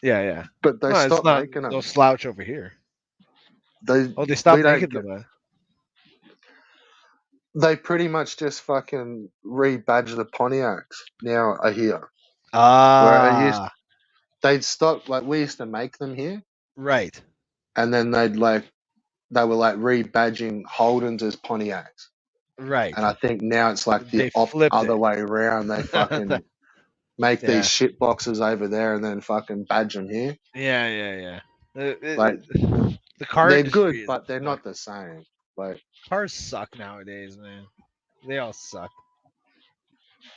Speaker 2: Yeah, yeah.
Speaker 3: but they
Speaker 2: No, it's
Speaker 3: stopped
Speaker 2: not
Speaker 3: making them.
Speaker 2: no slouch over here.
Speaker 3: They
Speaker 2: Oh, they
Speaker 3: we
Speaker 2: stopped
Speaker 3: don't
Speaker 2: making
Speaker 3: get.
Speaker 2: them.
Speaker 3: They pretty much just fucking rebadge the Pontiacs now are here. Where it used,
Speaker 2: Ah,
Speaker 3: they'd stop, like we used to make them here,
Speaker 2: right,
Speaker 3: and then they were like rebadging Holdens as Pontiacs.
Speaker 2: right.
Speaker 3: And I think now it's like the
Speaker 2: They flipped
Speaker 3: other
Speaker 2: it.
Speaker 3: way around. They fucking make these
Speaker 2: Yeah,
Speaker 3: shit boxes over there and then fucking badge them here.
Speaker 2: yeah.
Speaker 3: Like
Speaker 2: The car
Speaker 3: they're
Speaker 2: industry
Speaker 3: good,
Speaker 2: is
Speaker 3: but they're
Speaker 2: fuck.
Speaker 3: not the same. Like
Speaker 2: Cars suck nowadays, man. They all suck.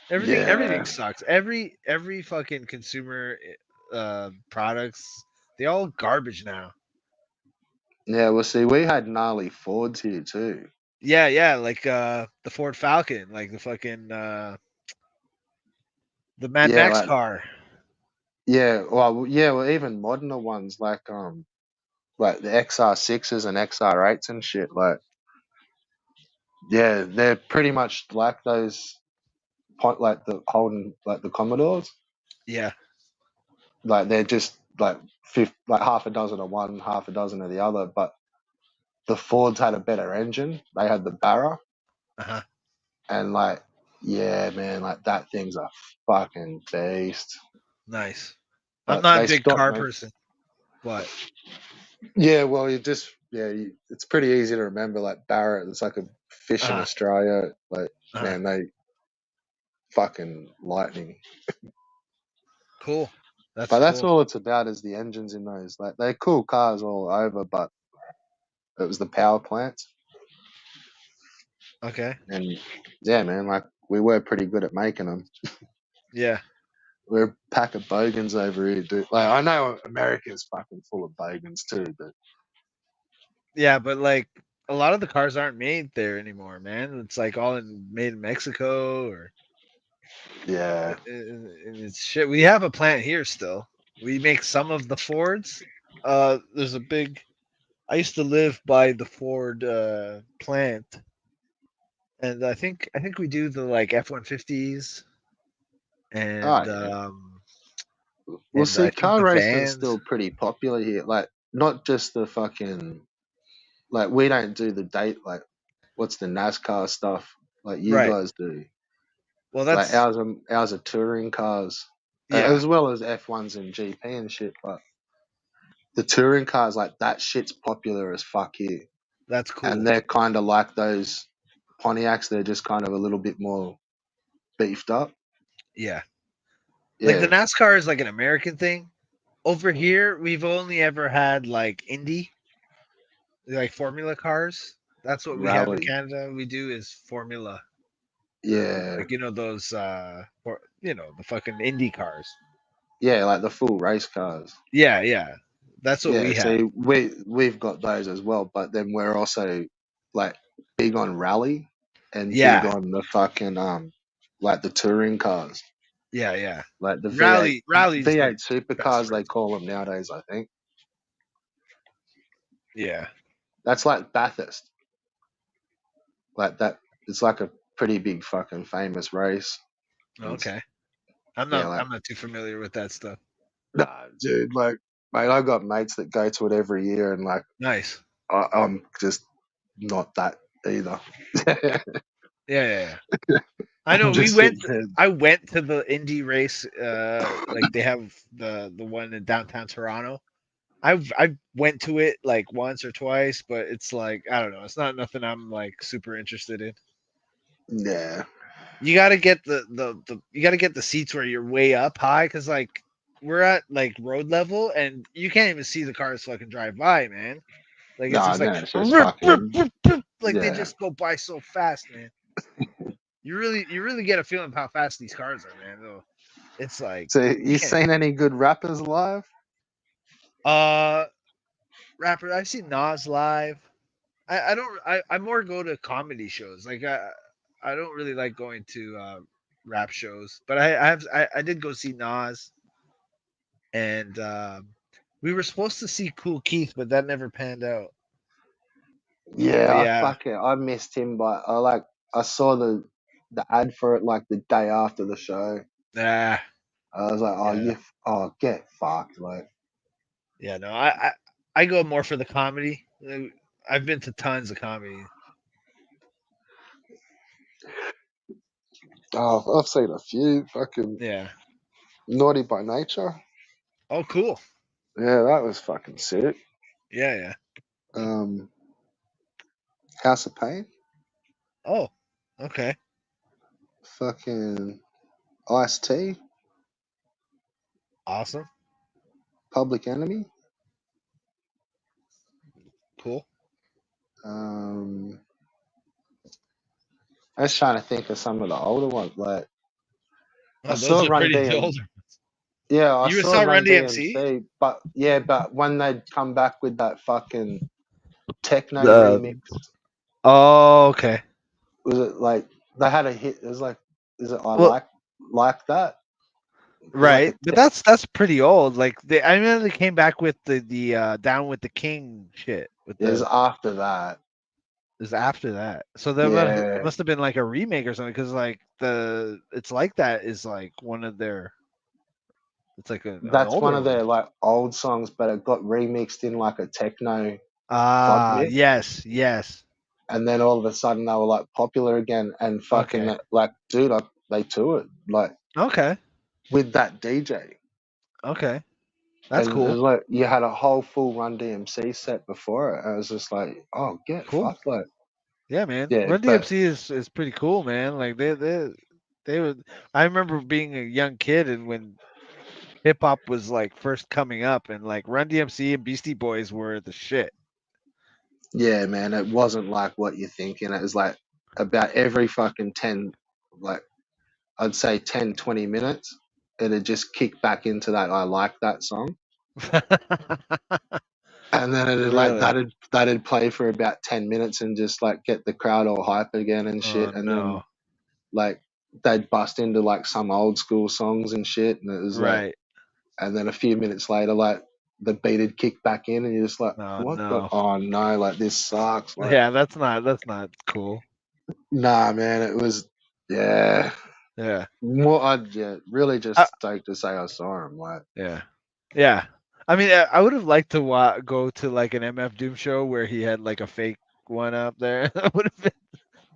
Speaker 2: Everything
Speaker 3: yeah,
Speaker 2: sucks. Every fucking consumer products, they all garbage now.
Speaker 3: yeah. Well, see, we had gnarly Fords here too.
Speaker 2: Yeah, like the Ford Falcon, like the fucking the Mad
Speaker 3: Yeah,
Speaker 2: Max
Speaker 3: like
Speaker 2: car.
Speaker 3: well, even moderner ones like the XR6s and XR8s and shit. Like yeah, they're pretty much like those like the Holden, like the Commodores.
Speaker 2: Yeah.
Speaker 3: Like they're just like like half a dozen of one, half a dozen of the other. But the Fords had a better engine. They had the Barra,
Speaker 2: Uh-huh.
Speaker 3: and like yeah, man, like that thing's a fucking beast.
Speaker 2: Nice. I'm
Speaker 3: But
Speaker 2: not a
Speaker 3: they
Speaker 2: big
Speaker 3: stopped
Speaker 2: car
Speaker 3: making.
Speaker 2: person, but
Speaker 3: Yeah, well, it's pretty easy to remember. Like Barra, it's like a fish in
Speaker 2: uh,
Speaker 3: Australia. Like
Speaker 2: uh,
Speaker 3: man, they fucking lightning.
Speaker 2: cool. That's
Speaker 3: But that's
Speaker 2: cool.
Speaker 3: all it's about is the engines in those. Like they're cool cars all over, but it was the power plants.
Speaker 2: Okay.
Speaker 3: And yeah, man, like we were pretty good at making them.
Speaker 2: Yeah.
Speaker 3: We're a pack of bogans over here, dude. Like I know America's fucking full of bogans too, but
Speaker 2: Yeah, but like a lot of the cars aren't made there anymore, man. It's like all made in Mexico or
Speaker 3: yeah,
Speaker 2: it's shit. We have a plant here still. We make some of the Fords. There's a big. I used to live by the Ford plant, and I think we do the like F-150s
Speaker 3: oh
Speaker 2: and
Speaker 3: yeah.
Speaker 2: um
Speaker 3: Well,
Speaker 2: and
Speaker 3: see,
Speaker 2: I think
Speaker 3: car
Speaker 2: the
Speaker 3: racing's
Speaker 2: vans.
Speaker 3: still pretty popular here. Like not just the fucking like we don't do the date like what's the NASCAR stuff like you
Speaker 2: Right.
Speaker 3: guys do.
Speaker 2: Well,
Speaker 3: Like
Speaker 2: that's
Speaker 3: ours are touring cars,
Speaker 2: yeah,
Speaker 3: as well as F1s and GP and shit. But the touring cars, like that shit's popular as fuck here,
Speaker 2: that's
Speaker 3: and
Speaker 2: cool.
Speaker 3: they're kind of like those Pontiacs. They're just kind of a little bit more beefed up.
Speaker 2: Yeah. Like the
Speaker 3: Yeah,
Speaker 2: NASCAR is like an American thing. Over here, we've only ever had like Indy, like Formula cars. That's what we have in
Speaker 3: rally.
Speaker 2: Canada. We do is Formula,
Speaker 3: Yeah,
Speaker 2: like those, the fucking Indy cars.
Speaker 3: yeah, like the full race cars.
Speaker 2: Yeah, that's what
Speaker 3: Yeah,
Speaker 2: we have.
Speaker 3: see, we've got those as well, but then we're also like big on rally and big
Speaker 2: Yeah,
Speaker 3: on the fucking like the touring cars,
Speaker 2: yeah.
Speaker 3: like the
Speaker 2: Rally's the
Speaker 3: V8
Speaker 2: best
Speaker 3: supercars they
Speaker 2: race.
Speaker 3: call them nowadays. I think
Speaker 2: Yeah,
Speaker 3: that's like Bathurst, like that. It's like a pretty big fucking famous race.
Speaker 2: Okay. I'm
Speaker 3: Yeah,
Speaker 2: not.
Speaker 3: like
Speaker 2: I'm not too familiar with that stuff.
Speaker 3: nah, dude, like mate, I got mates that go to it every year, and like
Speaker 2: Nice.
Speaker 3: I'm just not that either.
Speaker 2: Yeah. I
Speaker 3: I'm
Speaker 2: know we
Speaker 3: just
Speaker 2: went.
Speaker 3: sitting there.
Speaker 2: I went to the indie race. Like they have the one in downtown Toronto. I went to it like once or twice, but it's like I don't know. It's not nothing I'm like super interested in.
Speaker 3: Yeah,
Speaker 2: You got to get the you got to get the seats where you're way up high because like we're at like road level and you can't even see the cars fucking drive by, man. Like it's
Speaker 3: no,
Speaker 2: just like
Speaker 3: no, it's just fucking
Speaker 2: like they
Speaker 3: yeah.
Speaker 2: just go by so fast, man. You really get a feeling of how fast these cars are, man. Though it's like
Speaker 3: So
Speaker 2: you
Speaker 3: you
Speaker 2: can't.
Speaker 3: seen any good rappers live?
Speaker 2: Uh, rapper, I've seen Nas live. I don't. I more go to comedy shows. Like I don't really like going to rap shows. But I did go see Nas, and we were supposed to see Cool Keith, but that never panned out.
Speaker 3: Yeah,
Speaker 2: But
Speaker 3: I
Speaker 2: yeah,
Speaker 3: fuck it. I missed him, but I saw the ad for it like the day after the show.
Speaker 2: nah,
Speaker 3: I was like, oh
Speaker 2: yeah,
Speaker 3: you, get fucked, like.
Speaker 2: yeah. No, I go more for the comedy. I've been to tons of comedy.
Speaker 3: Oh, I've seen a few. Fucking
Speaker 2: Yeah.
Speaker 3: Naughty by Nature.
Speaker 2: Oh, cool.
Speaker 3: Yeah, that was fucking sick.
Speaker 2: Yeah.
Speaker 3: Um, House of Pain.
Speaker 2: Oh, okay.
Speaker 3: Fucking Ice T.
Speaker 2: Awesome.
Speaker 3: Public Enemy.
Speaker 2: Cool.
Speaker 3: Um, I was trying to think of some of the older ones. Like I
Speaker 2: Oh,
Speaker 3: saw
Speaker 2: those are
Speaker 3: Run
Speaker 2: pretty
Speaker 3: DM.
Speaker 2: old.
Speaker 3: Yeah, I
Speaker 2: You
Speaker 3: saw
Speaker 2: saw
Speaker 3: Run
Speaker 2: Run DMC?
Speaker 3: DMC, but yeah, but when they'd come back with that fucking techno
Speaker 2: The
Speaker 3: remix,
Speaker 2: Oh, okay.
Speaker 3: was it like they had a hit? It was like, is it I
Speaker 2: Well,
Speaker 3: like that? It was like
Speaker 2: right,
Speaker 3: a
Speaker 2: but that's pretty old. Like I remember they came back with the Down with the King shit with
Speaker 3: it was
Speaker 2: the
Speaker 3: after that.
Speaker 2: is after that. So there
Speaker 3: Yeah,
Speaker 2: must have been like a remake or something because like the it's like that is like one of their it's like an
Speaker 3: that's one
Speaker 2: older
Speaker 3: of
Speaker 2: one.
Speaker 3: their like old songs, but it got remixed in like a techno pod
Speaker 2: Ah,
Speaker 3: mix,
Speaker 2: yes.
Speaker 3: and then all of a sudden they were like popular again, and fucking
Speaker 2: Okay,
Speaker 3: like, dude, they toured like
Speaker 2: okay,
Speaker 3: with that DJ.
Speaker 2: okay. That's
Speaker 3: And it
Speaker 2: cool.
Speaker 3: was like you had a whole full Run DMC set before it. I was just like, oh, get
Speaker 2: Cool.
Speaker 3: fucked, like,
Speaker 2: Yeah, man.
Speaker 3: yeah,
Speaker 2: Run
Speaker 3: but
Speaker 2: DMC is pretty cool, man. Like they would. I remember being a young kid and when hip hop was like first coming up, and like Run DMC and Beastie Boys were the shit.
Speaker 3: yeah, man, it wasn't like what you're thinking. It was like about every fucking 10, like, I'd say 10, 20 minutes, it'd just kick back into that I like that song. And then it'd like
Speaker 2: Really?
Speaker 3: that'd play for about 10 minutes and just like get the crowd all hype again and
Speaker 2: Oh
Speaker 3: shit. And then
Speaker 2: no.
Speaker 3: like they'd bust into like some old school songs and shit. And it was like,
Speaker 2: Right.
Speaker 3: and then a few minutes later, like the beat would kick back in, and you're just like,
Speaker 2: Oh
Speaker 3: what the?
Speaker 2: no.
Speaker 3: Oh no, like this sucks. Like,
Speaker 2: Yeah, that's not cool.
Speaker 3: nah, man, it was, yeah.
Speaker 2: Yeah.
Speaker 3: More, yeah, really
Speaker 2: I,
Speaker 3: just stoked to say I saw him. Like,
Speaker 2: yeah. Yeah. I mean, I would have liked to go to like an MF Doom show where he had like a fake one up there.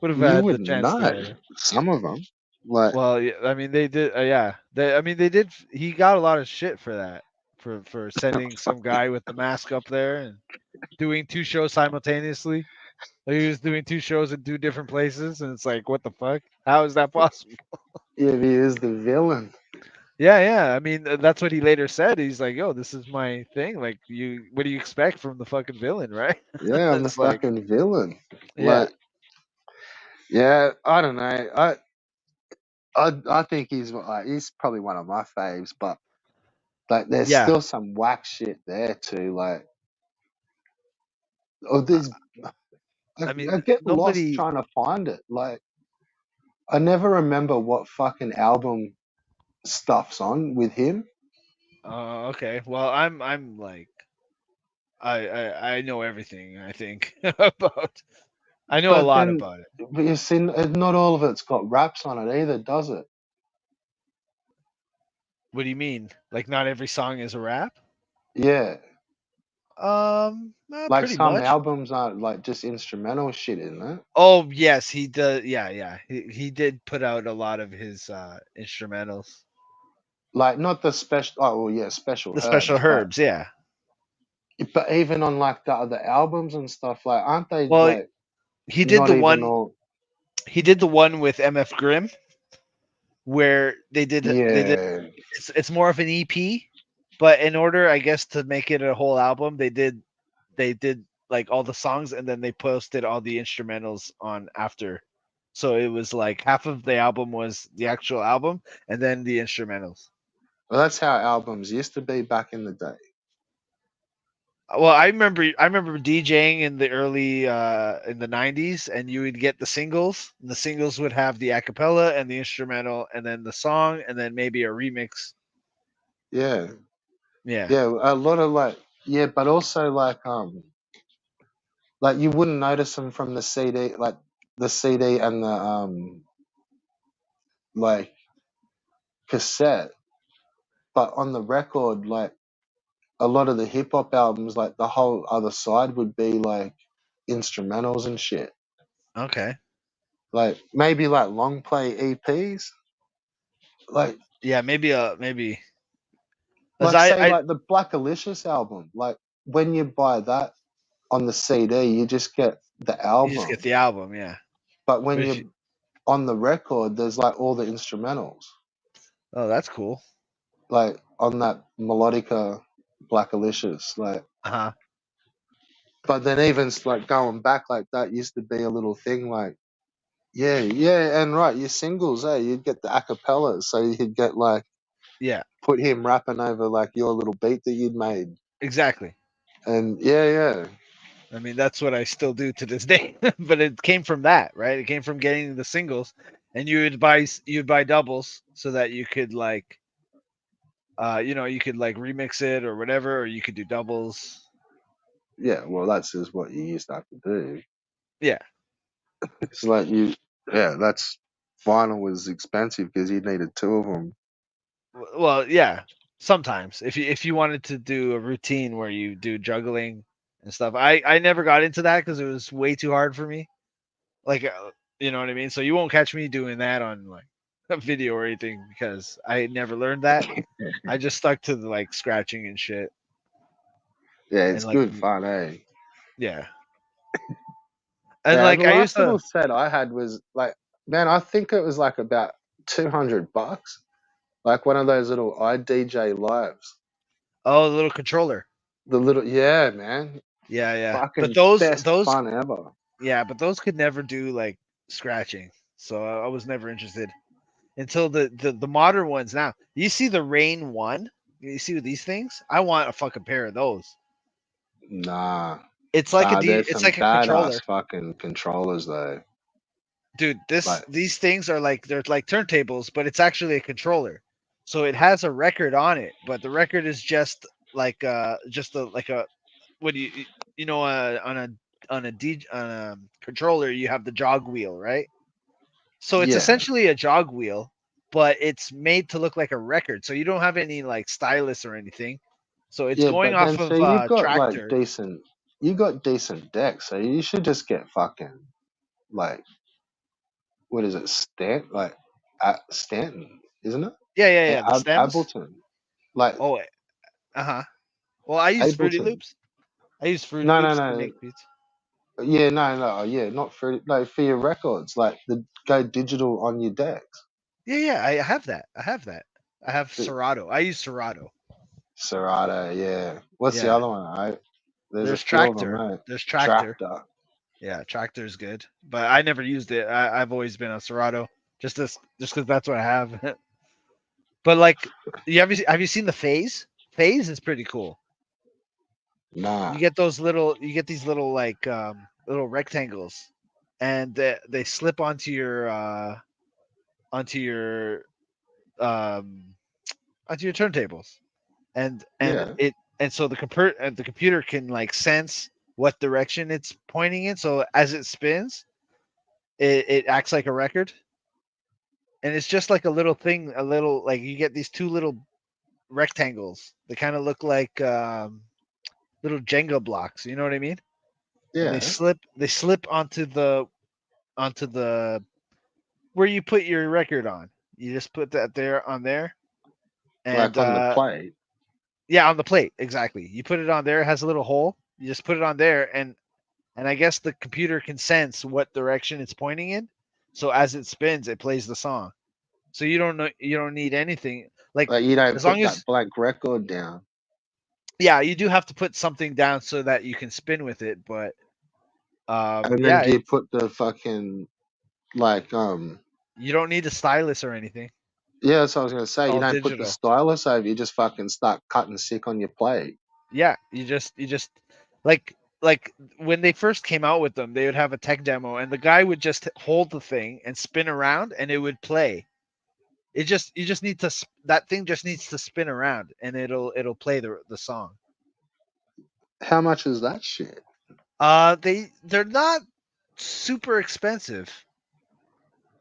Speaker 2: Would have
Speaker 3: you
Speaker 2: had the
Speaker 3: would
Speaker 2: chance
Speaker 3: know
Speaker 2: to.
Speaker 3: some of them. Like,
Speaker 2: Well, yeah, I mean, they did. Yeah, I mean, they did. He got a lot of shit for that, for sending some guy with the mask up there and doing two shows simultaneously. Like he was doing two shows in two different places, and it's like, what the fuck? How is that possible?
Speaker 3: yeah, he is the villain.
Speaker 2: Yeah. I mean, that's what he later said. He's like, yo, this is my thing. Like, what do you expect from the fucking villain, right?
Speaker 3: Yeah, I'm the
Speaker 2: It's like,
Speaker 3: fucking villain.
Speaker 2: yeah,
Speaker 3: Like, yeah, I don't know. I think he's probably one of my faves, but like, there's
Speaker 2: yeah.
Speaker 3: still some whack shit there too. Like, oh, there's
Speaker 2: I
Speaker 3: I
Speaker 2: mean,
Speaker 3: get lost
Speaker 2: nobody.
Speaker 3: trying to find it. Like, I never remember what fucking album stuff's on with him.
Speaker 2: Okay. Well, I'm like, I know everything. I think about. I know a
Speaker 3: But
Speaker 2: lot
Speaker 3: then,
Speaker 2: about it.
Speaker 3: but you see, not all of it's got raps on it either, does it?
Speaker 2: What do you mean? Like not every song is a rap?
Speaker 3: Yeah, like
Speaker 2: Pretty
Speaker 3: some
Speaker 2: much.
Speaker 3: albums are like just instrumental shit, isn't it?
Speaker 2: Oh yes, he does. Yeah, yeah. He did put out a lot of his instrumentals.
Speaker 3: Like not the special. Oh well, yeah, special
Speaker 2: The special
Speaker 3: herbs, but
Speaker 2: herbs, yeah.
Speaker 3: even on like the other albums and stuff, like aren't they
Speaker 2: Well,
Speaker 3: like
Speaker 2: he did
Speaker 3: not
Speaker 2: the
Speaker 3: even
Speaker 2: one.
Speaker 3: all?
Speaker 2: He did the one with MF Grimm where they did.
Speaker 3: Yeah,
Speaker 2: It's more of an EP, but in order, I guess, to make it a whole album, they did like all the songs and then they posted all the instrumentals on after. So it was like half of the album was the actual album and then the instrumentals.
Speaker 3: well, that's how albums used to be back in the day.
Speaker 2: Well, I remember DJing in the early in the 90s and you would get the singles. And the singles would have the acapella and the instrumental and then the song and then maybe a remix.
Speaker 3: Yeah,
Speaker 2: Yeah.
Speaker 3: yeah, a lot of like yeah, but also like you wouldn't notice them from the CD, like the CD and the like cassette, but on the record, like a lot of the hip hop albums, like the whole other side would be like instrumentals and shit.
Speaker 2: Okay.
Speaker 3: Like maybe like long play EPs, like
Speaker 2: Yeah, maybe as
Speaker 3: say
Speaker 2: I
Speaker 3: like the Black Alicious album. Like when you buy that on the CD, you just get the
Speaker 2: you just get
Speaker 3: album,
Speaker 2: the album, yeah.
Speaker 3: but
Speaker 2: But
Speaker 3: when
Speaker 2: if you,
Speaker 3: you're on the record, there's like all the instrumentals,
Speaker 2: oh, that's cool.
Speaker 3: like on that melodica Black Alicious, like.
Speaker 2: Uh-huh.
Speaker 3: But then even like going back, like that used to be a little thing, like. Yeah, yeah, and right, your singles, you'd get the acapellas, so you'd get like
Speaker 2: Yeah,
Speaker 3: put him rapping over like your little beat that you'd made,
Speaker 2: exactly.
Speaker 3: and yeah,
Speaker 2: I mean, that's what I still do to this day. But it came from that, right? It came from getting the singles, and you'd buy doubles so that you could like, you could like remix it or whatever, or you could do doubles.
Speaker 3: yeah. Well, that's just what you used to have to do.
Speaker 2: Yeah.
Speaker 3: It's like that's vinyl was expensive because you needed two of them.
Speaker 2: Well, yeah. Sometimes, if you wanted to do a routine where you do juggling and stuff, I never got into that because it was way too hard for me. Like, you know what I mean? So you won't catch me doing that on like a video or anything because I never learned that. I just stuck to the like scratching and shit
Speaker 3: Yeah,
Speaker 2: and
Speaker 3: it's
Speaker 2: like
Speaker 3: good fun, eh?
Speaker 2: yeah. And
Speaker 3: Yeah,
Speaker 2: like
Speaker 3: the
Speaker 2: I used
Speaker 3: last
Speaker 2: to
Speaker 3: little set I had was like, man, I think it was like about $200, like one of those little iDJ lives.
Speaker 2: oh the little controller.
Speaker 3: The little yeah, man,
Speaker 2: Yeah, yeah. But
Speaker 3: fucking
Speaker 2: those
Speaker 3: best
Speaker 2: those
Speaker 3: fun ever.
Speaker 2: yeah, but those could never do like scratching. So I was never interested until the modern ones now. You see the Rain 1? You see these things? I want a fucking pair of those.
Speaker 3: Nah, there's
Speaker 2: It's
Speaker 3: some
Speaker 2: like a controller.
Speaker 3: badass fucking controllers though.
Speaker 2: Dude,
Speaker 3: Like,
Speaker 2: these things are like they're like turntables, but it's actually a controller. So it has a record on it, but the record is just a like a what do you know on a controller you have the jog wheel, right? So it's
Speaker 3: yeah,
Speaker 2: essentially a jog wheel, but it's made to look like a record. So you don't have any like stylus or anything. So it's
Speaker 3: yeah,
Speaker 2: going
Speaker 3: but then
Speaker 2: off
Speaker 3: so
Speaker 2: of tractor.
Speaker 3: you got decent decks, so you should just get fucking like what is it, Stanton, isn't it?
Speaker 2: Yeah, yeah, yeah. The stems.
Speaker 3: Ableton, like
Speaker 2: Oh, uh-huh. Well, I use Fruity
Speaker 3: Ableton.
Speaker 2: Loops. I use Fruity
Speaker 3: No, no,
Speaker 2: Loops to
Speaker 3: no.
Speaker 2: make beats.
Speaker 3: Yeah, no, yeah, not for no for your records, like the go digital on your decks.
Speaker 2: Yeah, yeah, I have that. I have that. I have
Speaker 3: The
Speaker 2: Serato. I use Serato.
Speaker 3: Serato, yeah. What's the
Speaker 2: Yeah.
Speaker 3: other one? There's a
Speaker 2: There's
Speaker 3: few of them,
Speaker 2: Tractor.
Speaker 3: right?
Speaker 2: There's Tractor.
Speaker 3: Tractor.
Speaker 2: Yeah, Tractor's good. But I never used it. I've always been a Serato. Just because that's what I have. But like have you seen the phase? Phase is pretty cool.
Speaker 3: Nah.
Speaker 2: You get these little like little rectangles and they slip onto your um onto your turntables. And
Speaker 3: Yeah.
Speaker 2: so the computer can like sense what direction it's pointing in. So as it spins, it acts like a record. And it's just like a little thing, a little like you get these two little rectangles. They kind of look like little Jenga blocks. You know what I mean? And
Speaker 3: Yeah,
Speaker 2: they slip onto the where you put your record on. You just put that there on there, and
Speaker 3: like on the plate.
Speaker 2: yeah, on the plate exactly. You put it on there. It has a little hole. You just put it on there, and I guess the computer can sense what direction it's pointing in. So as it spins, it plays the song. So you don't need anything like
Speaker 3: Like you don't
Speaker 2: as
Speaker 3: put
Speaker 2: long
Speaker 3: that
Speaker 2: as
Speaker 3: blank record down.
Speaker 2: yeah, you do have to put something down so that you can spin with it, but
Speaker 3: And then
Speaker 2: yeah,
Speaker 3: do you put the fucking like
Speaker 2: you don't need a stylus or anything.
Speaker 3: yeah, that's what I was gonna
Speaker 2: It's
Speaker 3: say. You
Speaker 2: all
Speaker 3: don't put the
Speaker 2: digital.
Speaker 3: stylus over, you just fucking start cutting sick on your plate.
Speaker 2: Yeah, you just like when they first came out with them, they would have a tech demo and the guy would just hold the thing and spin around and it would play. You just need to that thing just needs to spin around and it'll play the song.
Speaker 3: How much is that shit?
Speaker 2: They're not super expensive.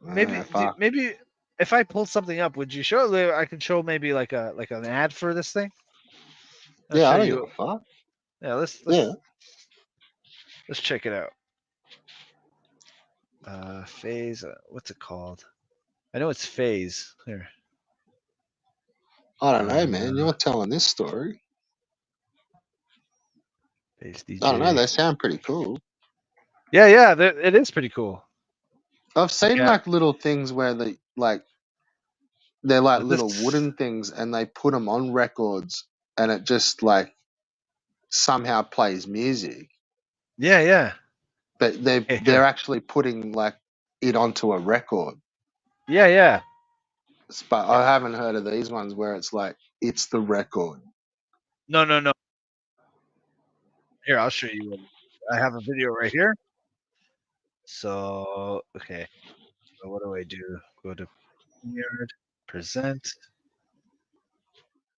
Speaker 3: Fuck.
Speaker 2: Maybe if I pull something up, would you show? I could show maybe like an ad for this thing. I'll
Speaker 3: Yeah,
Speaker 2: show
Speaker 3: I don't give
Speaker 2: you.
Speaker 3: a fuck.
Speaker 2: Yeah,
Speaker 3: Yeah.
Speaker 2: let's check it out. Phase. What's it called? I know it's Phase. Here.
Speaker 3: I don't know,
Speaker 2: Uh,
Speaker 3: man. You're telling this story.
Speaker 2: Phase
Speaker 3: I don't know,
Speaker 2: DJ.
Speaker 3: they sound pretty cool.
Speaker 2: Yeah, it is pretty cool.
Speaker 3: I've seen
Speaker 2: Yeah,
Speaker 3: like little things where they're like little
Speaker 2: this.
Speaker 3: wooden things and they put them on records and it just like somehow plays music.
Speaker 2: Yeah.
Speaker 3: But they're
Speaker 2: Here.
Speaker 3: actually putting like it onto a record.
Speaker 2: Yeah.
Speaker 3: But I haven't heard of these ones where it's like it's the record.
Speaker 2: No. Here, I'll show you. I have a video right here. So okay. So what do I do? Go to Premiere, present,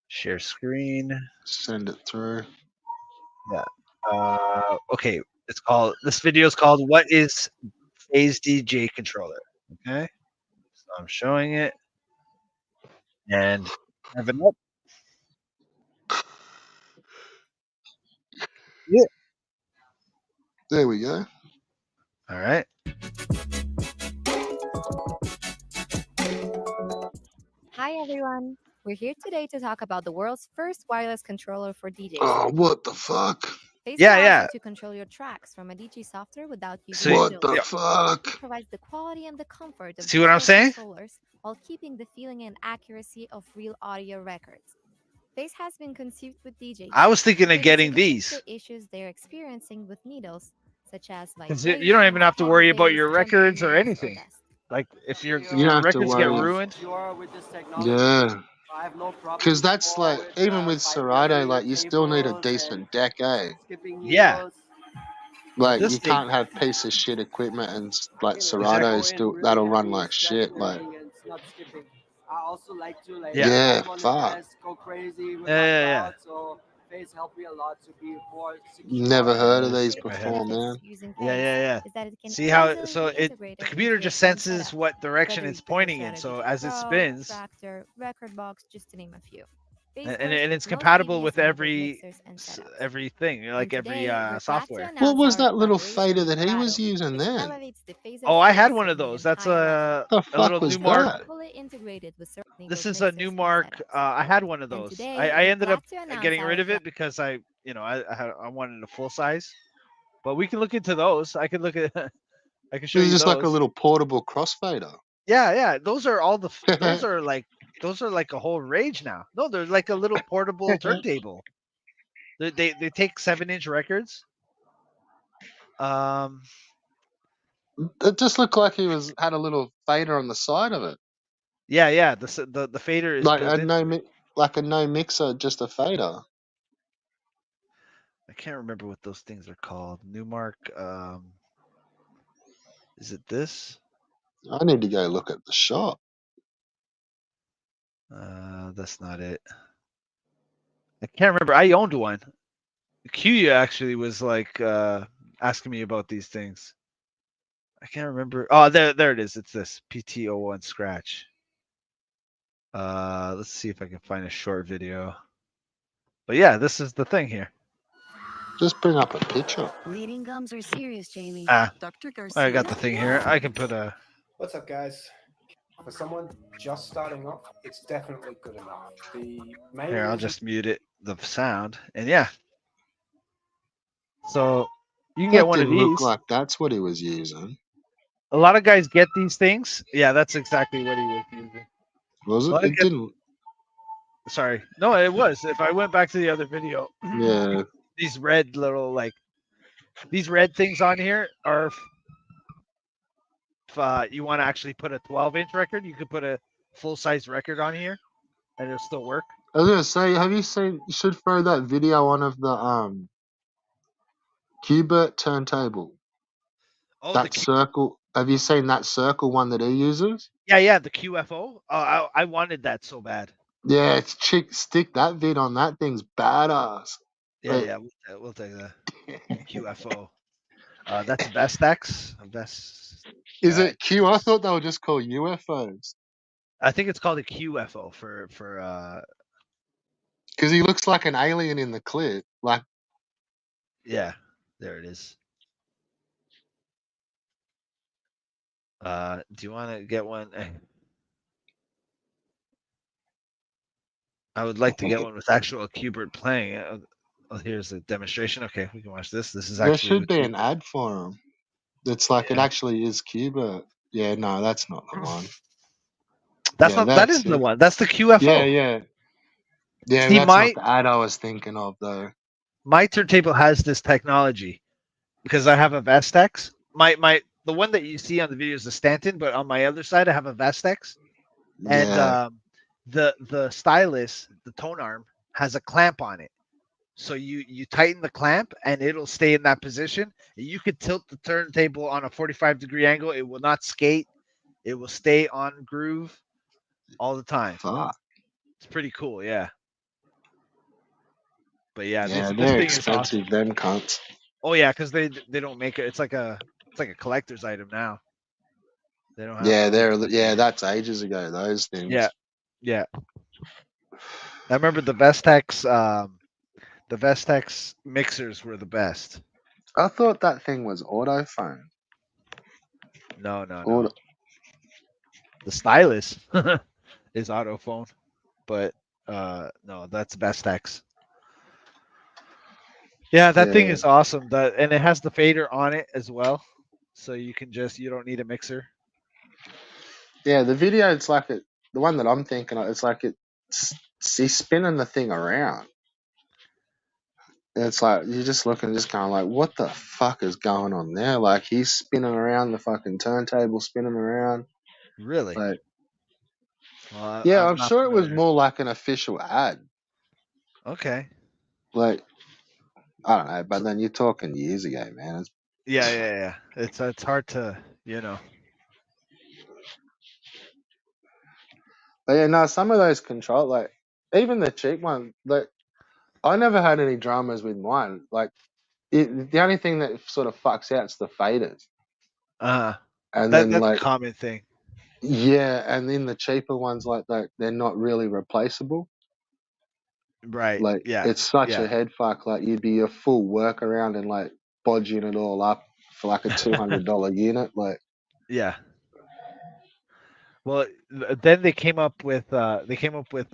Speaker 2: share screen.
Speaker 3: Send it through.
Speaker 2: Yeah. Okay. This video is called "What is Phase DJ Controller?" Okay. So I'm showing it, and I have it up. Yeah.
Speaker 3: There we go.
Speaker 2: All right.
Speaker 4: Hi everyone! We're here today to talk about the world's first wireless controller for DJs.
Speaker 3: Oh, what the fuck?
Speaker 4: Phase
Speaker 2: Yeah,
Speaker 4: allows
Speaker 2: yeah.
Speaker 4: you to control your tracks from a DJ software without using
Speaker 2: So
Speaker 3: What the
Speaker 4: needles.
Speaker 3: fuck?
Speaker 4: It provides the quality and the comfort of
Speaker 2: See what I'm
Speaker 4: digital
Speaker 2: saying?
Speaker 4: controllers while keeping the feeling and accuracy of real audio records. Phase has been conceived with DJs
Speaker 2: I was thinking
Speaker 4: to
Speaker 2: of getting
Speaker 4: anticipate
Speaker 2: these.
Speaker 4: the issues they're experiencing with needles, such as
Speaker 2: 'Cause
Speaker 4: vibration,
Speaker 2: you don't even have to
Speaker 4: heavy
Speaker 2: worry about
Speaker 4: bass,
Speaker 2: your
Speaker 4: jumping
Speaker 2: records or
Speaker 4: noise, or
Speaker 2: anything.
Speaker 4: dust.
Speaker 2: Like if your
Speaker 3: You don't have to
Speaker 2: records get
Speaker 3: worry.
Speaker 2: ruined.
Speaker 3: Yeah.
Speaker 5: I have no problem
Speaker 3: Because that's
Speaker 5: before
Speaker 3: like,
Speaker 5: with
Speaker 3: even with Serato,
Speaker 5: finding
Speaker 3: like, you still need a
Speaker 5: cables and
Speaker 3: decent deck, eh?
Speaker 5: skipping
Speaker 2: Yeah.
Speaker 5: needles.
Speaker 2: But
Speaker 3: Like,
Speaker 2: this
Speaker 3: you
Speaker 2: thing,
Speaker 3: can't have piece of shit equipment and, like,
Speaker 5: You know,
Speaker 3: Serato
Speaker 5: go
Speaker 3: is
Speaker 5: in
Speaker 3: still,
Speaker 5: really
Speaker 3: that'll run
Speaker 5: heavy,
Speaker 3: like
Speaker 5: it's
Speaker 3: shit.
Speaker 5: not
Speaker 3: Like,
Speaker 5: skipping and it's not skipping. I also like to
Speaker 2: Yeah.
Speaker 3: yeah,
Speaker 5: jump on the
Speaker 3: fuck.
Speaker 5: desk, go crazy with my
Speaker 2: yeah.
Speaker 5: crowd. So Phase helped me a lot to be more secure.
Speaker 3: Never heard of
Speaker 4: One of the
Speaker 3: these
Speaker 2: Stick my
Speaker 4: biggest
Speaker 2: head.
Speaker 3: before,
Speaker 4: benefits
Speaker 3: man.
Speaker 4: using
Speaker 2: Yeah,
Speaker 4: Phase
Speaker 2: yeah.
Speaker 4: is that it can
Speaker 2: See how
Speaker 4: easily
Speaker 2: so
Speaker 4: be
Speaker 2: it the
Speaker 4: integrated
Speaker 2: computer
Speaker 4: into your
Speaker 2: just
Speaker 4: home
Speaker 2: senses
Speaker 4: setup,
Speaker 2: what direction
Speaker 4: whether
Speaker 2: it's
Speaker 4: you put this
Speaker 2: pointing
Speaker 4: on
Speaker 2: in.
Speaker 4: a
Speaker 2: So
Speaker 4: DJ
Speaker 2: as it
Speaker 4: Pro,
Speaker 2: spins,
Speaker 4: Tractor, Record Box, just to name a few. Phase
Speaker 2: and
Speaker 4: works
Speaker 2: it's
Speaker 4: with most
Speaker 2: compatible with
Speaker 4: DVS-enabled mixers and setups.
Speaker 2: everything, like
Speaker 4: And
Speaker 2: every
Speaker 4: today, we're glad to
Speaker 2: software.
Speaker 3: What
Speaker 4: announce
Speaker 3: was
Speaker 4: our
Speaker 3: that little
Speaker 4: collaboration
Speaker 3: fader
Speaker 4: with
Speaker 3: that he was
Speaker 4: Serato,
Speaker 3: using
Speaker 4: which
Speaker 3: then?
Speaker 4: elevates the Phase
Speaker 2: Oh, I had
Speaker 4: experience
Speaker 2: one
Speaker 4: to
Speaker 2: of
Speaker 4: an
Speaker 2: those.
Speaker 4: even
Speaker 2: That's
Speaker 4: higher level.
Speaker 3: The
Speaker 2: a
Speaker 3: fuck
Speaker 2: little
Speaker 3: was
Speaker 2: Newmark.
Speaker 3: that?
Speaker 4: Fully integrated with Serato-enabled
Speaker 2: This is a
Speaker 4: mixers and
Speaker 2: Newmark.
Speaker 4: setups.
Speaker 2: I had one of
Speaker 4: And
Speaker 2: those.
Speaker 4: today,
Speaker 2: I
Speaker 4: we're
Speaker 2: ended up
Speaker 4: glad to announce
Speaker 2: getting
Speaker 4: our
Speaker 2: rid of it because I wanted a full size. But we can look into those. I can look at. I can show
Speaker 3: It was
Speaker 2: you
Speaker 3: just like a
Speaker 2: those.
Speaker 3: little portable crossfader.
Speaker 2: Yeah. Those are all the. Those are like a whole range now. No, they're like a little portable turntable. They take 7-inch records.
Speaker 3: It just looked like he had a little fader on the side of it.
Speaker 2: Yeah. The fader is
Speaker 3: Like
Speaker 2: built
Speaker 3: a
Speaker 2: into it.
Speaker 3: no mixer, just a fader.
Speaker 2: I can't remember what those things are called. Newmark. Is it this?
Speaker 3: I need to go look at the shop.
Speaker 2: That's not it. I can't remember. I owned one. Q actually was like asking me about these things. I can't remember. Oh, there it is. It's this PT01 Scratch. Let's see if I can find a short video. But yeah, this is the thing here.
Speaker 3: Just bring up a picture.
Speaker 6: Bleeding gums are serious, Jamie.
Speaker 2: Ah,
Speaker 6: Dr. Garcia.
Speaker 2: I got the thing here. I can put a.
Speaker 7: What's up, guys? For someone just starting off, it's definitely good enough. The main
Speaker 2: Here, I'll
Speaker 7: reason-
Speaker 2: just mute it, the sound, and yeah. So you can
Speaker 3: That
Speaker 2: get one of
Speaker 3: didn't look
Speaker 2: these.
Speaker 3: like that's what he was using,
Speaker 2: A lot of guys get these things. Yeah, that's exactly what he was using.
Speaker 3: was it?
Speaker 2: Well, I
Speaker 3: It
Speaker 2: get-
Speaker 3: didn't.
Speaker 2: Sorry, no, it was. If I went back to the other video,
Speaker 3: Yeah.
Speaker 2: these red little these red things on here are if you want to actually put a 12-inch record, you could put a full-size record on here, and it'll still work.
Speaker 3: I was gonna say, have you seen? You should throw that video on of the Qbert turntable.
Speaker 2: Oh,
Speaker 3: That circle. Have you seen that circle one that he uses?
Speaker 2: yeah, the QFO. Oh, I wanted that so bad.
Speaker 3: Yeah, it's stick that vid on. That thing's badass.
Speaker 2: Yeah,
Speaker 3: Right.
Speaker 2: yeah, we'll take the QFO. That's Vestax.
Speaker 3: Is it Q? I thought they were just called UFOs.
Speaker 2: I think it's called a QFO for
Speaker 3: Because he looks like an alien in the clip. Like,
Speaker 2: yeah, there it is. Do you want to get one? I would like to get one with actual Qbert playing. Oh, here's a demonstration. Okay, we can watch this. This is
Speaker 3: there
Speaker 2: actually
Speaker 3: should
Speaker 2: the
Speaker 3: be
Speaker 2: Q-
Speaker 3: an ad for him. It's like it
Speaker 2: Yeah.
Speaker 3: actually is Qbert. Yeah, no, that's not the one.
Speaker 2: That's
Speaker 3: Yeah,
Speaker 2: not. That
Speaker 3: that's
Speaker 2: is the
Speaker 3: it.
Speaker 2: one. That's the QFO.
Speaker 3: Yeah. Yeah,
Speaker 2: See,
Speaker 3: that's
Speaker 2: my-
Speaker 3: not the ad I was thinking of though.
Speaker 2: My turntable has this technology because I have a Vestax. The one that you see on the video is the Stanton, but on my other side I have a Vestax, and
Speaker 3: Yeah.
Speaker 2: the stylus, the tone arm, has a clamp on it. So you tighten the clamp and it'll stay in that position. You could tilt the turntable on a 45-degree angle. It will not skate. It will stay on groove all the time.
Speaker 3: Fuck.
Speaker 2: It's pretty cool, yeah. But yeah,
Speaker 3: Yeah,
Speaker 2: this
Speaker 3: they're
Speaker 2: thing is awesome.
Speaker 3: expensive, them cunts.
Speaker 2: Oh yeah, because they don't make it. It's like a collector's item now. They don't have.
Speaker 3: Yeah, that's ages ago, those things.
Speaker 2: Yeah. I remember the Vestax. The Vestax mixers were the best.
Speaker 3: I thought that thing was autophone.
Speaker 2: No.
Speaker 3: Auto-
Speaker 2: The stylus is autophone, but no, that's Vestax. Yeah, that thing
Speaker 3: Yeah.
Speaker 2: is awesome. And it has the fader on it as well, so you don't need a mixer.
Speaker 3: Yeah, the video, it's like the one that I'm thinking of, it's like he's spinning the thing around. And it's like, you're just looking, just going like, what the fuck is going on there? Like, he's spinning around the fucking turntable, spinning around.
Speaker 2: Really?
Speaker 3: Like,
Speaker 2: Well,
Speaker 3: yeah, I'm
Speaker 2: not
Speaker 3: sure it was
Speaker 2: familiar.
Speaker 3: more like an official ad.
Speaker 2: Okay.
Speaker 3: Like, I don't know, but then you're talking years ago, man.
Speaker 2: Yeah. It's hard to,
Speaker 3: But yeah, no, some of those control, like, even the cheap one, like, I never had any dramas with mine. Like, the only thing that sort of fucks out is the faders. And then,
Speaker 2: that's
Speaker 3: like,
Speaker 2: a common thing.
Speaker 3: yeah, and then the cheaper ones, like, they're not really replaceable.
Speaker 2: Right.
Speaker 3: Like,
Speaker 2: yeah.
Speaker 3: it's such
Speaker 2: yeah.
Speaker 3: a head fuck. Like, you'd be a full workaround and, like, bodging it all up for, like, a $200 unit. Like,
Speaker 2: Yeah. Well, then they came up with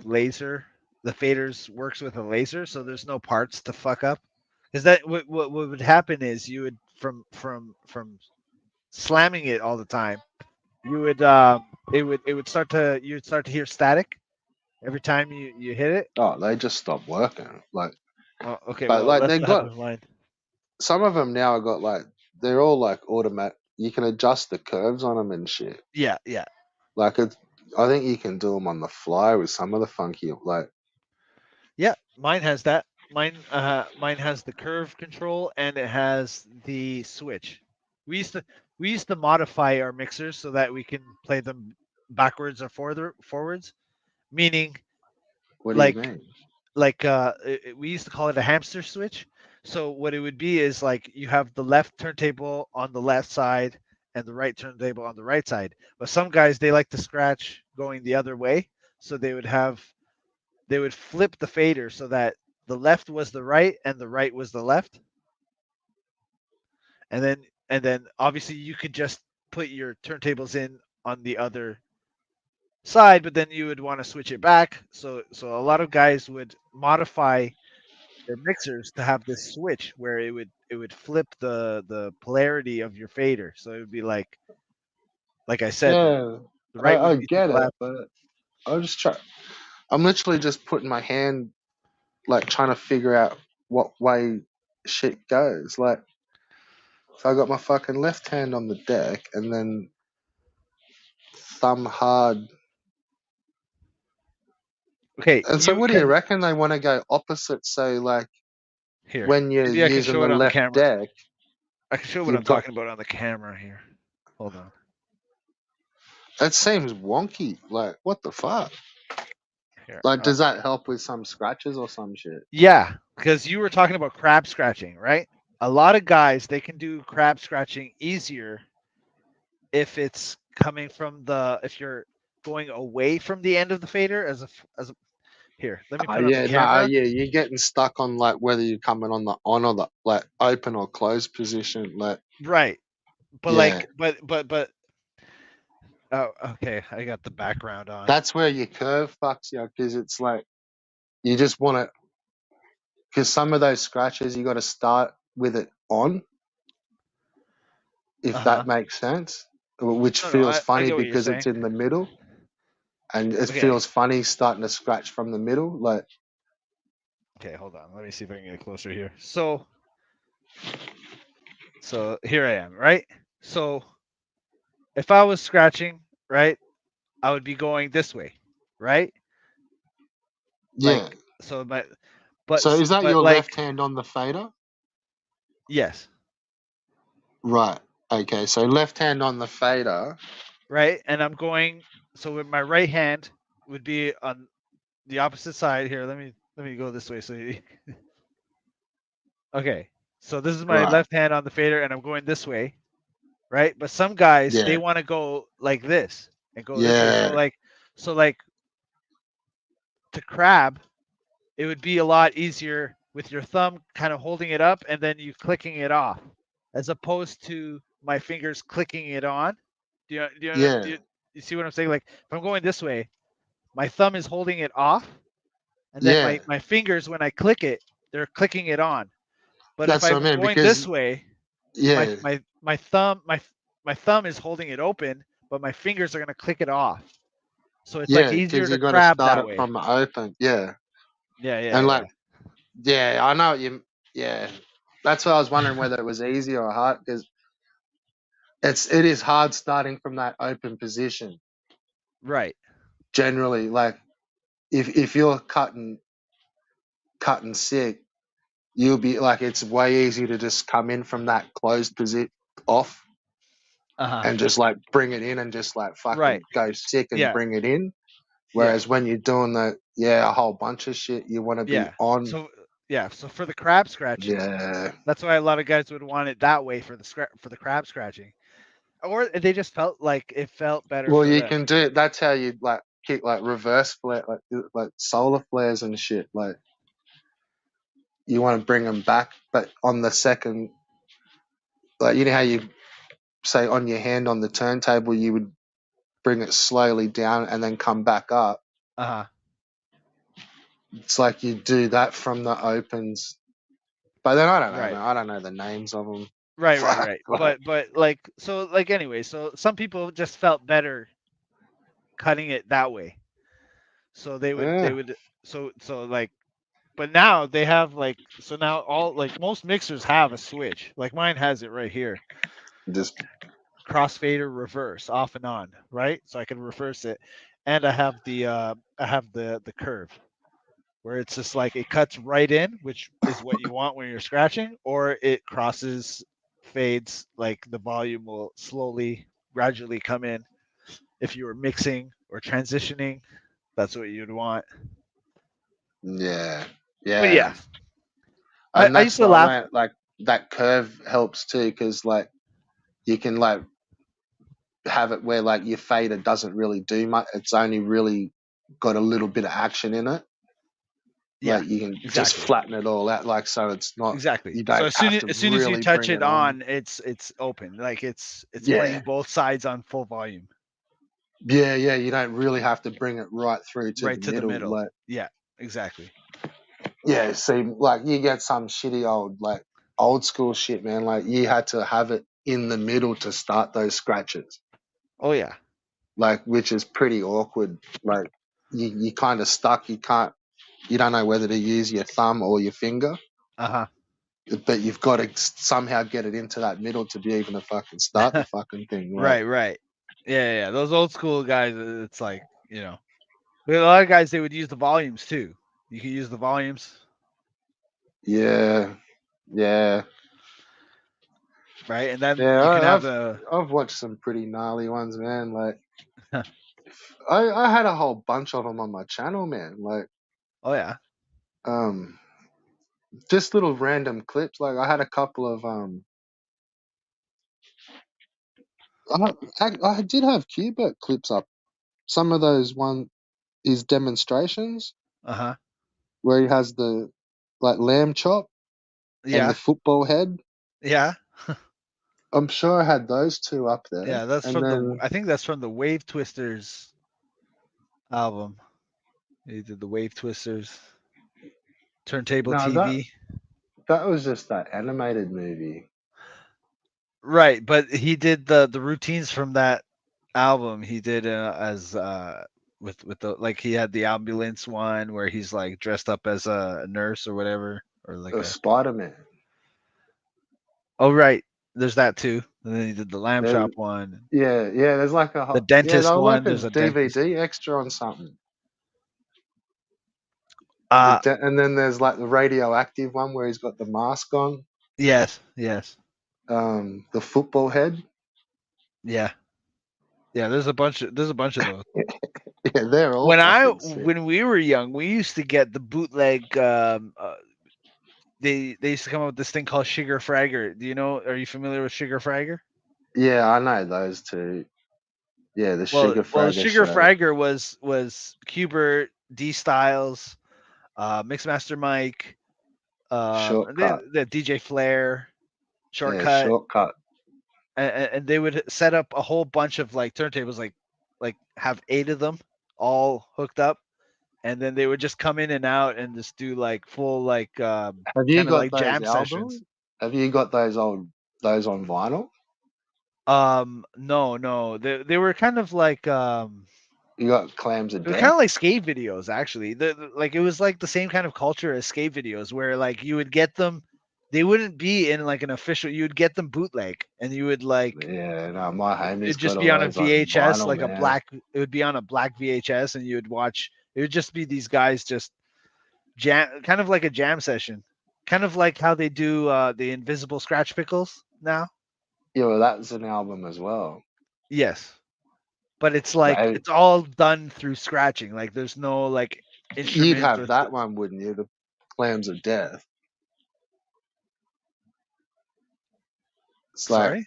Speaker 2: laser. The faders works with a laser, so there's no parts to fuck up. Because that what would happen is you would from slamming it all the time, you would you'd start to hear static every time you hit it.
Speaker 3: oh, they just stopped working. Like,
Speaker 2: Oh, okay,
Speaker 3: But,
Speaker 2: well,
Speaker 3: like,
Speaker 2: that's
Speaker 3: they've
Speaker 2: what
Speaker 3: got-
Speaker 2: happened with mine.
Speaker 3: some of them now have got, like, they're all, like, automatic. You can adjust the curves on them and shit.
Speaker 2: Yeah.
Speaker 3: Like, I think you can do them on the fly with some of the funky, like,
Speaker 2: Yeah, mine has that. Mine has the curve control and it has the switch. We used to modify our mixers so that we can play them backwards or forwards, meaning
Speaker 3: what
Speaker 2: Like-
Speaker 3: do you mean?
Speaker 2: we used to call it a hamster switch. So what it would be is like you have the left turntable on the left side and the right turntable on the right side. But some guys they like to scratch going the other way. So they would flip the fader so that the left was the right and the right was the left. And then obviously you could just put your turntables in on the other side, but then you would want to switch it back. So a lot of guys would modify their mixers to have this switch where it would flip the polarity of your fader. So it would be like I said,
Speaker 3: Yeah,
Speaker 2: the right
Speaker 3: I
Speaker 2: would be to
Speaker 3: get
Speaker 2: the
Speaker 3: it,
Speaker 2: left.
Speaker 3: but I'm just trying. I'm literally just putting my hand, like trying to figure out what way shit goes. Like, so I got my fucking left hand on the deck, and then thumb hard.
Speaker 2: Okay,
Speaker 3: And so,
Speaker 2: you
Speaker 3: what do you
Speaker 2: can
Speaker 3: reckon they want to go opposite? So, like,
Speaker 2: here.
Speaker 3: when you're
Speaker 2: Maybe I can
Speaker 3: using
Speaker 2: show
Speaker 3: the
Speaker 2: it on the
Speaker 3: left
Speaker 2: camera.
Speaker 3: deck,
Speaker 2: I can show what
Speaker 3: you've
Speaker 2: I'm
Speaker 3: got.
Speaker 2: talking about on the camera here. Hold on.
Speaker 3: It seems wonky. Like, what the fuck?
Speaker 2: Here.
Speaker 3: Like, does that help with some scratches or some shit?
Speaker 2: Yeah, because you were talking about crab scratching, right? A lot of guys, they can do crab scratching easier if it's coming from if you're going away from the end of the fader as a here, let me put on the
Speaker 3: Yeah,
Speaker 2: camera.
Speaker 3: yeah, you're getting stuck on like whether you're coming on the on or the like open or closed position. Like,
Speaker 2: Right. But
Speaker 3: yeah,
Speaker 2: but oh, okay, I got the background on.
Speaker 3: that's where your curve fucks you because it's like you just want to. Because some of those scratches you got to start with it on, if that makes sense. Which
Speaker 2: No,
Speaker 3: feels
Speaker 2: I
Speaker 3: funny
Speaker 2: get what you're
Speaker 3: because it's
Speaker 2: saying.
Speaker 3: in the middle, and it
Speaker 2: Okay.
Speaker 3: feels funny starting to scratch from the middle. Like,
Speaker 2: Okay, hold on. Let me see if I can get closer here. So here I am, right? So if I was scratching, right, I would be going this way, right?
Speaker 3: yeah.
Speaker 2: Like so
Speaker 3: So is that
Speaker 2: but
Speaker 3: your
Speaker 2: like
Speaker 3: left hand on the fader?
Speaker 2: yes,
Speaker 3: Right. Okay. So left hand on the fader.
Speaker 2: right? And I'm going so with my right hand would be on the opposite side here. Let me go this way so you Okay. So this is my
Speaker 3: Right.
Speaker 2: left hand on the fader and I'm going this way, right? But some guys they
Speaker 3: Yeah.
Speaker 2: want to go like this and go this way.
Speaker 3: Yeah.
Speaker 2: So like to crab, it would be a lot easier with your thumb kind of holding it up and then you clicking it off, as opposed to my fingers clicking it on. Do
Speaker 3: Yeah.
Speaker 2: you see what I'm saying? Like if I'm going this way, my thumb is holding it off, and then
Speaker 3: Yeah.
Speaker 2: my fingers when I click it, they're clicking it on. But if
Speaker 3: That's what I
Speaker 2: I'm
Speaker 3: mean
Speaker 2: going this
Speaker 3: because
Speaker 2: way,
Speaker 3: yeah.
Speaker 2: my thumb is holding it open, but my fingers are gonna click it off. So it's like
Speaker 3: Yeah.
Speaker 2: easier
Speaker 3: Because
Speaker 2: to
Speaker 3: you got to
Speaker 2: crab
Speaker 3: start
Speaker 2: that
Speaker 3: it
Speaker 2: way.
Speaker 3: from open. Yeah. And
Speaker 2: Yeah.
Speaker 3: like, yeah, I know what you. Yeah. That's why I was wondering whether it was easy or hard because it is hard starting from that open position.
Speaker 2: Right.
Speaker 3: Generally, like if you're cutting sick, you'll be like it's way easier to just come in from that closed position off and just like bring it in and just like fucking
Speaker 2: Right.
Speaker 3: go sick and
Speaker 2: Yeah.
Speaker 3: bring it in.
Speaker 2: Yeah.
Speaker 3: Whereas when you're doing a whole bunch of shit, you want to be
Speaker 2: Yeah.
Speaker 3: on.
Speaker 2: So for the crab scratching,
Speaker 3: Yeah.
Speaker 2: that's why a lot of guys would want it that way for the crab scratching, or they just felt like it felt better
Speaker 3: Well,
Speaker 2: for
Speaker 3: you
Speaker 2: them.
Speaker 3: can do it. That's how you like kick like reverse flare, like solar flares and shit. Like you want to bring them back, but on the second, like you know how you say on your hand on the turntable, you would bring it slowly down and then come back up. It's like you do that from the opens, but then I don't know.
Speaker 2: Right.
Speaker 3: Man. I don't know the names of them.
Speaker 2: Right.
Speaker 3: Like,
Speaker 2: But like so like anyway, so some people just felt better cutting it that way. So they
Speaker 3: yeah,
Speaker 2: would so like but now they have like so now all like most mixers have a switch. Like mine has it right here.
Speaker 3: just
Speaker 2: Crossfader reverse off and on, right? So I can reverse it. And I have the curve where it's just like it cuts right in, which is what you want when you're scratching, or it crosses, fades, like the volume will slowly, gradually come in. If you were mixing or transitioning, that's what you'd want.
Speaker 3: yeah.
Speaker 2: But yeah,
Speaker 3: And
Speaker 2: I
Speaker 3: that's
Speaker 2: used to
Speaker 3: what I
Speaker 2: laugh.
Speaker 3: meant. Like that curve helps too, because like you can like have it where like your fader doesn't really do much. It's only really got a little bit of action in it.
Speaker 2: Yeah,
Speaker 3: Like you can just
Speaker 2: exactly.
Speaker 3: flatten it all out, like so it's not.
Speaker 2: Exactly.
Speaker 3: You
Speaker 2: So
Speaker 3: don't have to
Speaker 2: as soon as you
Speaker 3: really
Speaker 2: touch
Speaker 3: bring
Speaker 2: it
Speaker 3: it on.
Speaker 2: on, it's open. Like it's
Speaker 3: Yeah.
Speaker 2: playing both sides on full volume,
Speaker 3: Yeah, yeah. You don't really have to bring it right through to
Speaker 2: right
Speaker 3: the
Speaker 2: to the
Speaker 3: middle.
Speaker 2: middle.
Speaker 3: Like,
Speaker 2: Yeah, exactly.
Speaker 3: yeah. See, like you get some shitty old school shit, man. Like you had to have it in the middle to start those scratches.
Speaker 2: Oh yeah.
Speaker 3: Like, which is pretty awkward. Like you kind of stuck. You don't know whether to use your thumb or your finger,
Speaker 2: Uh
Speaker 3: but you've got to somehow get it into that middle to be able to fucking start the
Speaker 2: huh.
Speaker 3: fucking thing. Like,
Speaker 2: Right. Yeah. Those old school guys, it's like with a lot of guys they would use the volumes too. You can use the volumes,
Speaker 3: yeah, yeah,
Speaker 2: right? And then
Speaker 3: yeah.
Speaker 2: you can have
Speaker 3: I've watched some pretty gnarly ones, man. Like, I had a whole bunch of them on my channel, man. Like,
Speaker 2: oh yeah.
Speaker 3: um, just little random clips. Like, I had a couple of I did have Qbert clips up. Some of those is demonstrations
Speaker 2: Uh huh.
Speaker 3: where he has the like lamb chop and the
Speaker 2: Yeah.
Speaker 3: football head.
Speaker 2: Yeah.
Speaker 3: I'm sure I had those two up there.
Speaker 2: Yeah. That's
Speaker 3: And
Speaker 2: from
Speaker 3: then
Speaker 2: I think that's from the Wave Twisters album. He did the Wave Twisters Turntable
Speaker 3: no,
Speaker 2: TV.
Speaker 3: that was just that animated movie.
Speaker 2: Right, but he did the routines from that album. He did as with the like he had the ambulance one where he's like dressed up as a nurse or whatever or like a
Speaker 3: Spider-Man.
Speaker 2: oh right, there's that too. And then he did the lamb
Speaker 3: There,
Speaker 2: chop one,
Speaker 3: yeah, yeah. There's like
Speaker 2: the
Speaker 3: they
Speaker 2: dentist
Speaker 3: were
Speaker 2: one.
Speaker 3: like a
Speaker 2: There's a dentist.
Speaker 3: DVD extra on something.
Speaker 2: Uh
Speaker 3: And then there's like the radioactive one where he's got the mask on.
Speaker 2: yes.
Speaker 3: The football head.
Speaker 2: Yeah. There's a bunch of those.
Speaker 3: Yeah, they're all fucking sick.
Speaker 2: When we were young, we used to get the bootleg. They used to come up with this thing called Sugar Fragger. Do you know? Are you familiar with Sugar Fragger?
Speaker 3: Yeah, I know those two. Yeah, the Sugar
Speaker 2: Well,
Speaker 3: Fragger
Speaker 2: Sugar
Speaker 3: show.
Speaker 2: Fragger was Qbert, D Styles, Mixmaster Mike,
Speaker 3: Shortcut.
Speaker 2: the DJ Flair,
Speaker 3: Yeah,
Speaker 2: Shortcut,
Speaker 3: Shortcut.
Speaker 2: and they would set up a whole bunch of like turntables, like have 8 of them all hooked up, and then they would just come in and out and just do like full like
Speaker 3: Have you
Speaker 2: kind of
Speaker 3: got
Speaker 2: like
Speaker 3: those
Speaker 2: jam
Speaker 3: albums?
Speaker 2: sessions.
Speaker 3: Have you got those on vinyl?
Speaker 2: No, they were kind of like
Speaker 3: You got Clams of
Speaker 2: it was kind of
Speaker 3: Death?
Speaker 2: like skate videos, actually. Like it was like the same kind of culture as skate videos, where like you would get them, they wouldn't be in like an official. You would get them bootleg, and you would like
Speaker 3: Yeah, no, my homie's
Speaker 2: it'd
Speaker 3: got
Speaker 2: just
Speaker 3: all
Speaker 2: be on a
Speaker 3: those on
Speaker 2: VHS,
Speaker 3: vinyl,
Speaker 2: like a
Speaker 3: man.
Speaker 2: black. It would be on a black VHS, and you would watch. It would just be these guys just jam, kind of like a jam session, kind of like how they do the Invisible Scratch Pickles now.
Speaker 3: Yeah, well, that's an album as well.
Speaker 2: Yes, but it's like
Speaker 3: But
Speaker 2: it's all done through scratching. Like there's no like
Speaker 3: you'd
Speaker 2: instruments.
Speaker 3: have that one, wouldn't you? The Clams of Death. It's like,
Speaker 2: Sorry.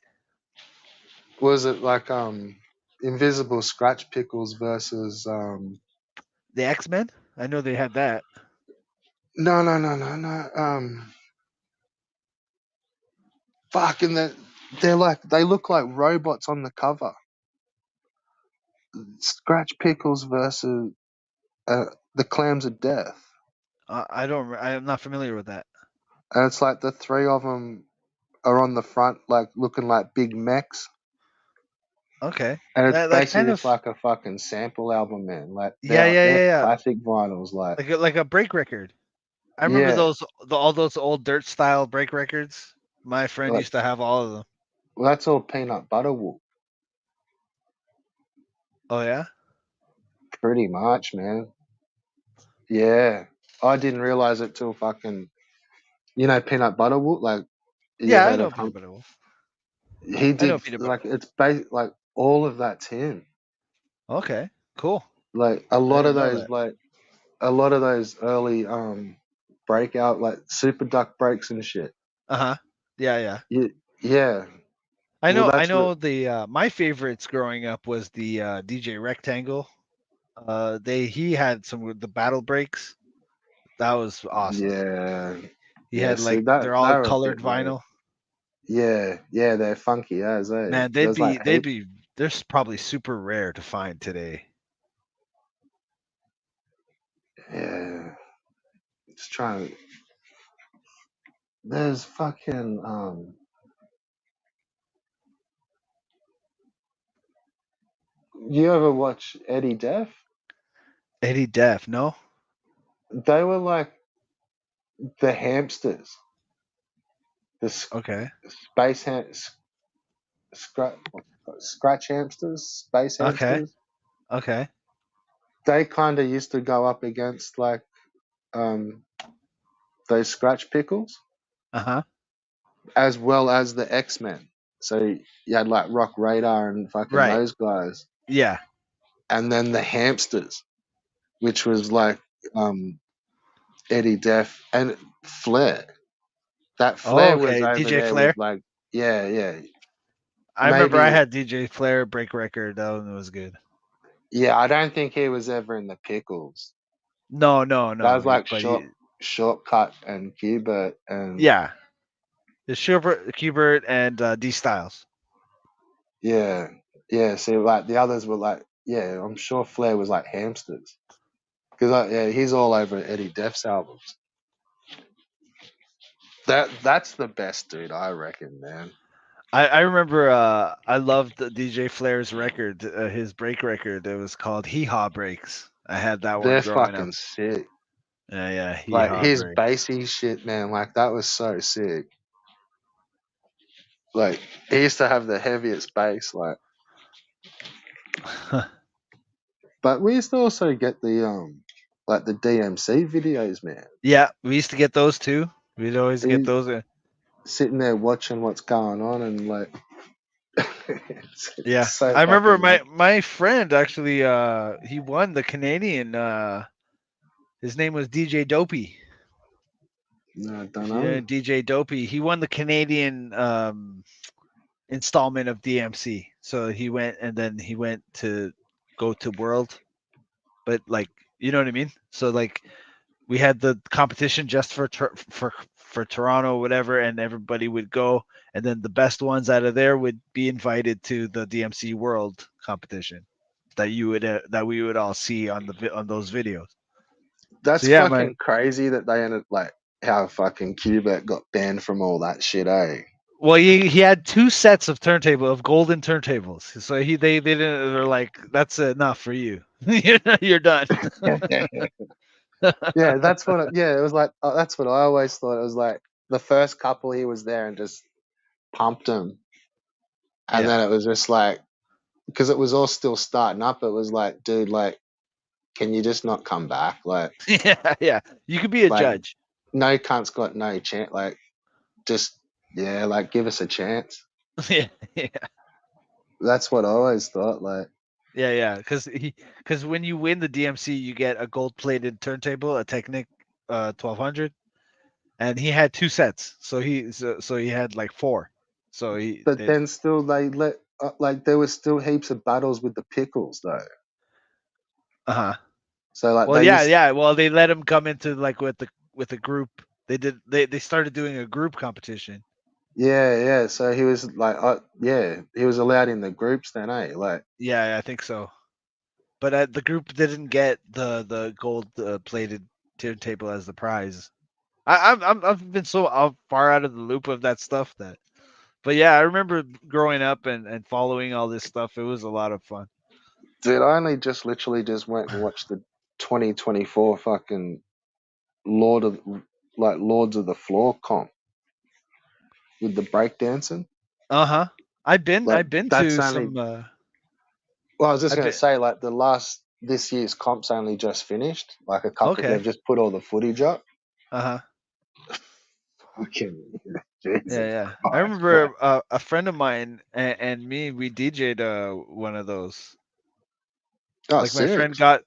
Speaker 3: was it like Invisible Scratch Pickles versus
Speaker 2: The X-Men? I know they had that.
Speaker 3: no. Fucking they look like robots on the cover. Scratch Pickles versus the Clams of Death.
Speaker 2: I'm not familiar with that.
Speaker 3: And it's like the 3 of them are on the front, like looking like big mechs.
Speaker 2: Okay.
Speaker 3: And it's
Speaker 2: That
Speaker 3: basically
Speaker 2: kind
Speaker 3: just
Speaker 2: of
Speaker 3: like a fucking sample album, man. Like they're
Speaker 2: yeah.
Speaker 3: classic vinyls, like
Speaker 2: Like a break record. I remember
Speaker 3: yeah.
Speaker 2: all those old dirt style break records. My friend
Speaker 3: Like,
Speaker 2: used to have all of them.
Speaker 3: well, that's all peanut butter wool,
Speaker 2: Oh yeah?
Speaker 3: pretty much, man. Yeah, I didn't realize it till fucking peanut butter wool. Like you
Speaker 2: Yeah, I
Speaker 3: heard
Speaker 2: know
Speaker 3: of
Speaker 2: Peanut Butter Wolf.
Speaker 3: he
Speaker 2: I know
Speaker 3: did
Speaker 2: Peanut Butter
Speaker 3: like
Speaker 2: Wolf.
Speaker 3: it's like all of that's him.
Speaker 2: Okay. Cool.
Speaker 3: Like
Speaker 2: I didn't know that.
Speaker 3: a lot of those early breakout like Super Duck breaks and shit.
Speaker 2: Uh-huh. Yeah.
Speaker 3: Yeah.
Speaker 2: I
Speaker 3: Well,
Speaker 2: know
Speaker 3: that's
Speaker 2: the my favorites growing up was the DJ Rectangle He had some with the battle breaks. That was awesome.
Speaker 3: Yeah,
Speaker 2: He
Speaker 3: yeah.
Speaker 2: had
Speaker 3: See
Speaker 2: like
Speaker 3: that
Speaker 2: they're all
Speaker 3: they were a
Speaker 2: colored
Speaker 3: bit weird.
Speaker 2: vinyl.
Speaker 3: Yeah, yeah, they're funky as
Speaker 2: Man,
Speaker 3: There's like
Speaker 2: they're probably super rare to find today.
Speaker 3: yeah. Just trying. There's fucking You ever watch Eddie Def?
Speaker 2: Eddie Def, no?
Speaker 3: They were like the hamsters, the
Speaker 2: Okay.
Speaker 3: space scratch scratch hamsters, space
Speaker 2: Okay.
Speaker 3: hamsters.
Speaker 2: Okay.
Speaker 3: They kind of used to go up against like um those scratch pickles,
Speaker 2: Uh-huh.
Speaker 3: as well as the X-Men. So you had like Rock Radar and fucking
Speaker 2: Right.
Speaker 3: those guys,
Speaker 2: Yeah.
Speaker 3: and then the hamsters, which was like um Eddie Def and Flair. That
Speaker 2: Oh,
Speaker 3: Flair was
Speaker 2: okay.
Speaker 3: over
Speaker 2: DJ
Speaker 3: there with
Speaker 2: Flair.
Speaker 3: like yeah.
Speaker 2: I remember I
Speaker 3: Maybe
Speaker 2: had DJ Flair break record. That one was good.
Speaker 3: yeah, I don't think he was ever in the pickles.
Speaker 2: No.
Speaker 3: That was like
Speaker 2: But he,
Speaker 3: shortcut and Qbert and
Speaker 2: yeah. The Schubert, Kubert, and D Styles.
Speaker 3: yeah. Yeah, see like the others were like yeah, I'm sure Flair was like hamsters. Because like, yeah, he's all over Eddie Def's albums. That's the best dude, I reckon, man.
Speaker 2: I remember I loved DJ Flair's record, his break record. It was called Hee Haw Breaks. I had that one
Speaker 3: They're
Speaker 2: growing up.
Speaker 3: fucking sick.
Speaker 2: Yeah, Hee
Speaker 3: Like
Speaker 2: Haw
Speaker 3: his
Speaker 2: Breaks.
Speaker 3: bassy shit, man, like that was so sick. Like he used to have the heaviest bass, like but we used to also get the like the DMC videos, man.
Speaker 2: Yeah, we used to get those too. We'd always get
Speaker 3: He
Speaker 2: those.
Speaker 3: sitting there watching what's going on and like it's
Speaker 2: Yeah,
Speaker 3: so
Speaker 2: I remember
Speaker 3: fucking like
Speaker 2: my friend actually. He won the Canadian. His name was DJ Dopey.
Speaker 3: no, I don't
Speaker 2: Yeah,
Speaker 3: know.
Speaker 2: DJ Dopey. He won the Canadian installment of DMC. So he went and then he went to go to World, but like you know what I mean. So like we had the competition just for Toronto, whatever, and everybody would go, and then the best ones out of there would be invited to the DMC World competition that we would all see on on those videos. So
Speaker 3: That's
Speaker 2: yeah, my
Speaker 3: fucking crazy that they ended like how fucking Qbert got banned from all that shit, eh?
Speaker 2: well, he had two sets of golden turntables. So they didn't. They're like, that's enough for you. You're done.
Speaker 3: Yeah, it was like that's what I always thought. It was like the first couple he was there and just pumped them, and
Speaker 2: Yeah.
Speaker 3: then it was just like because it was all still starting up. It was like, dude, like, can you just not come back?
Speaker 2: Yeah. You could be a
Speaker 3: Like
Speaker 2: judge.
Speaker 3: no cunt's got no chance. Like, just yeah, like give us a chance.
Speaker 2: Yeah.
Speaker 3: That's what I always thought. Like,
Speaker 2: Yeah. Because when you win the DMC, you get a gold-plated turntable, a Technic 1200, and he had two sets. So he had like four. So
Speaker 3: but then still they let like there was still heaps of battles with the pickles though.
Speaker 2: uh-huh.
Speaker 3: So like
Speaker 2: Well,
Speaker 3: they used
Speaker 2: yeah. Well, they let him come into like with the group. They started doing a group competition.
Speaker 3: yeah. So he was like, he was allowed in the groups then, eh? Like,
Speaker 2: Yeah, I think so. But the group didn't get the gold plated turntable as the prize. I've been so far out of the loop of that stuff that. But yeah, I remember growing up and following all this stuff. It was a lot of fun.
Speaker 3: dude, I only just literally just went and watched the 2024 fucking Lords of the Floor comp with the breakdancing.
Speaker 2: Uh-huh. I've
Speaker 3: Like
Speaker 2: been
Speaker 3: that's
Speaker 2: to
Speaker 3: only.
Speaker 2: some
Speaker 3: Well, I was just
Speaker 2: I've
Speaker 3: gonna
Speaker 2: been
Speaker 3: say like this year's comp's only just finished. Like a couple,
Speaker 2: okay.
Speaker 3: they've just put all the footage up.
Speaker 2: Uh-huh.
Speaker 3: Fucking
Speaker 2: Yeah,
Speaker 3: Jesus
Speaker 2: yeah. I
Speaker 3: Christ,
Speaker 2: remember a friend of mine and me, we DJ'd one of those.
Speaker 3: oh,
Speaker 2: Like my
Speaker 3: sick.
Speaker 2: friend got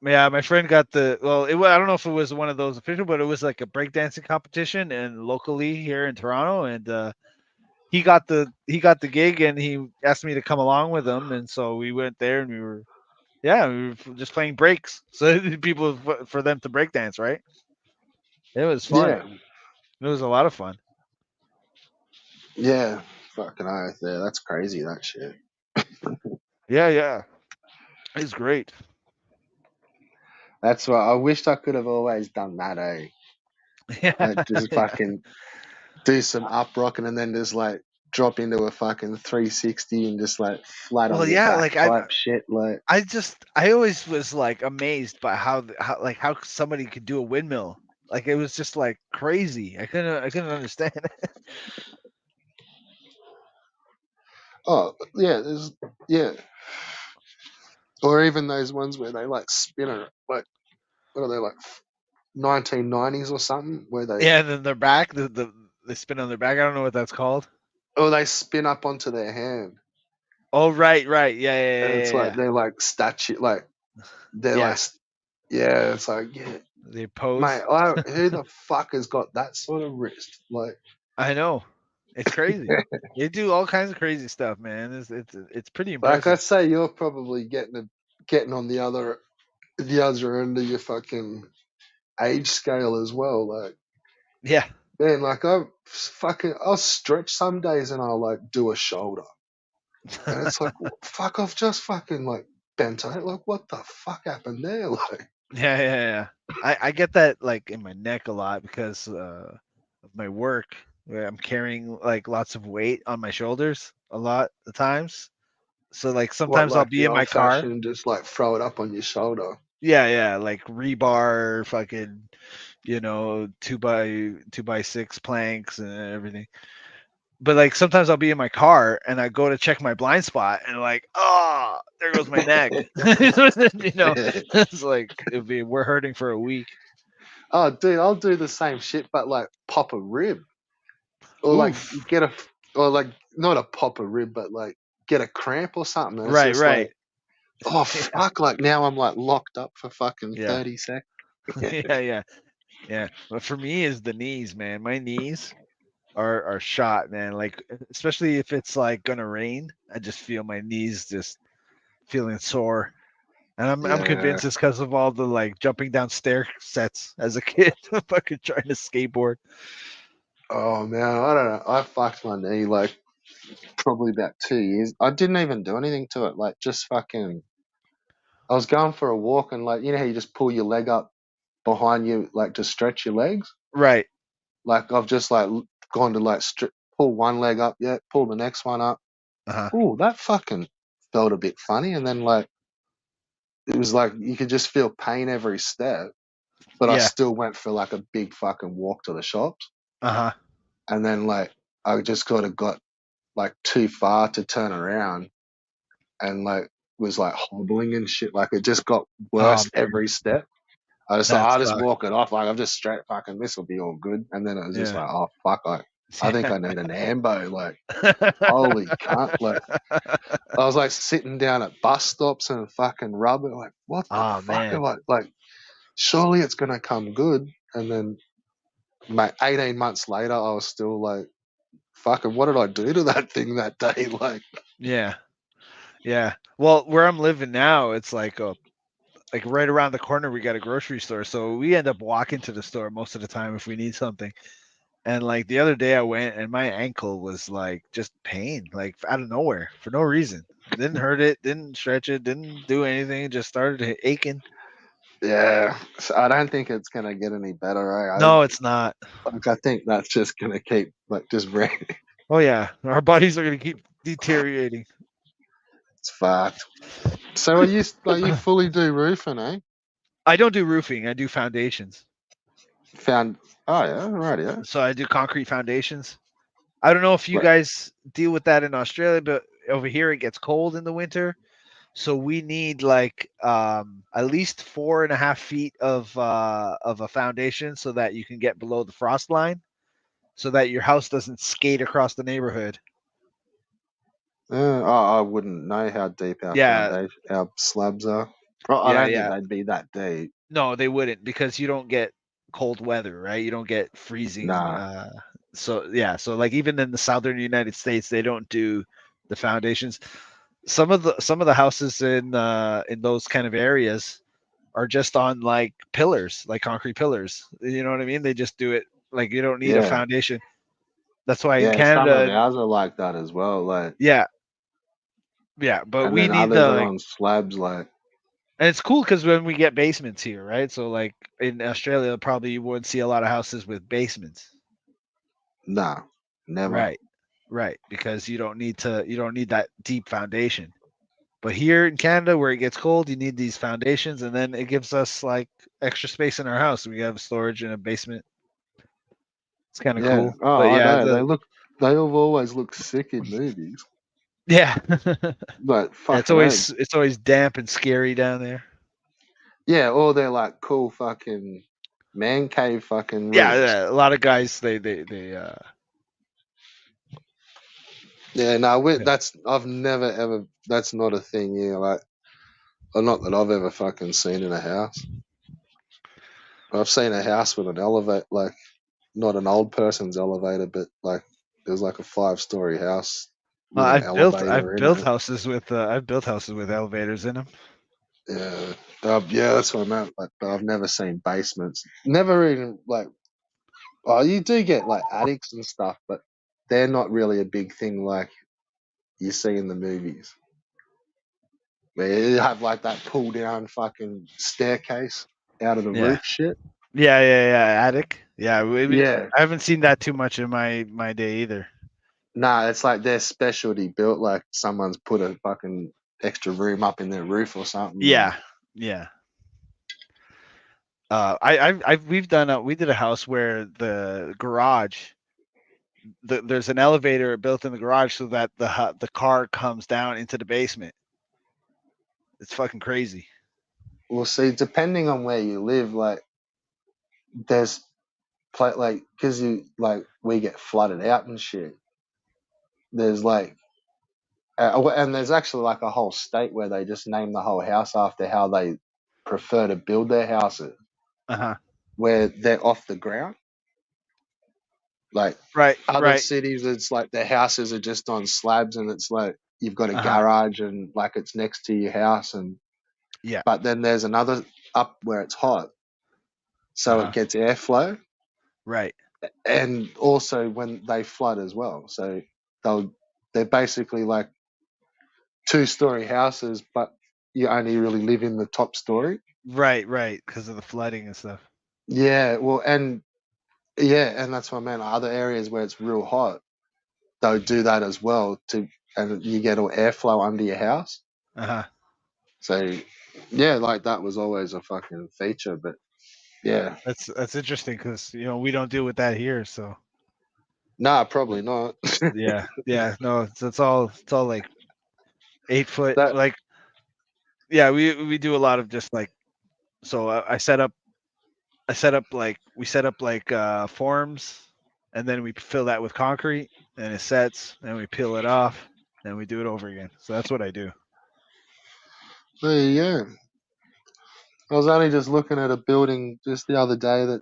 Speaker 2: the I don't know if it was one of those official, but it was like a breakdancing competition and locally here in Toronto, and he got the gig and he asked me to come along with him, and so we went there and we were Yeah, we were just playing breaks, so people for them to break dance, right? It was fun.
Speaker 3: Yeah,
Speaker 2: It was a lot of fun.
Speaker 3: yeah. Fucking oath. Yeah, that's crazy. That shit.
Speaker 2: Yeah, yeah, it's great.
Speaker 3: That's why I wished I could have always done that.
Speaker 2: Yeah,
Speaker 3: Like just
Speaker 2: yeah.
Speaker 3: fucking do some up rocking and then just like drop into a fucking 360 and just like flat
Speaker 2: Well,
Speaker 3: on your
Speaker 2: yeah,
Speaker 3: back
Speaker 2: like
Speaker 3: type shit. Like,
Speaker 2: I always was like amazed by how somebody could do a windmill. Like it was just like crazy. I couldn't understand it.
Speaker 3: oh yeah, there's yeah, or even those ones where they like spin it, like what are they like 1990s or something, where they
Speaker 2: Yeah, and then their back, they spin on their back. I don't know what that's called.
Speaker 3: or they spin up onto their hand,
Speaker 2: Oh, right, right. Yeah,
Speaker 3: and
Speaker 2: yeah,
Speaker 3: it's
Speaker 2: yeah,
Speaker 3: like
Speaker 2: yeah.
Speaker 3: they're like statue, like they're
Speaker 2: Yeah,
Speaker 3: like yeah, it's like yeah,
Speaker 2: they pose.
Speaker 3: mate, who the fuck has got that sort of wrist? Like,
Speaker 2: I know. It's crazy. They do all kinds of crazy stuff, man. It's pretty
Speaker 3: like I
Speaker 2: impressive.
Speaker 3: say, you're probably getting on the other end of your fucking age scale as well. Like,
Speaker 2: Yeah.
Speaker 3: man, like I'll stretch some days and I'll like do a shoulder, and it's like, fuck, I've just fucking like bent over. Like, what the fuck happened there? Like,
Speaker 2: Yeah, yeah, yeah. I get that like in my neck a lot because of my work where I'm carrying like lots of weight on my shoulders a lot of times. So like
Speaker 3: what,
Speaker 2: sometimes I'll
Speaker 3: like
Speaker 2: be
Speaker 3: the
Speaker 2: in my
Speaker 3: old
Speaker 2: car.
Speaker 3: fashioned, just like throw it up on your shoulder.
Speaker 2: Yeah, yeah, like rebar, fucking, 2x6 planks and everything. But like sometimes I'll be in my car and I go to check my blind spot and like, oh, there goes my neck. It's like we're hurting for a week.
Speaker 3: Oh, dude, I'll do the same shit, but like pop a rib, or like
Speaker 2: Oof.
Speaker 3: get a, or like not a pop a rib, but like get a cramp or something. And it's
Speaker 2: Right,
Speaker 3: just like,
Speaker 2: right.
Speaker 3: oh
Speaker 2: Yeah,
Speaker 3: fuck, like now I'm like locked up for fucking
Speaker 2: yeah,
Speaker 3: 30 seconds.
Speaker 2: yeah, yeah, yeah. But for me, is the knees, man. My knees are shot, man. Like especially if it's like gonna rain, I just feel my knees just feeling sore. And I'm
Speaker 3: Yeah.
Speaker 2: convinced it's because of all the like jumping down stair sets as a kid, fucking trying to skateboard.
Speaker 3: Oh man, I don't know. I fucked my knee like probably about 2 years. I didn't even do anything to it. Like just fucking, I was going for a walk and like you know how you just pull your leg up behind you like to stretch your legs.
Speaker 2: Right.
Speaker 3: Like I've just like gone to like pull one leg up, yeah, pull the next one up.
Speaker 2: Uh-huh.
Speaker 3: Ooh, that fucking felt a bit funny, and then like it was like you could just feel pain every step. But I
Speaker 2: Yeah.
Speaker 3: still went for like a big fucking walk to the shops,
Speaker 2: Uh-huh.
Speaker 3: and then like I just got like too far to turn around, and like was like hobbling and shit. Like it just got
Speaker 2: Oh,
Speaker 3: worse every step. I just thought
Speaker 2: that
Speaker 3: I'll just
Speaker 2: sucks.
Speaker 3: walk it off. Like I'm just straight fucking this will be all good. And then it was just
Speaker 2: Yeah.
Speaker 3: like, oh fuck, like I think I need an ambo. Like holy cunt. Like I was like sitting down at bus stops and fucking rubbing. Like what the
Speaker 2: Oh
Speaker 3: fuck
Speaker 2: man.
Speaker 3: am I like? Surely it's gonna come good. And then, mate, 18 months later, I was still like, fucking, what did I do to that thing that day? Like,
Speaker 2: Yeah. Yeah. Well, where I'm living now, it's like right around the corner we got a grocery store. So we end up walking to the store most of the time if we need something. And like the other day I went and my ankle was like just pain, like out of nowhere for no reason. Didn't hurt it, didn't stretch it, didn't do anything, it just started aching.
Speaker 3: yeah, so I don't think it's gonna get any better.
Speaker 2: No, it's not.
Speaker 3: I think that's just gonna keep like just
Speaker 2: Oh yeah, our bodies are gonna keep deteriorating.
Speaker 3: it's fucked. So you fully do roofing, eh?
Speaker 2: I don't do roofing, I do foundations.
Speaker 3: Found oh yeah, right, yeah.
Speaker 2: So I do concrete foundations. I don't know if you
Speaker 3: Right.
Speaker 2: guys deal with that in Australia, but over here it gets cold in the winter. So we need like at least 4.5 feet of a foundation so that you can get below the frost line, so that your house doesn't skate across the neighborhood.
Speaker 3: I wouldn't know how deep
Speaker 2: Yeah,
Speaker 3: our slabs are. I
Speaker 2: yeah,
Speaker 3: don't think
Speaker 2: yeah.
Speaker 3: they'd be that deep.
Speaker 2: No, they wouldn't because you don't get cold weather, right? You don't get freezing.
Speaker 3: Nah.
Speaker 2: So yeah, so like even in the southern United States, they don't do the foundations. some of the houses in those kind of areas are just on like pillars, like concrete pillars. You know what I mean? They just do it like you don't need a
Speaker 3: Yeah,
Speaker 2: foundation. That's why in
Speaker 3: yeah. Some of
Speaker 2: Canada,
Speaker 3: ours are like that as well. Like,
Speaker 2: yeah, yeah, but
Speaker 3: and
Speaker 2: we
Speaker 3: then
Speaker 2: need
Speaker 3: others
Speaker 2: the
Speaker 3: are
Speaker 2: like,
Speaker 3: on slabs. Like,
Speaker 2: and it's cool because when we get basements here, right? So like in Australia, probably you would see a lot of houses with basements.
Speaker 3: nah, never.
Speaker 2: Right, right, because you don't need that deep foundation. But here in Canada, where it gets cold, you need these foundations, and then it gives us like extra space in our house. We have storage in a basement. It's kind of
Speaker 3: Yeah.
Speaker 2: cool. But
Speaker 3: Oh, I
Speaker 2: yeah,
Speaker 3: know. They have always look sick in movies.
Speaker 2: yeah,
Speaker 3: But
Speaker 2: it's
Speaker 3: fucking hell.
Speaker 2: always damp and scary down there.
Speaker 3: Yeah, or they're like cool fucking man cave fucking
Speaker 2: Yeah,
Speaker 3: rooms.
Speaker 2: yeah, a lot of guys
Speaker 3: Yeah, no,
Speaker 2: yeah.
Speaker 3: that's I've never ever. That's not a thing. Yeah, like, or not that I've ever fucking seen in a house. I've seen a house with an elevator, like not an old person's elevator, but like there's like a 5-story house with an elevator in it.
Speaker 2: I've built houses with elevators in them.
Speaker 3: Yeah, yeah, that's what I meant. Like, but I've never seen basements. Never even like. Oh, you do get like attics and stuff, but they're not really a big thing like you see in the movies. Where you have like that pull down fucking staircase out of the
Speaker 2: Yeah,
Speaker 3: roof shit.
Speaker 2: yeah, attic. Yeah,
Speaker 3: Yeah.
Speaker 2: I haven't seen that too much in my day either.
Speaker 3: Nah, it's like their specialty built like someone's put a fucking extra room up in their roof or something.
Speaker 2: Yeah, yeah. We did a house where the garage, there's an elevator built in the garage so that the car comes down into the basement. It's fucking crazy.
Speaker 3: Well, see, depending on where you live, like there's like because you like we get flooded out and shit. There's like and there's actually like a whole state where they just name the whole house after how they prefer to build their houses,
Speaker 2: Uh huh.
Speaker 3: where they're off the ground. Like
Speaker 2: Right,
Speaker 3: other
Speaker 2: right.
Speaker 3: cities, it's like the houses are just on slabs, and it's like you've got a
Speaker 2: Uh huh.
Speaker 3: garage and like it's next to your house, and
Speaker 2: Yeah.
Speaker 3: but then there's another up where it's hot,
Speaker 2: Uh
Speaker 3: so it
Speaker 2: huh.
Speaker 3: gets airflow,
Speaker 2: Right.
Speaker 3: and also when they flood as well. So they're basically like 2-story houses, but you only really live in the top story.
Speaker 2: Right. Right. Because of the flooding and stuff.
Speaker 3: Yeah, well, and yeah, and that's what I meant. Other areas where it's real hot, they'll do that as well and you get all airflow under your house.
Speaker 2: Uh huh.
Speaker 3: So yeah, like that was always a fucking feature. But yeah,
Speaker 2: That's interesting because we don't deal with that here. So
Speaker 3: nah, probably not.
Speaker 2: yeah, yeah. No, it's all like 8 foot.
Speaker 3: That
Speaker 2: Like yeah, we do a lot of just like so we set up like forms, and then we fill that with concrete, and it sets, and we peel it off, and we do it over again. So that's what I do.
Speaker 3: there you go. I was only just looking at a building just the other day that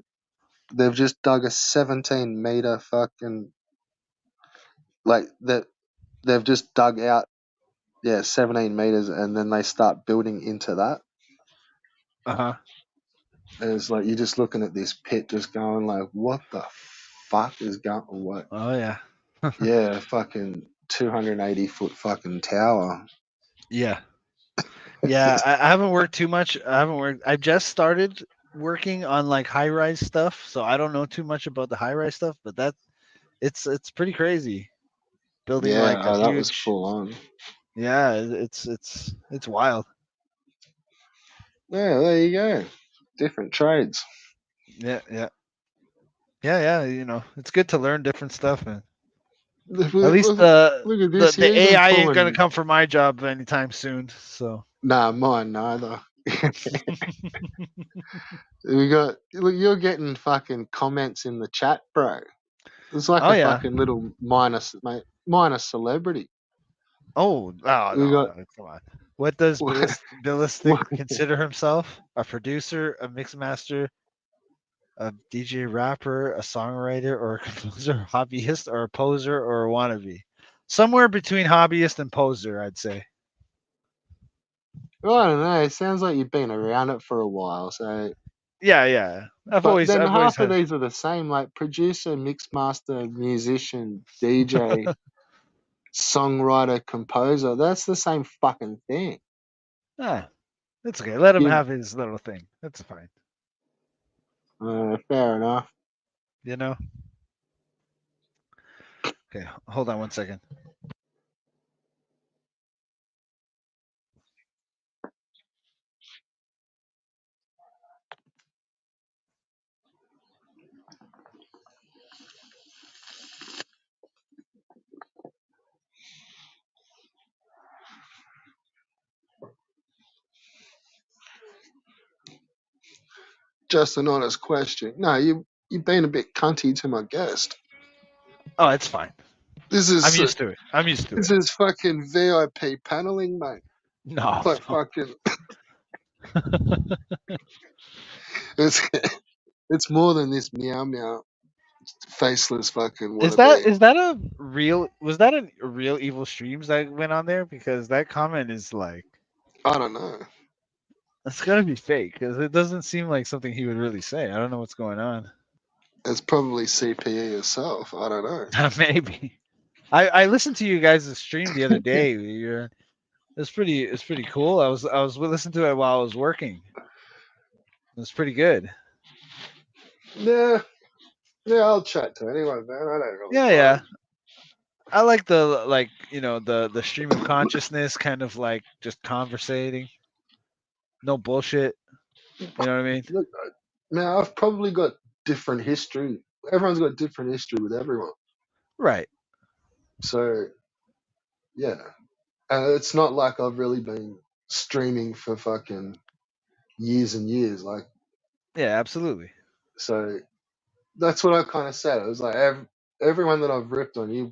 Speaker 3: they've just dug a 17-meter fucking like that. They've just dug out 17 meters, and then they start building into that.
Speaker 2: Uh huh.
Speaker 3: And it's like you're just looking at this pit, just going like, "What the fuck is going? What?
Speaker 2: Oh yeah.
Speaker 3: Yeah, fucking 280-foot fucking tower."
Speaker 2: Yeah. Yeah. I haven't worked too much. I've just started working on like high rise stuff, so I don't know too much about the high rise stuff. But it's pretty crazy building
Speaker 3: Yeah,
Speaker 2: like a
Speaker 3: that was
Speaker 2: huge.
Speaker 3: full on.
Speaker 2: Yeah, it's wild.
Speaker 3: Yeah, there you go. Different trades.
Speaker 2: Yeah, yeah, yeah. It's good to learn different stuff, and
Speaker 3: Look,
Speaker 2: at least
Speaker 3: look at this.
Speaker 2: the
Speaker 3: You're even
Speaker 2: AI ain't gonna
Speaker 3: pulling.
Speaker 2: come for my job anytime soon. So
Speaker 3: Nah, mine neither. We got. Look, you're getting fucking comments in the chat, bro. It's like
Speaker 2: oh
Speaker 3: a
Speaker 2: yeah.
Speaker 3: fucking little minor celebrity.
Speaker 2: Oh no,
Speaker 3: We got.
Speaker 2: come on. What does
Speaker 3: What,
Speaker 2: Billistic consider himself? A producer, a mix master, a DJ rapper, a songwriter, or a composer, hobbyist, or a poser, or a wannabe? Somewhere between hobbyist and poser, I'd say.
Speaker 3: Well, I don't know. It sounds like you've been around it for a while. So,
Speaker 2: Yeah.
Speaker 3: but then
Speaker 2: I've always
Speaker 3: half of
Speaker 2: had.
Speaker 3: these are the same, like producer, mix master, musician, DJ, songwriter, composer. That's the same fucking thing.
Speaker 2: Ah, that's okay. Let him
Speaker 3: You,
Speaker 2: have his little thing. That's fine.
Speaker 3: fair enough.
Speaker 2: You know. Okay, hold on one second.
Speaker 3: Just an honest question. No, you've been a bit cunty to my guest.
Speaker 2: Oh, it's fine.
Speaker 3: This
Speaker 2: I'm
Speaker 3: is
Speaker 2: used to it. I'm used to
Speaker 3: this
Speaker 2: it.
Speaker 3: is fucking VIP paneling, mate.
Speaker 2: No.
Speaker 3: It's like fucking. It's it's more than this meow meow faceless fucking wannabe.
Speaker 2: Is that a real? Was that a real Evil Streams that went on there? Because that comment is like,
Speaker 3: I don't know.
Speaker 2: it's gotta be fake. Because it doesn't seem like something he would really say. I don't know what's going on.
Speaker 3: It's probably CPE yourself. I don't know.
Speaker 2: Maybe. I listened to you guys' stream the other day. It's pretty cool. I was listening to it while I was working. It was pretty good.
Speaker 3: Yeah, I'll chat to anyone, man. I don't really
Speaker 2: Yeah.
Speaker 3: mind.
Speaker 2: I like the stream of consciousness, kind of like just conversating. No bullshit. You know what I mean?
Speaker 3: Look, man, I've probably got different history. Everyone's got different history with everyone.
Speaker 2: Right.
Speaker 3: So yeah, and it's not like I've really been streaming for fucking years and years. Like,
Speaker 2: Yeah, absolutely.
Speaker 3: so that's what I kind of said. It was like everyone that I've ripped on, you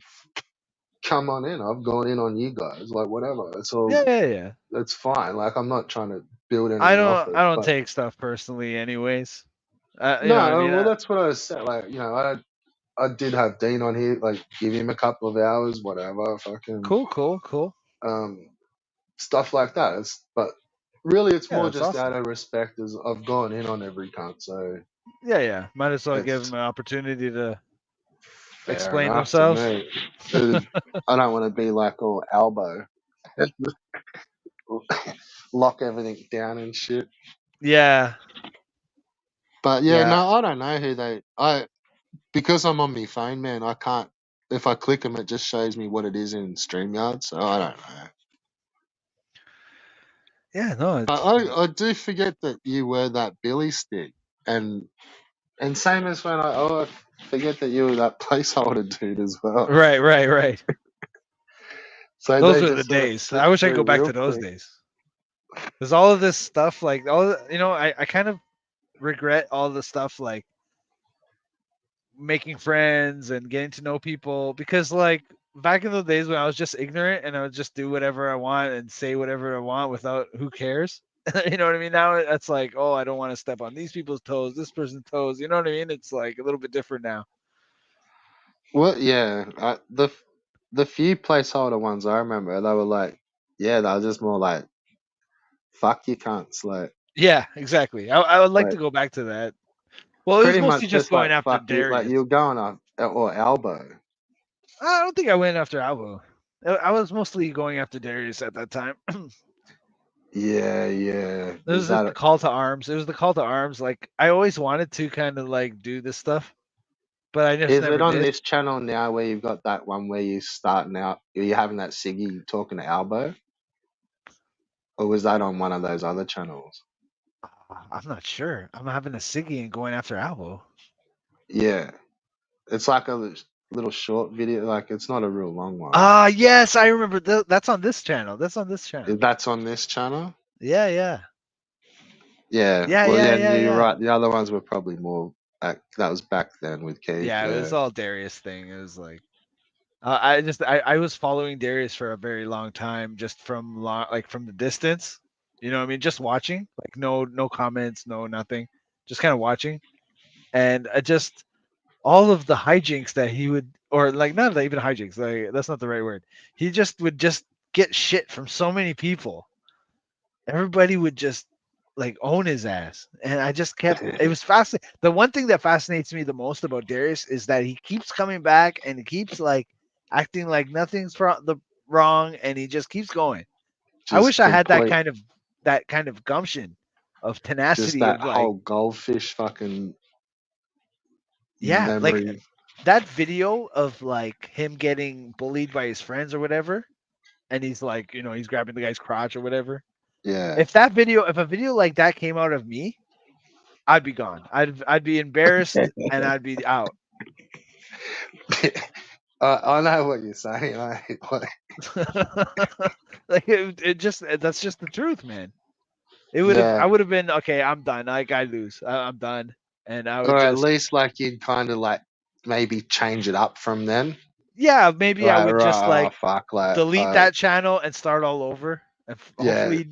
Speaker 3: come on in. I've gone in on you guys. Like, whatever. It's all.
Speaker 2: Yeah.
Speaker 3: That's fine. Like, I'm not trying to build anything off it.
Speaker 2: I don't
Speaker 3: But
Speaker 2: take stuff personally anyways. You know what I
Speaker 3: no,
Speaker 2: mean?
Speaker 3: well, that's what I said. Like, I did have Dean on here. Like, give him a couple of hours, whatever. Fucking
Speaker 2: Cool.
Speaker 3: um stuff like that. But really, it's
Speaker 2: Yeah,
Speaker 3: more
Speaker 2: that's
Speaker 3: just
Speaker 2: awesome.
Speaker 3: out of respect, as I've gone in on every cunt. So
Speaker 2: Yeah. Might as well give
Speaker 3: it's
Speaker 2: them an opportunity to
Speaker 3: fair
Speaker 2: explain
Speaker 3: enough to
Speaker 2: themselves.
Speaker 3: me. I don't want to be like all elbow, lock everything down and shit.
Speaker 2: Yeah.
Speaker 3: But yeah,
Speaker 2: Yeah.
Speaker 3: no, I don't know who because I'm on my phone, man. I can't. If I click them, it just shows me what it is in StreamYard. So I don't know.
Speaker 2: Yeah, no,
Speaker 3: But
Speaker 2: it's
Speaker 3: I do forget that you were that Billy stick, and same as when I forget that you were that placeholder dude as well.
Speaker 2: right.
Speaker 3: So
Speaker 2: Those
Speaker 3: they
Speaker 2: were the
Speaker 3: just sort of
Speaker 2: days. I
Speaker 3: flipped
Speaker 2: wish I could
Speaker 3: through
Speaker 2: go back
Speaker 3: real
Speaker 2: to those
Speaker 3: quick.
Speaker 2: days. Because all of this stuff, like I kind of regret all the stuff like making friends and getting to know people because like back in the days when I was just ignorant and I would just do whatever I want and say whatever I want without who cares. You know what I mean? Now it's like, oh, I don't want to step on these people's toes, this person's toes. You know what I mean? It's like a little bit different now.
Speaker 3: Well, yeah, the few placeholder ones I remember, they were like, yeah, they were just more like, fuck you cunts,
Speaker 2: Yeah, exactly. I would like to
Speaker 3: like
Speaker 2: go back to that. Well, it was
Speaker 3: pretty
Speaker 2: mostly
Speaker 3: much
Speaker 2: just
Speaker 3: just
Speaker 2: going
Speaker 3: like
Speaker 2: after
Speaker 3: fuck you, like
Speaker 2: Darius.
Speaker 3: you're going off or elbow.
Speaker 2: I don't think I went after Albo. I was mostly going after Darius at that time.
Speaker 3: Yeah.
Speaker 2: It
Speaker 3: Is
Speaker 2: was just the
Speaker 3: that
Speaker 2: call to arms. It was the call to arms. Like I always wanted to kind of like do this stuff, but I just
Speaker 3: is
Speaker 2: never
Speaker 3: it on
Speaker 2: did.
Speaker 3: this channel now where you've got that one where you starting out, you're having that Siggy talking to Albo, or was that on one of those other channels?
Speaker 2: I'm not sure. I'm having a Siggy and going after Albo.
Speaker 3: Yeah, it's like a little short video. Like, it's not a real long one.
Speaker 2: Yes, I remember. That's on this channel. That's on this channel.
Speaker 3: That's on this channel.
Speaker 2: Yeah.
Speaker 3: Yeah.
Speaker 2: Yeah.
Speaker 3: Well,
Speaker 2: Yeah.
Speaker 3: yeah,
Speaker 2: Yeah.
Speaker 3: you're
Speaker 2: Yeah.
Speaker 3: right. The other ones were probably more. That was back then with Keith.
Speaker 2: Yeah. It
Speaker 3: Yeah.
Speaker 2: was all Darius thing. It was like I was following Darius for a very long time, just from like from the distance. You know what I mean? Just watching, like no comments, no nothing, just kind of watching, and I just all of the hijinks that he would, or like not even hijinks, like that's not the right word. He just would just get shit from so many people, everybody would just like own his ass, and I just kept. It was fascinating. The one thing that fascinates me the most about Darius is that he keeps coming back and he keeps like acting like nothing's wrong, and he just keeps going. I wish
Speaker 3: Just
Speaker 2: I had
Speaker 3: complete,
Speaker 2: that kind of gumption of
Speaker 3: just
Speaker 2: tenacity
Speaker 3: that
Speaker 2: of like,
Speaker 3: whole goldfish fucking
Speaker 2: yeah, like
Speaker 3: memory.
Speaker 2: that video of like him getting bullied by his friends or whatever, and he's like, he's grabbing the guy's crotch or whatever.
Speaker 3: Yeah.
Speaker 2: If a video like that came out of me, I'd be gone. I'd be embarrassed and I'd be out.
Speaker 3: I know what you're saying.
Speaker 2: Like it just that's just the truth, man. I
Speaker 3: Yeah.
Speaker 2: would have been okay. I'm done. I lose. I'm done, and I would
Speaker 3: Or at
Speaker 2: just
Speaker 3: least like you'd kind of like maybe change it up from then.
Speaker 2: yeah, maybe I
Speaker 3: Like,
Speaker 2: would just
Speaker 3: right, oh,
Speaker 2: like
Speaker 3: fuck, like,
Speaker 2: delete that channel and start all over, and
Speaker 3: yeah.
Speaker 2: hopefully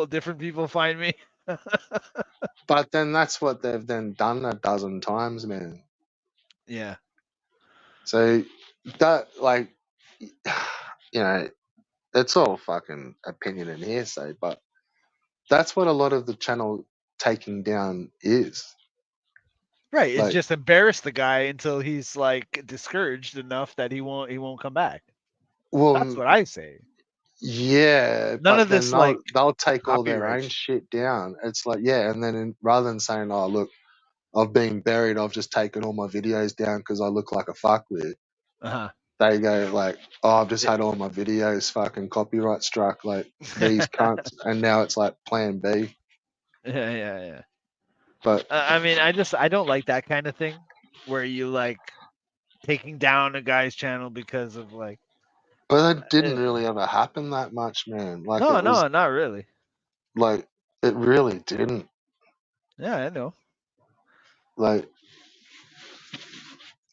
Speaker 2: different people find me.
Speaker 3: But then that's what they've then done a dozen times, man.
Speaker 2: Yeah.
Speaker 3: So that, like, it's all fucking opinion and hearsay, but that's what a lot of the channel taking down is.
Speaker 2: Right. It's
Speaker 3: Like,
Speaker 2: just embarrass the guy until he's like discouraged enough that he won't come back. That's
Speaker 3: well,
Speaker 2: what I say.
Speaker 3: yeah,
Speaker 2: None
Speaker 3: but
Speaker 2: of
Speaker 3: then
Speaker 2: this like
Speaker 3: they'll take all their
Speaker 2: copyright
Speaker 3: own shit down. It's like, yeah, and then rather than saying, "Oh, look, I've been buried. I've just taken all my videos down because I look like a fuckwit,"
Speaker 2: Uh-huh.
Speaker 3: they go like, "Oh, I've just had all my videos fucking copyright struck, like these cunts," and now it's like Plan B.
Speaker 2: Yeah.
Speaker 3: But
Speaker 2: I mean, I don't like that kind of thing where you like taking down a guy's channel because of like
Speaker 3: that didn't
Speaker 2: eh,
Speaker 3: really ever happen that much, man. Like
Speaker 2: no,
Speaker 3: it was
Speaker 2: not really.
Speaker 3: like it really didn't.
Speaker 2: Yeah, I know.
Speaker 3: Like,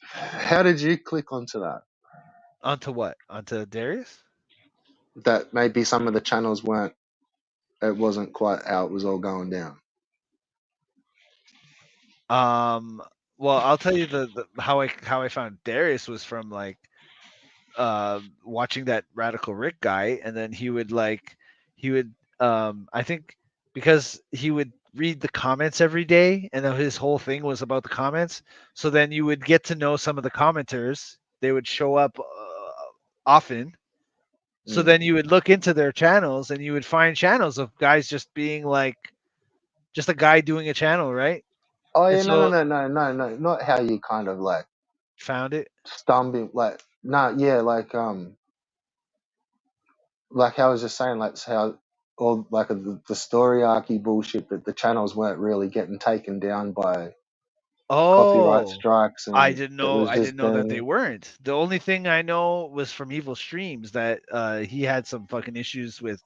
Speaker 3: how did you click onto that?
Speaker 2: Onto what? Onto Darius?
Speaker 3: That maybe some of the channels weren't. It wasn't quite how it was all going down.
Speaker 2: Well, I'll tell you the how I found Darius was from like watching that Radical Rick guy, and then he would I think because he would read the comments every day, and then his whole thing was about the comments. So then you would get to know some of the commenters. They would show up often. So
Speaker 3: Mm.
Speaker 2: then you would look into their channels, and you would find channels of guys just being like, just a guy doing a channel, right?
Speaker 3: Oh
Speaker 2: And
Speaker 3: yeah, no,
Speaker 2: so
Speaker 3: no, no, no, no, no, not how you kind of like
Speaker 2: found it.
Speaker 3: stumbling, like no, yeah, like I was just saying, like how all like the story archy bullshit that the channels weren't really getting taken down by copyright
Speaker 2: Oh,
Speaker 3: strikes, and it was
Speaker 2: I
Speaker 3: just
Speaker 2: didn't know that they
Speaker 3: then
Speaker 2: weren't. The only thing I know was from Evil Streams that he had some fucking issues with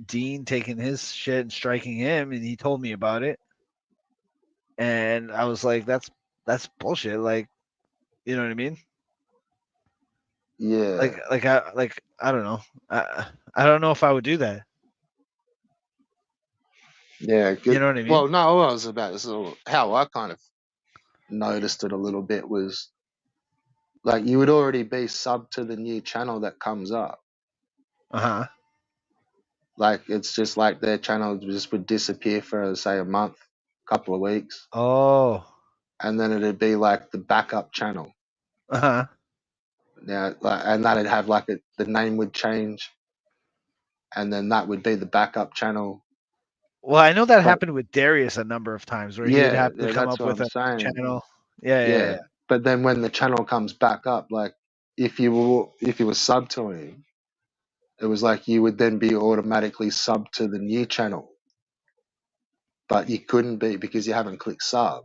Speaker 2: Dean taking his shit and striking him, and he told me about it. And I was like, that's bullshit. Like, you know what I mean?
Speaker 3: yeah,
Speaker 2: I don't know. I don't know if I would do that.
Speaker 3: yeah,
Speaker 2: You
Speaker 3: good.
Speaker 2: know what I mean?
Speaker 3: Well, no, what I was about so how I kind of noticed it a little bit was like you would already be sub to the new channel that comes up.
Speaker 2: Uh-huh.
Speaker 3: Like it's just like their channel just would disappear for say a month, couple of weeks,
Speaker 2: Oh.
Speaker 3: and then it'd be like the backup channel.
Speaker 2: Uh-huh.
Speaker 3: Now, like, and that'd have like the name would change, and then that would be the backup channel.
Speaker 2: Well, I know that
Speaker 3: But
Speaker 2: happened with Darius a number of times where he would
Speaker 3: yeah,
Speaker 2: have to
Speaker 3: yeah,
Speaker 2: come
Speaker 3: that's
Speaker 2: up
Speaker 3: what
Speaker 2: with
Speaker 3: I'm
Speaker 2: a
Speaker 3: saying.
Speaker 2: channel. Yeah.
Speaker 3: Yeah, but then when the channel comes back up, like if you were sub to him, it was like you would then be automatically sub to the new channel, but you couldn't be because you haven't clicked sub.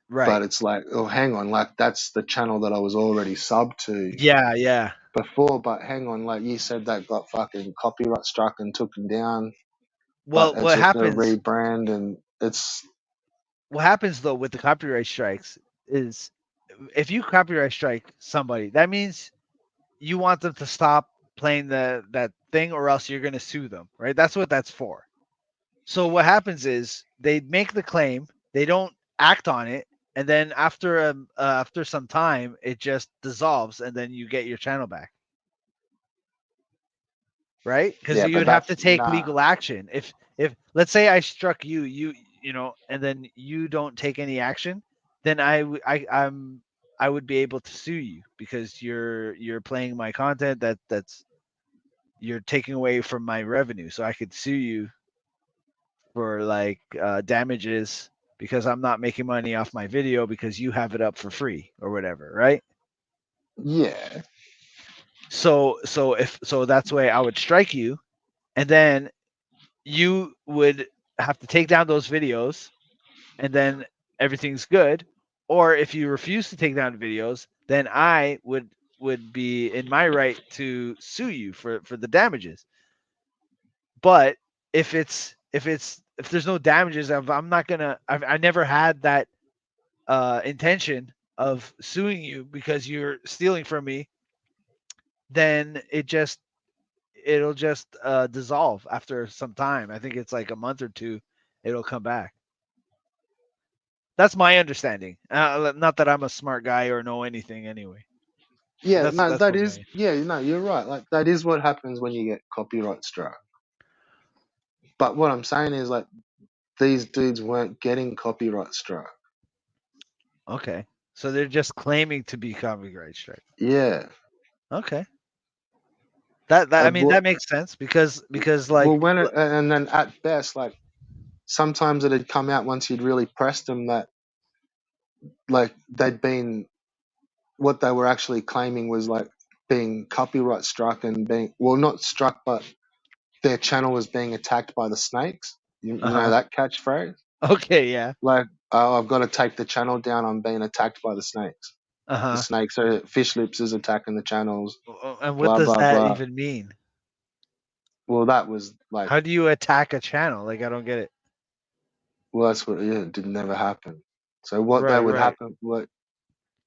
Speaker 2: Right.
Speaker 3: But it's like, oh, hang on, like that's the channel that I was already sub to
Speaker 2: Yeah.
Speaker 3: before. But hang on, like you said, that got fucking copyright struck and took them down. But
Speaker 2: Well,
Speaker 3: it's just a rebrand, and it's
Speaker 2: what happens though with the copyright strikes is if you copyright strike somebody, that means you want them to stop playing that thing or else you're going to sue them, right? That's what that's for. So what happens is they make the claim, they don't act on it, and then after some time it just dissolves and then you get your channel back. right? Because
Speaker 3: Yeah,
Speaker 2: you
Speaker 3: but
Speaker 2: would have
Speaker 3: that's
Speaker 2: to take
Speaker 3: nah.
Speaker 2: legal action. If let's say I struck you, you know, and then you don't take any action, then I would be able to sue you because you're playing my content that's you're taking away from my revenue. So I could sue you for like damages because I'm not making money off my video because you have it up for free or whatever, right?
Speaker 3: Yeah.
Speaker 2: So that's why I would strike you, and then you would have to take down those videos, and then everything's good. Or if you refuse to take down videos, then I would be in my right to sue you for the damages. But if there's no damages, I'm not gonna. I never had that intention of suing you because you're stealing from me. Then it'll just dissolve after some time. I think it's like a month or two. It'll come back. That's my understanding. Not that I'm a smart guy or know anything anyway. But
Speaker 3: Yeah,
Speaker 2: that's
Speaker 3: no,
Speaker 2: that's
Speaker 3: that
Speaker 2: what
Speaker 3: is
Speaker 2: my
Speaker 3: yeah, no, you're right. Like that is what happens when you get copyright struck. But what I'm saying is like these dudes weren't getting copyright struck.
Speaker 2: okay. So they're just claiming to be copyright strike.
Speaker 3: Yeah.
Speaker 2: Okay. That I mean
Speaker 3: Well,
Speaker 2: that makes sense because like
Speaker 3: when and then at best, like sometimes it'd come out once you'd really pressed them that like they'd been what they were actually claiming was like being copyright struck and being well not struck but their channel was being attacked by the snakes. You know
Speaker 2: uh-huh.
Speaker 3: that catchphrase?
Speaker 2: Okay, yeah.
Speaker 3: Like, oh, I've got to take the channel down. I'm being attacked by the snakes. The
Speaker 2: Uh-huh.
Speaker 3: snakes are fish lips is attacking the channels.
Speaker 2: And what
Speaker 3: Blah
Speaker 2: does
Speaker 3: blah
Speaker 2: that
Speaker 3: blah.
Speaker 2: even mean?
Speaker 3: Well, that was like,
Speaker 2: How do you attack a channel? Like I don't get it.
Speaker 3: well, that's what it did never happen. So what that
Speaker 2: Right,
Speaker 3: would
Speaker 2: right.
Speaker 3: happen, what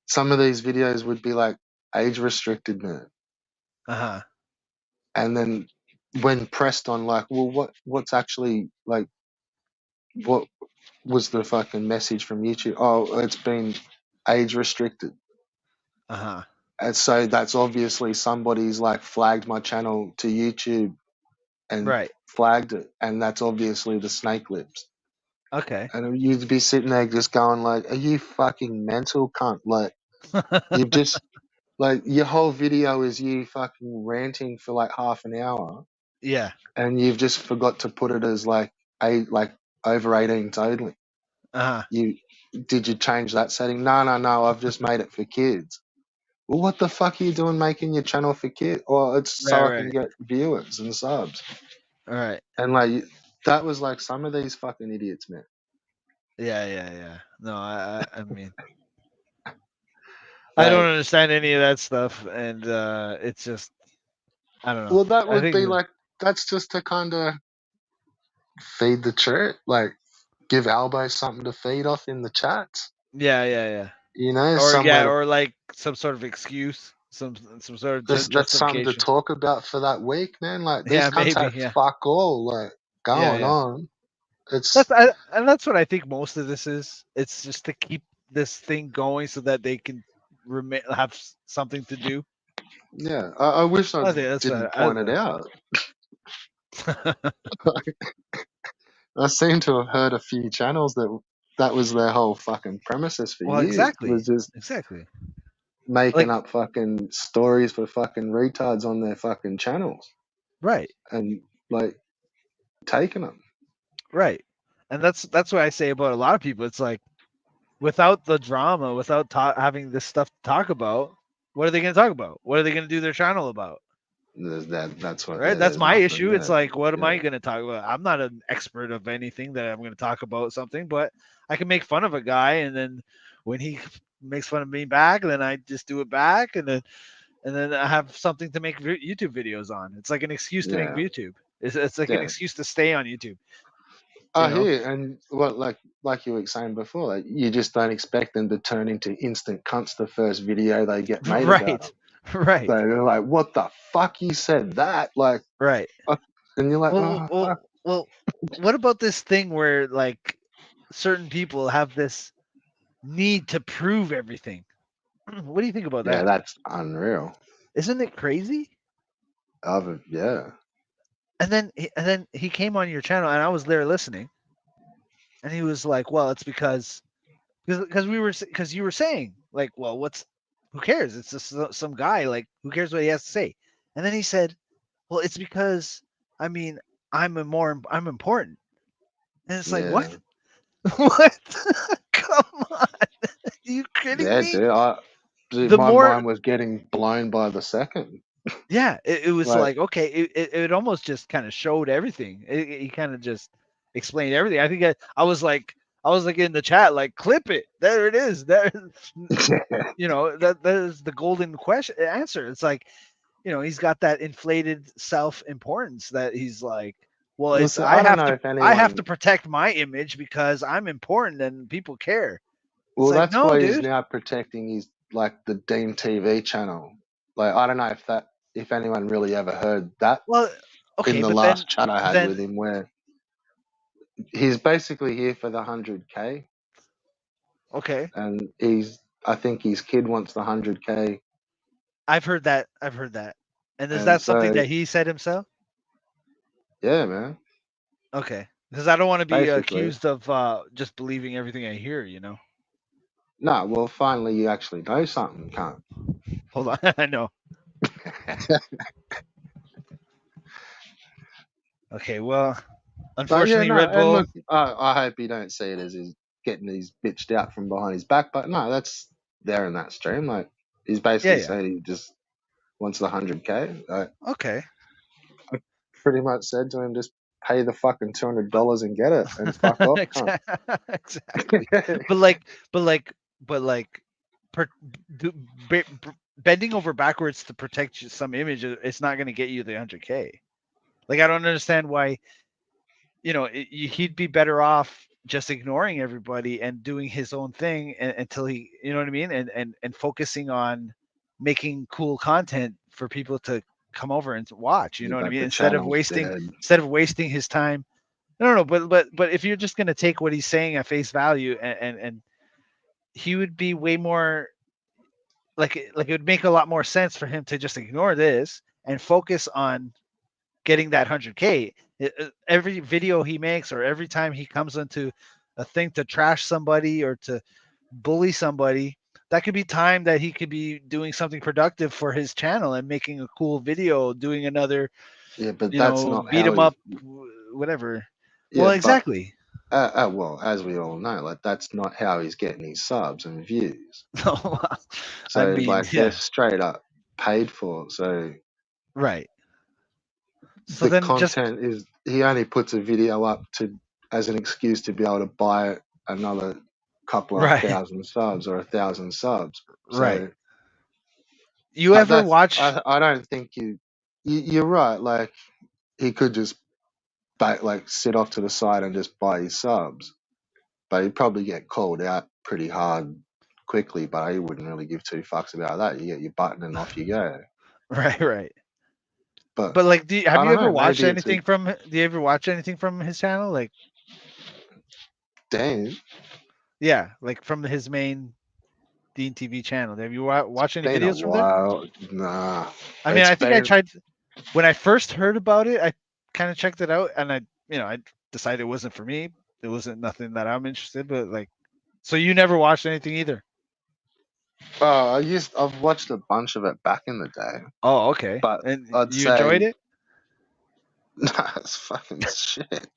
Speaker 3: some of these videos would be like age restricted, man.
Speaker 2: Uh-huh.
Speaker 3: And then when pressed on, like, well, what's actually like, what was the fucking message from YouTube? Oh, it's been age restricted.
Speaker 2: Uh-huh.
Speaker 3: And so that's obviously somebody's like flagged my channel to YouTube and
Speaker 2: Right.
Speaker 3: flagged it, and that's obviously the snake lips.
Speaker 2: Okay.
Speaker 3: And you'd be sitting there just going like, "Are you fucking mental, cunt?" Like you've just like your whole video is you fucking ranting for like half an hour,
Speaker 2: Yeah.
Speaker 3: and you've just forgot to put it as like like over 18s only.
Speaker 2: Uh-huh.
Speaker 3: You did you change that setting? No, no, no. I've just made it for kids. Well, what the fuck are you doing making your channel for kids? Well, it's
Speaker 2: Right,
Speaker 3: so I can
Speaker 2: right.
Speaker 3: get viewers and subs.
Speaker 2: All right.
Speaker 3: And like that was like some of these fucking idiots, man.
Speaker 2: Yeah, yeah, yeah. No, I mean I don't
Speaker 3: Like,
Speaker 2: understand any of that stuff, and it's just I don't know.
Speaker 3: well, that
Speaker 2: I
Speaker 3: would be
Speaker 2: think
Speaker 3: like that's just to kind of feed the chat, like give Albo something to feed off in the chats.
Speaker 2: yeah, yeah, yeah.
Speaker 3: You know,
Speaker 2: Or
Speaker 3: somewhere
Speaker 2: yeah,
Speaker 3: to
Speaker 2: or like some sort of excuse, some sort of
Speaker 3: that's something to
Speaker 2: justification.
Speaker 3: talk about for that week, man. Like these
Speaker 2: Yeah,
Speaker 3: cunts
Speaker 2: maybe.
Speaker 3: had
Speaker 2: Yeah,
Speaker 3: fuck all like
Speaker 2: yeah,
Speaker 3: going
Speaker 2: yeah.
Speaker 3: on. It's
Speaker 2: And that's what I think most of this is. It's just to keep this thing going so that they can have something to do.
Speaker 3: yeah. I wish I
Speaker 2: I think that's
Speaker 3: didn't
Speaker 2: what
Speaker 3: point it out. I seem to have heard a few channels that was their whole fucking premises for
Speaker 2: well,
Speaker 3: years
Speaker 2: exactly,
Speaker 3: was just
Speaker 2: exactly.
Speaker 3: making
Speaker 2: Like
Speaker 3: up fucking stories for fucking retards on their fucking channels
Speaker 2: right,
Speaker 3: and like taking them.
Speaker 2: right, and that's what I say about a lot of people. It's like without the drama, without having this stuff to talk about, what are they going to talk about? What are they going to do their channel about?
Speaker 3: That's what
Speaker 2: Right? That's
Speaker 3: there's
Speaker 2: my
Speaker 3: nothing
Speaker 2: issue. It's
Speaker 3: there.
Speaker 2: like, what am
Speaker 3: Yeah,
Speaker 2: I going to talk about? I'm not an expert of anything that I'm going to talk about something, but I can make fun of a guy, and then when he makes fun of me back, then I just do it back, and then I have something to make YouTube videos on. It's like an excuse to make
Speaker 3: yeah,
Speaker 2: YouTube. It's like an
Speaker 3: yeah.
Speaker 2: excuse to stay on YouTube. You
Speaker 3: I
Speaker 2: know?
Speaker 3: hear, and what like you were saying before, like you just don't expect them to turn into instant cunts the first video they get made about them.
Speaker 2: Right. Right.
Speaker 3: So they're like, "What the fuck? You said that?" Like,
Speaker 2: Right.
Speaker 3: and you're like,
Speaker 2: Well,
Speaker 3: "Oh
Speaker 2: well,
Speaker 3: fuck."
Speaker 2: well. What about this thing where like certain people have this need to prove everything? What do you think about
Speaker 3: Yeah,
Speaker 2: that?
Speaker 3: that's unreal.
Speaker 2: Isn't it crazy?
Speaker 3: Yeah.
Speaker 2: And then he came on your channel, and I was there listening, and he was like, "Well, it's because you were saying like, well, who cares? It's just some guy. Like, who cares what he has to say?" And then he said, "Well, it's because I mean, I'm important." And it's like,
Speaker 3: Yeah,
Speaker 2: what? What? Come on, are you kidding
Speaker 3: yeah,
Speaker 2: me?
Speaker 3: dude. Dude,
Speaker 2: The
Speaker 3: my
Speaker 2: more,
Speaker 3: mind was getting blown by the second.
Speaker 2: yeah, it was
Speaker 3: Like,
Speaker 2: like, okay, it almost just kind of showed everything. He kind of just explained everything. I think I was like in the chat, like, clip it. There it is. There, that is the golden question answer. It's like, he's got that inflated self-importance that he's like, well, it's
Speaker 3: listen, I don't know if
Speaker 2: I have to
Speaker 3: anyone.
Speaker 2: protect my image because I'm important and people care. It's
Speaker 3: Well,
Speaker 2: like,
Speaker 3: that's
Speaker 2: no,
Speaker 3: why he's
Speaker 2: dude.
Speaker 3: now protecting his like the Dean TV channel. Like, I don't know if anyone really ever heard that
Speaker 2: Well,
Speaker 3: in
Speaker 2: okay,
Speaker 3: the
Speaker 2: but then
Speaker 3: last chat I had
Speaker 2: then
Speaker 3: with him, where he's basically here for the 100K,
Speaker 2: okay.
Speaker 3: and I think his kid wants the 100K,
Speaker 2: I've heard that. I've heard that. And is
Speaker 3: and
Speaker 2: that something
Speaker 3: so
Speaker 2: that he said himself?
Speaker 3: yeah, man.
Speaker 2: Okay. Because I don't want to be
Speaker 3: Basically,
Speaker 2: accused of just believing everything I hear.
Speaker 3: no. Well, finally, you actually know something, can't?
Speaker 2: Hold on. I know. Okay. Well,
Speaker 3: But yeah,
Speaker 2: unfortunately,
Speaker 3: no.
Speaker 2: Red
Speaker 3: And
Speaker 2: Bull.
Speaker 3: look, I hope you don't see it as he's getting these bitched out from behind his back. But no, that's there in that stream. Like, he's
Speaker 2: Yeah,
Speaker 3: basically
Speaker 2: yeah.
Speaker 3: saying he just wants the 100K.
Speaker 2: Okay.
Speaker 3: I pretty much said to him, just pay the fucking
Speaker 2: But
Speaker 3: $200 and get it, and fuck off, cunt.
Speaker 2: exactly. But like, but like, but like, per, do, bending over backwards to protect some image, it's not going to get you the 100K. Like, I don't understand why. He'd be better off just ignoring everybody and doing his own thing until he, you know what I mean, and focusing on making cool content for people to come over and watch. You know what I
Speaker 3: But
Speaker 2: mean?
Speaker 3: the
Speaker 2: Instead of
Speaker 3: channel's
Speaker 2: wasting
Speaker 3: dead.
Speaker 2: his time. No, but if you're just gonna take what he's saying at face value, and he would be way more like it would make a lot more sense for him to just ignore this and focus on getting that 100K. Every video he makes, or every time he comes into a thing to trash somebody or to bully somebody, that could be time that he could be doing something productive for his channel and making a cool video, doing another,
Speaker 3: Yeah, but that's not
Speaker 2: beat
Speaker 3: how
Speaker 2: him
Speaker 3: he.
Speaker 2: up, whatever.
Speaker 3: Yeah,
Speaker 2: Well,
Speaker 3: but
Speaker 2: exactly.
Speaker 3: well, as we all know, like that's not how he's getting his subs and views.
Speaker 2: I
Speaker 3: So
Speaker 2: mean,
Speaker 3: like they're
Speaker 2: yeah,
Speaker 3: straight up paid for. So
Speaker 2: right. So
Speaker 3: the
Speaker 2: then just
Speaker 3: content is he only puts a video up to as an excuse to be able to buy another couple of
Speaker 2: right,
Speaker 3: thousand subs or 1,000 subs.
Speaker 2: right.
Speaker 3: So
Speaker 2: You ever
Speaker 3: that's
Speaker 2: watch?
Speaker 3: I don't think you're right. Like he could just like sit off to the side and just buy his subs, but he'd probably get called out pretty hard quickly. But he wouldn't really give two fucks about that. You get your button and off you go.
Speaker 2: Right, right.
Speaker 3: But
Speaker 2: But like, have
Speaker 3: I
Speaker 2: you
Speaker 3: don't
Speaker 2: ever
Speaker 3: know.
Speaker 2: watched
Speaker 3: Maybe it's a
Speaker 2: anything from? Do you ever watch anything from his channel? Like,
Speaker 3: damn.
Speaker 2: yeah, like from his main Dean TV channel. Have you watched any
Speaker 3: Been a
Speaker 2: videos from there?
Speaker 3: while. Nah,
Speaker 2: I mean,
Speaker 3: it's
Speaker 2: I think I
Speaker 3: been.
Speaker 2: tried when I first heard about it. I kind of checked it out, and I decided it wasn't for me. It wasn't nothing that I'm interested. But like, so you never watched anything either?
Speaker 3: Oh, I've watched a bunch of it back in the day,
Speaker 2: Oh, okay.
Speaker 3: but
Speaker 2: And
Speaker 3: I'd
Speaker 2: you enjoyed
Speaker 3: say
Speaker 2: it?
Speaker 3: nah, it's fucking shit.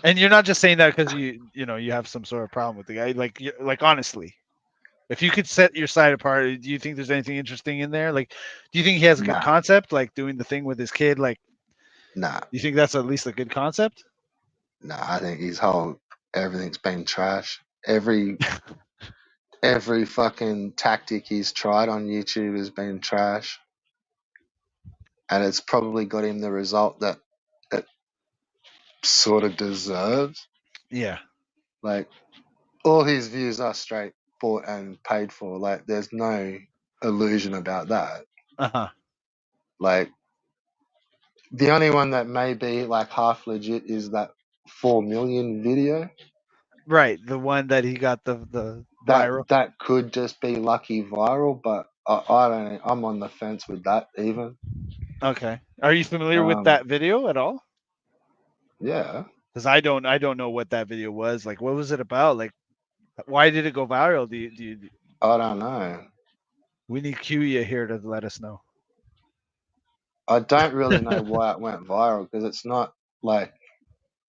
Speaker 2: And you're not just saying that because you have some sort of problem with the guy. Like honestly, if you could set your side apart, do you think there's anything interesting in there? Like, do you think he has a good
Speaker 3: Nah,
Speaker 2: concept? Like doing the thing with his kid. Like,
Speaker 3: nah,
Speaker 2: do you think that's at least a good concept?
Speaker 3: nah. I think his whole everything's been trash. Every fucking tactic he's tried on YouTube has been trash, and it's probably got him the result that it sort of deserves.
Speaker 2: Yeah.
Speaker 3: Like all his views are straight bought and paid for. Like there's no illusion about that.
Speaker 2: Uh huh.
Speaker 3: Like the only one that may be like half legit is that 4 million video.
Speaker 2: Right. The one that he got the
Speaker 3: That
Speaker 2: viral.
Speaker 3: that could just be lucky viral, but I don't. I'm on the fence with that even.
Speaker 2: Okay. Are you familiar with
Speaker 3: Um,
Speaker 2: that video at all?
Speaker 3: yeah,
Speaker 2: Because I don't know what that video was. Like, what was it about? Like, why did it go viral?
Speaker 3: I don't know.
Speaker 2: We need Qia here to let us know.
Speaker 3: I don't really know why it went viral because it's not like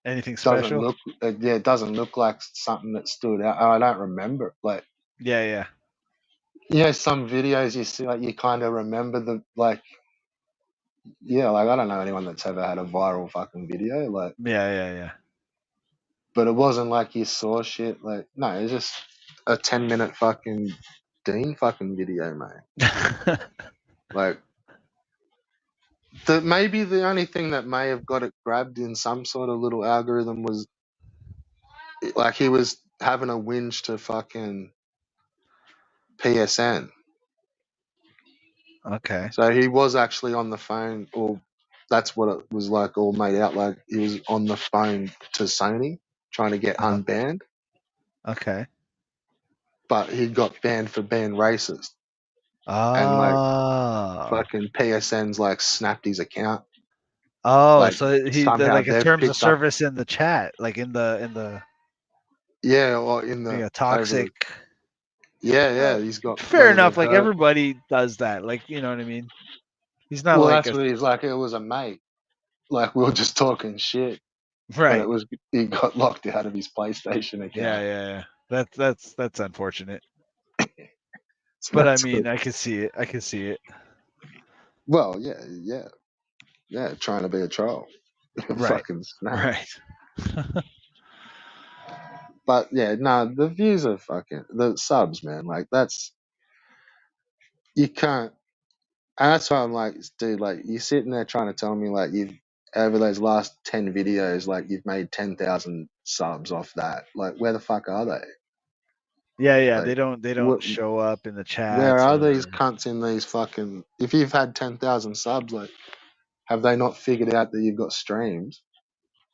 Speaker 2: Anything
Speaker 3: doesn't
Speaker 2: special?
Speaker 3: look yeah, it doesn't look like something that stood out. I don't remember it. Like
Speaker 2: Yeah.
Speaker 3: some videos you see, like you kind of remember the like like I don't know anyone that's ever had a viral fucking video like,
Speaker 2: Yeah.
Speaker 3: but it wasn't like you saw shit like no, it was just a 10-minute fucking Dean fucking video, mate. Like maybe the only thing that may have got it grabbed in some sort of little algorithm was like he was having a whinge to fucking PSN.
Speaker 2: Okay.
Speaker 3: So he was actually on the phone, or that's what it was like, all made out like he was on the phone to Sony trying to get
Speaker 2: Uh-huh.
Speaker 3: unbanned,
Speaker 2: Okay.
Speaker 3: but he got banned for being racist. And like
Speaker 2: Oh.
Speaker 3: fucking PSN's like snapped his account.
Speaker 2: Oh,
Speaker 3: Like
Speaker 2: so
Speaker 3: somehow
Speaker 2: like in
Speaker 3: they've
Speaker 2: terms of
Speaker 3: picked up,
Speaker 2: service in the chat, like in the
Speaker 3: or in the over
Speaker 2: toxic.
Speaker 3: the he's got
Speaker 2: Fair
Speaker 3: whether
Speaker 2: enough.
Speaker 3: they've
Speaker 2: Like
Speaker 3: heard.
Speaker 2: everybody does that. Like, you know what I mean? He's not
Speaker 3: Well,
Speaker 2: like
Speaker 3: that's
Speaker 2: a
Speaker 3: what he's like. It was a mate. Like we were just talking shit, but
Speaker 2: right.
Speaker 3: he got locked out of his PlayStation account.
Speaker 2: Yeah. That's unfortunate.
Speaker 3: So
Speaker 2: But I
Speaker 3: that's
Speaker 2: mean,
Speaker 3: what,
Speaker 2: I can see it.
Speaker 3: well, yeah, trying to be a troll.
Speaker 2: Right.
Speaker 3: Fucking snap.
Speaker 2: Right.
Speaker 3: But yeah, no, the views are fucking the subs, man. Like that's you can't. And that's why I'm like, dude, like you're sitting there trying to tell me like you've over those last 10 videos, like you've made 10,000 subs off that. Like where the fuck are they?
Speaker 2: Yeah.
Speaker 3: Like
Speaker 2: They don't
Speaker 3: what?
Speaker 2: show up in the
Speaker 3: Where
Speaker 2: chats
Speaker 3: are
Speaker 2: or
Speaker 3: these cunts in these fucking? If you've had 10,000 subs, like have they not figured out that you've got streams?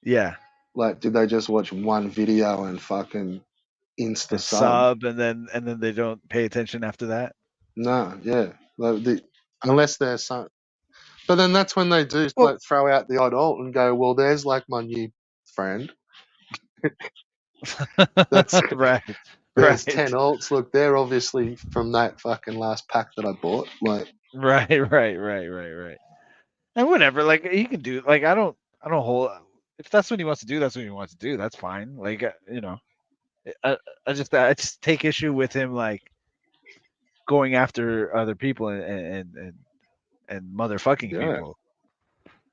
Speaker 2: yeah.
Speaker 3: Like, did they just watch one video and fucking insta
Speaker 2: And
Speaker 3: sub?
Speaker 2: sub and then they don't pay attention after that.
Speaker 3: No, yeah. Like unless there's some, but then that's when they do
Speaker 2: Well,
Speaker 3: like throw out the odd alt and go, well, there's like my new friend. That's
Speaker 2: right.
Speaker 3: there's 10 alts. Look, they're obviously from that fucking last pack that I bought. Like,
Speaker 2: Right. And whatever, like he can do. Like I don't hold. If that's what he wants to do, that's what he wants to do. That's fine. Like you know, I just take issue with him like going after other people and motherfucking
Speaker 3: yeah,
Speaker 2: people.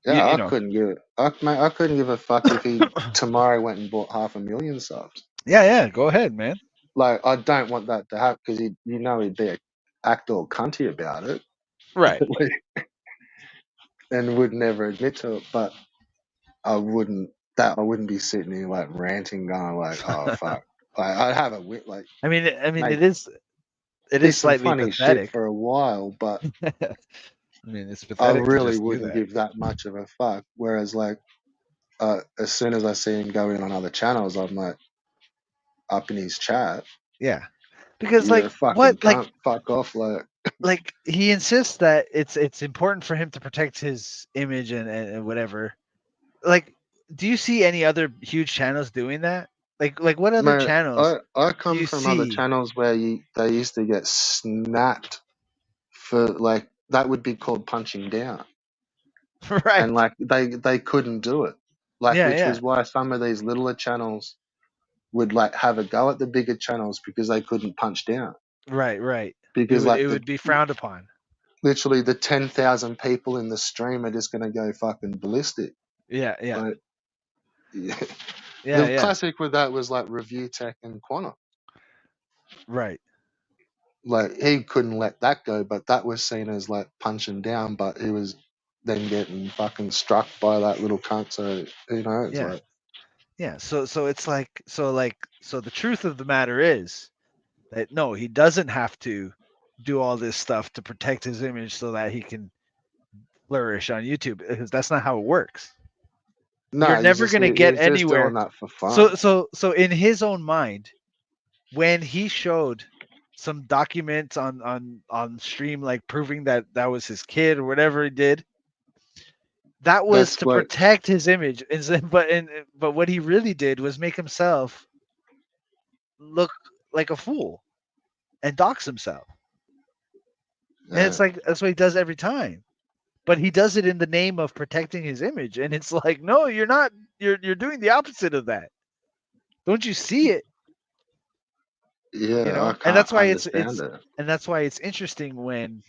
Speaker 3: yeah.
Speaker 2: You
Speaker 3: I
Speaker 2: know.
Speaker 3: couldn't give it. Mate, I couldn't give a fuck if he tomorrow went and bought 500,000 subs.
Speaker 2: Yeah. Go ahead, man.
Speaker 3: Like, I don't want that to happen because he'd be a act all cunty about it.
Speaker 2: Right.
Speaker 3: And would never admit to it, but I wouldn't be sitting here like ranting, going like, "Oh fuck!" Like I'd have a wit like,
Speaker 2: I mean,
Speaker 3: mate,
Speaker 2: it
Speaker 3: did
Speaker 2: is
Speaker 3: some
Speaker 2: slightly
Speaker 3: funny shit
Speaker 2: pathetic.
Speaker 3: for a while, but
Speaker 2: I mean, it's
Speaker 3: I
Speaker 2: pathetic to
Speaker 3: really
Speaker 2: just do
Speaker 3: wouldn't
Speaker 2: that.
Speaker 3: give that much of a fuck. Whereas like, as soon as I see him go in on other channels, I'm like up in his chat.
Speaker 2: Yeah, because
Speaker 3: You're
Speaker 2: like
Speaker 3: a fucking
Speaker 2: what,
Speaker 3: cunt. Fuck off,
Speaker 2: like he insists that it's important for him to protect his image and whatever. Like, do you see any other huge channels doing that? Like what other
Speaker 3: Man,
Speaker 2: channels
Speaker 3: I
Speaker 2: do
Speaker 3: come
Speaker 2: you
Speaker 3: from other
Speaker 2: see?
Speaker 3: channels where they used to get snapped for like that would be called punching down, and
Speaker 2: Right.
Speaker 3: like they couldn't do it, like which
Speaker 2: Yeah.
Speaker 3: was why some of these littler channels would like have a go at the bigger channels because they couldn't punch down
Speaker 2: Right.
Speaker 3: because
Speaker 2: It
Speaker 3: like
Speaker 2: would be frowned upon.
Speaker 3: literally the 10,000 people in the stream are just gonna go fucking ballistic.
Speaker 2: Yeah.
Speaker 3: Like, yeah. The
Speaker 2: Yeah.
Speaker 3: classic with that was like Review Tech and Quantum.
Speaker 2: Right.
Speaker 3: Like he couldn't let that go, but that was seen as like punching down, but he was then getting fucking struck by that little cunt. So it's
Speaker 2: Yeah.
Speaker 3: like
Speaker 2: Yeah. So it's like so the truth of the matter is that no, he doesn't have to do all this stuff to protect his image so that he can flourish on YouTube, because that's not how it works.
Speaker 3: no,
Speaker 2: You're never going to get
Speaker 3: he's just doing
Speaker 2: anywhere.
Speaker 3: that for fun.
Speaker 2: So in his own mind, when he showed some documents on stream, like proving that was his kid or whatever he did, that was
Speaker 3: That's
Speaker 2: to
Speaker 3: what.
Speaker 2: protect his image. But what he really did was make himself look like a fool and dox himself. And
Speaker 3: Yeah,
Speaker 2: it's like that's what he does every time. But he does it in the name of protecting his image, and it's like, no, you're not. You're doing the opposite of that. Don't you see it?
Speaker 3: yeah, I
Speaker 2: And
Speaker 3: can't
Speaker 2: that's why
Speaker 3: understand it.
Speaker 2: it's interesting when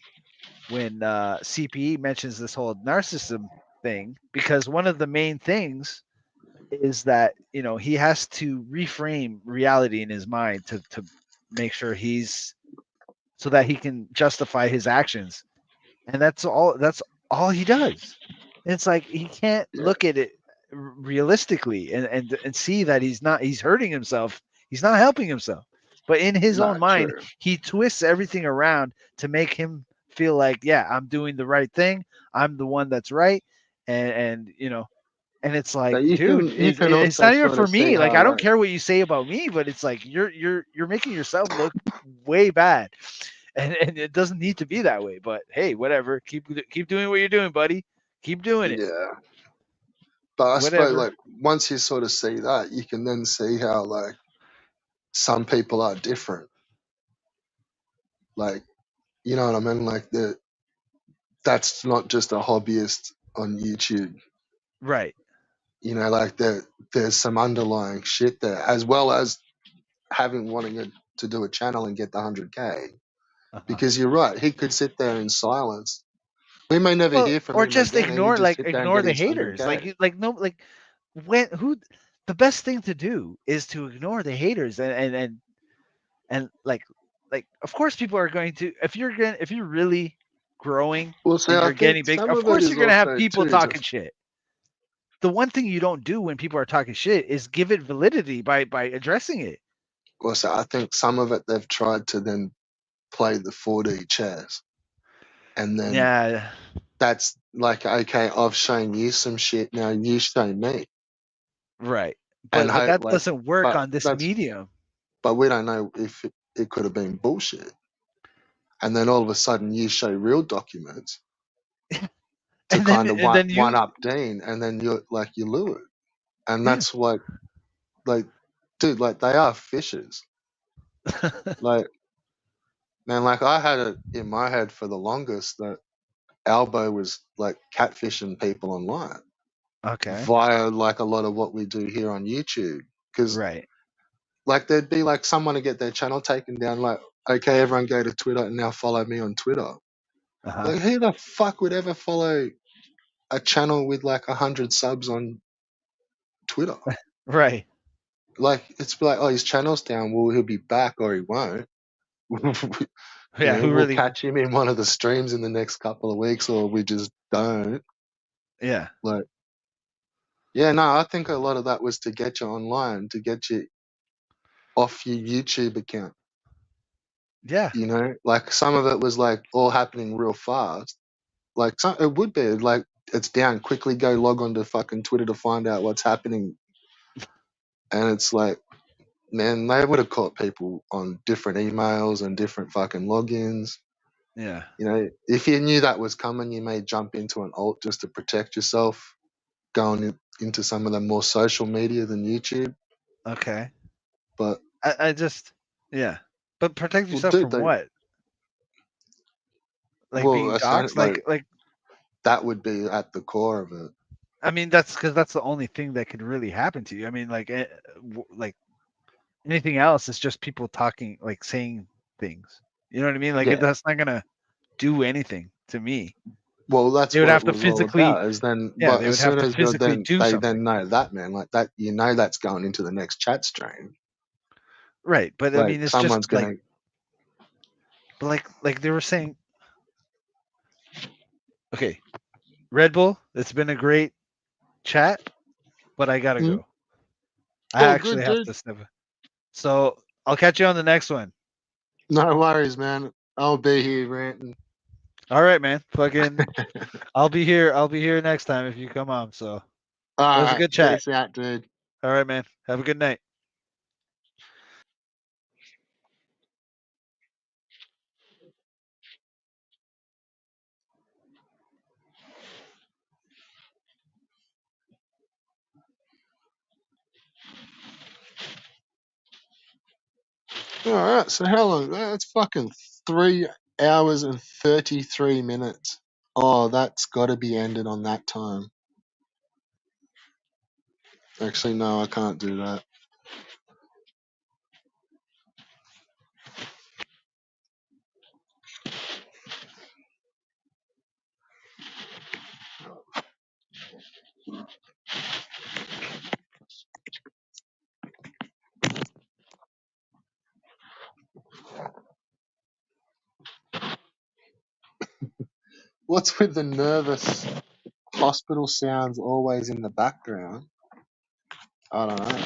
Speaker 2: CPE mentions this whole narcissism thing, because one of the main things is that he has to reframe reality in his mind to make sure so that he can justify his actions, and that's all he does. It's like he can't
Speaker 3: Yeah,
Speaker 2: look at it realistically and see that he's hurting himself. He's not helping himself. But in his own
Speaker 3: not
Speaker 2: mind,
Speaker 3: true.
Speaker 2: he twists everything around to make him feel like, yeah, I'm doing the right thing. I'm the one that's right. And it's like,
Speaker 3: But you
Speaker 2: dude,
Speaker 3: can
Speaker 2: it's
Speaker 3: also
Speaker 2: not even
Speaker 3: sort
Speaker 2: for
Speaker 3: of see
Speaker 2: me. Like,
Speaker 3: how
Speaker 2: I don't
Speaker 3: like
Speaker 2: care what you say about me, but it's like you're making yourself look way bad, and it doesn't need to be that way. But hey, whatever. Keep doing what you're doing, buddy. Keep doing it.
Speaker 3: yeah. But I suppose
Speaker 2: Whatever.
Speaker 3: like once you sort of see that, you can then see how like some people are different. Like you know what I mean? Like that's not just a hobbyist on YouTube.
Speaker 2: Right.
Speaker 3: You know, like there's some underlying shit there, as well as wanting to do a channel and get the 100K.
Speaker 2: Uh-huh.
Speaker 3: Because you're right, he could sit there in silence. We may never
Speaker 2: Well,
Speaker 3: hear from
Speaker 2: or
Speaker 3: him
Speaker 2: just
Speaker 3: again. He could just sit there and
Speaker 2: ignore
Speaker 3: get
Speaker 2: the
Speaker 3: his
Speaker 2: haters.
Speaker 3: 100K.
Speaker 2: When who the best thing to do is to ignore the haters and like of course people are going to, if you're really growing
Speaker 3: Well, see,
Speaker 2: and
Speaker 3: I
Speaker 2: you're getting
Speaker 3: think
Speaker 2: big,
Speaker 3: some
Speaker 2: of
Speaker 3: of it
Speaker 2: course
Speaker 3: is
Speaker 2: you're going to have
Speaker 3: also
Speaker 2: people
Speaker 3: too
Speaker 2: talking
Speaker 3: just
Speaker 2: shit. The one thing you don't do when people are talking shit is give it validity by addressing it.
Speaker 3: well, so I think some of it they've tried to then play the 4D chess, and then
Speaker 2: Yeah,
Speaker 3: that's like, okay, I've shown you some shit, now you show me,
Speaker 2: right.
Speaker 3: and
Speaker 2: But
Speaker 3: hope
Speaker 2: that
Speaker 3: like,
Speaker 2: doesn't work
Speaker 3: but
Speaker 2: on this
Speaker 3: that's
Speaker 2: medium.
Speaker 3: but we don't know if it could have been bullshit, and then all of a sudden you show real documents to
Speaker 2: And then
Speaker 3: kind of
Speaker 2: and then
Speaker 3: one
Speaker 2: you
Speaker 3: up Dean, and then you're like you lure it, and
Speaker 2: yeah.
Speaker 3: that's what like, dude, like they are fishes, like man, like I had it in my head for the longest that Albo was like catfishing people online
Speaker 2: Okay.
Speaker 3: via like a lot of what we do here on YouTube. Because
Speaker 2: Right.
Speaker 3: like there'd be like someone to get their channel taken down, like, okay, everyone go to Twitter and now follow me on Twitter.
Speaker 2: Uh-huh.
Speaker 3: Like who the fuck would ever follow a channel with like 100 subs on Twitter?
Speaker 2: Right.
Speaker 3: Like it's like, oh, his channel's down. Well, he'll be back or he won't. You
Speaker 2: Yeah,
Speaker 3: know,
Speaker 2: who
Speaker 3: we'll
Speaker 2: really
Speaker 3: catch him in one of the streams in the next couple of weeks, or we just don't.
Speaker 2: yeah.
Speaker 3: Like, yeah, no, I think a lot of that was to get you online, to get you off your YouTube account.
Speaker 2: Yeah.
Speaker 3: You know, like some of it was like all happening real fast. Like some, it would be like it's down. Quickly go log on to fucking Twitter to find out what's happening, and it's like, man, they would have caught people on different emails and different fucking logins.
Speaker 2: Yeah.
Speaker 3: You know, if you knew that was coming, you may jump into an alt just to protect yourself, going into some of the more social media than YouTube.
Speaker 2: Okay.
Speaker 3: But
Speaker 2: I just yeah. But protect
Speaker 3: well,
Speaker 2: yourself
Speaker 3: dude,
Speaker 2: from
Speaker 3: they
Speaker 2: what? Like
Speaker 3: well,
Speaker 2: being
Speaker 3: I say,
Speaker 2: doxxed?
Speaker 3: like
Speaker 2: Like
Speaker 3: that would be at the core of it.
Speaker 2: I mean that's because that's the only thing that could really happen to you. I mean like anything else is just people talking, like saying things. You know what I mean? Like
Speaker 3: Yeah.
Speaker 2: that's not gonna do anything to me.
Speaker 3: Well,
Speaker 2: They
Speaker 3: that's
Speaker 2: would
Speaker 3: what it
Speaker 2: have to
Speaker 3: was all
Speaker 2: physically
Speaker 3: about. Is then,
Speaker 2: yeah,
Speaker 3: but
Speaker 2: they would
Speaker 3: as
Speaker 2: have
Speaker 3: soon
Speaker 2: to
Speaker 3: as you're
Speaker 2: physically
Speaker 3: then
Speaker 2: do
Speaker 3: they then
Speaker 2: something.
Speaker 3: know that, man, like that, you know, that's going into the next chat stream.
Speaker 2: Right. But I
Speaker 3: Like
Speaker 2: mean it's just
Speaker 3: someone's gonna.
Speaker 2: like they were saying, okay, Red Bull, it's been a great chat, but I gotta
Speaker 3: Hmm?
Speaker 2: go. I
Speaker 3: Oh,
Speaker 2: actually
Speaker 3: good,
Speaker 2: have
Speaker 3: dude.
Speaker 2: to step. So I'll catch you on the next one.
Speaker 3: No worries, man. I'll be here ranting.
Speaker 2: All right, man. Fucking, I'll be here. I'll be here next time if you come on. So it
Speaker 3: All
Speaker 2: was a
Speaker 3: right,
Speaker 2: good chat.
Speaker 3: peace out, dude.
Speaker 2: All right, man. Have a good night.
Speaker 1: All right. So how long? That's fucking 3 hours and 33 minutes. Oh, that's got to be ended on that time. Actually, no, I can't do that. What's with the nervous hospital sounds always in the background? I don't know.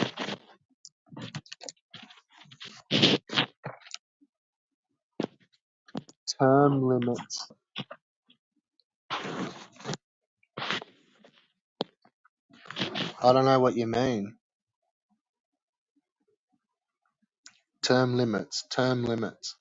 Speaker 1: Term limits. I don't know what you mean. Term limits. Term limits.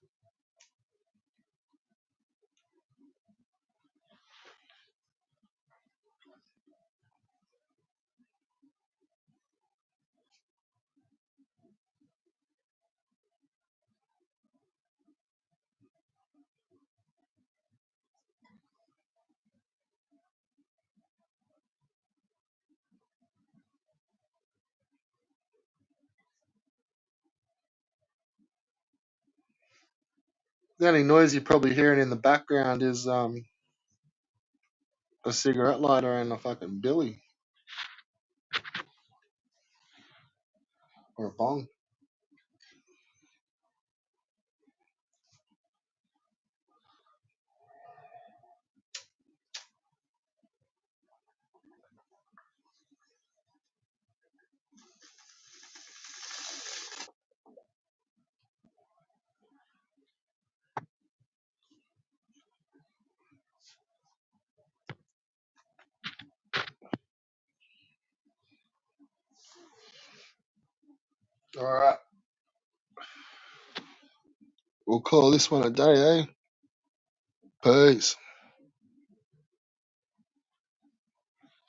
Speaker 1: The only noise you're probably hearing in the background is a cigarette lighter and a fucking billy or a bong. All right. We'll call this one a day, eh? Peace.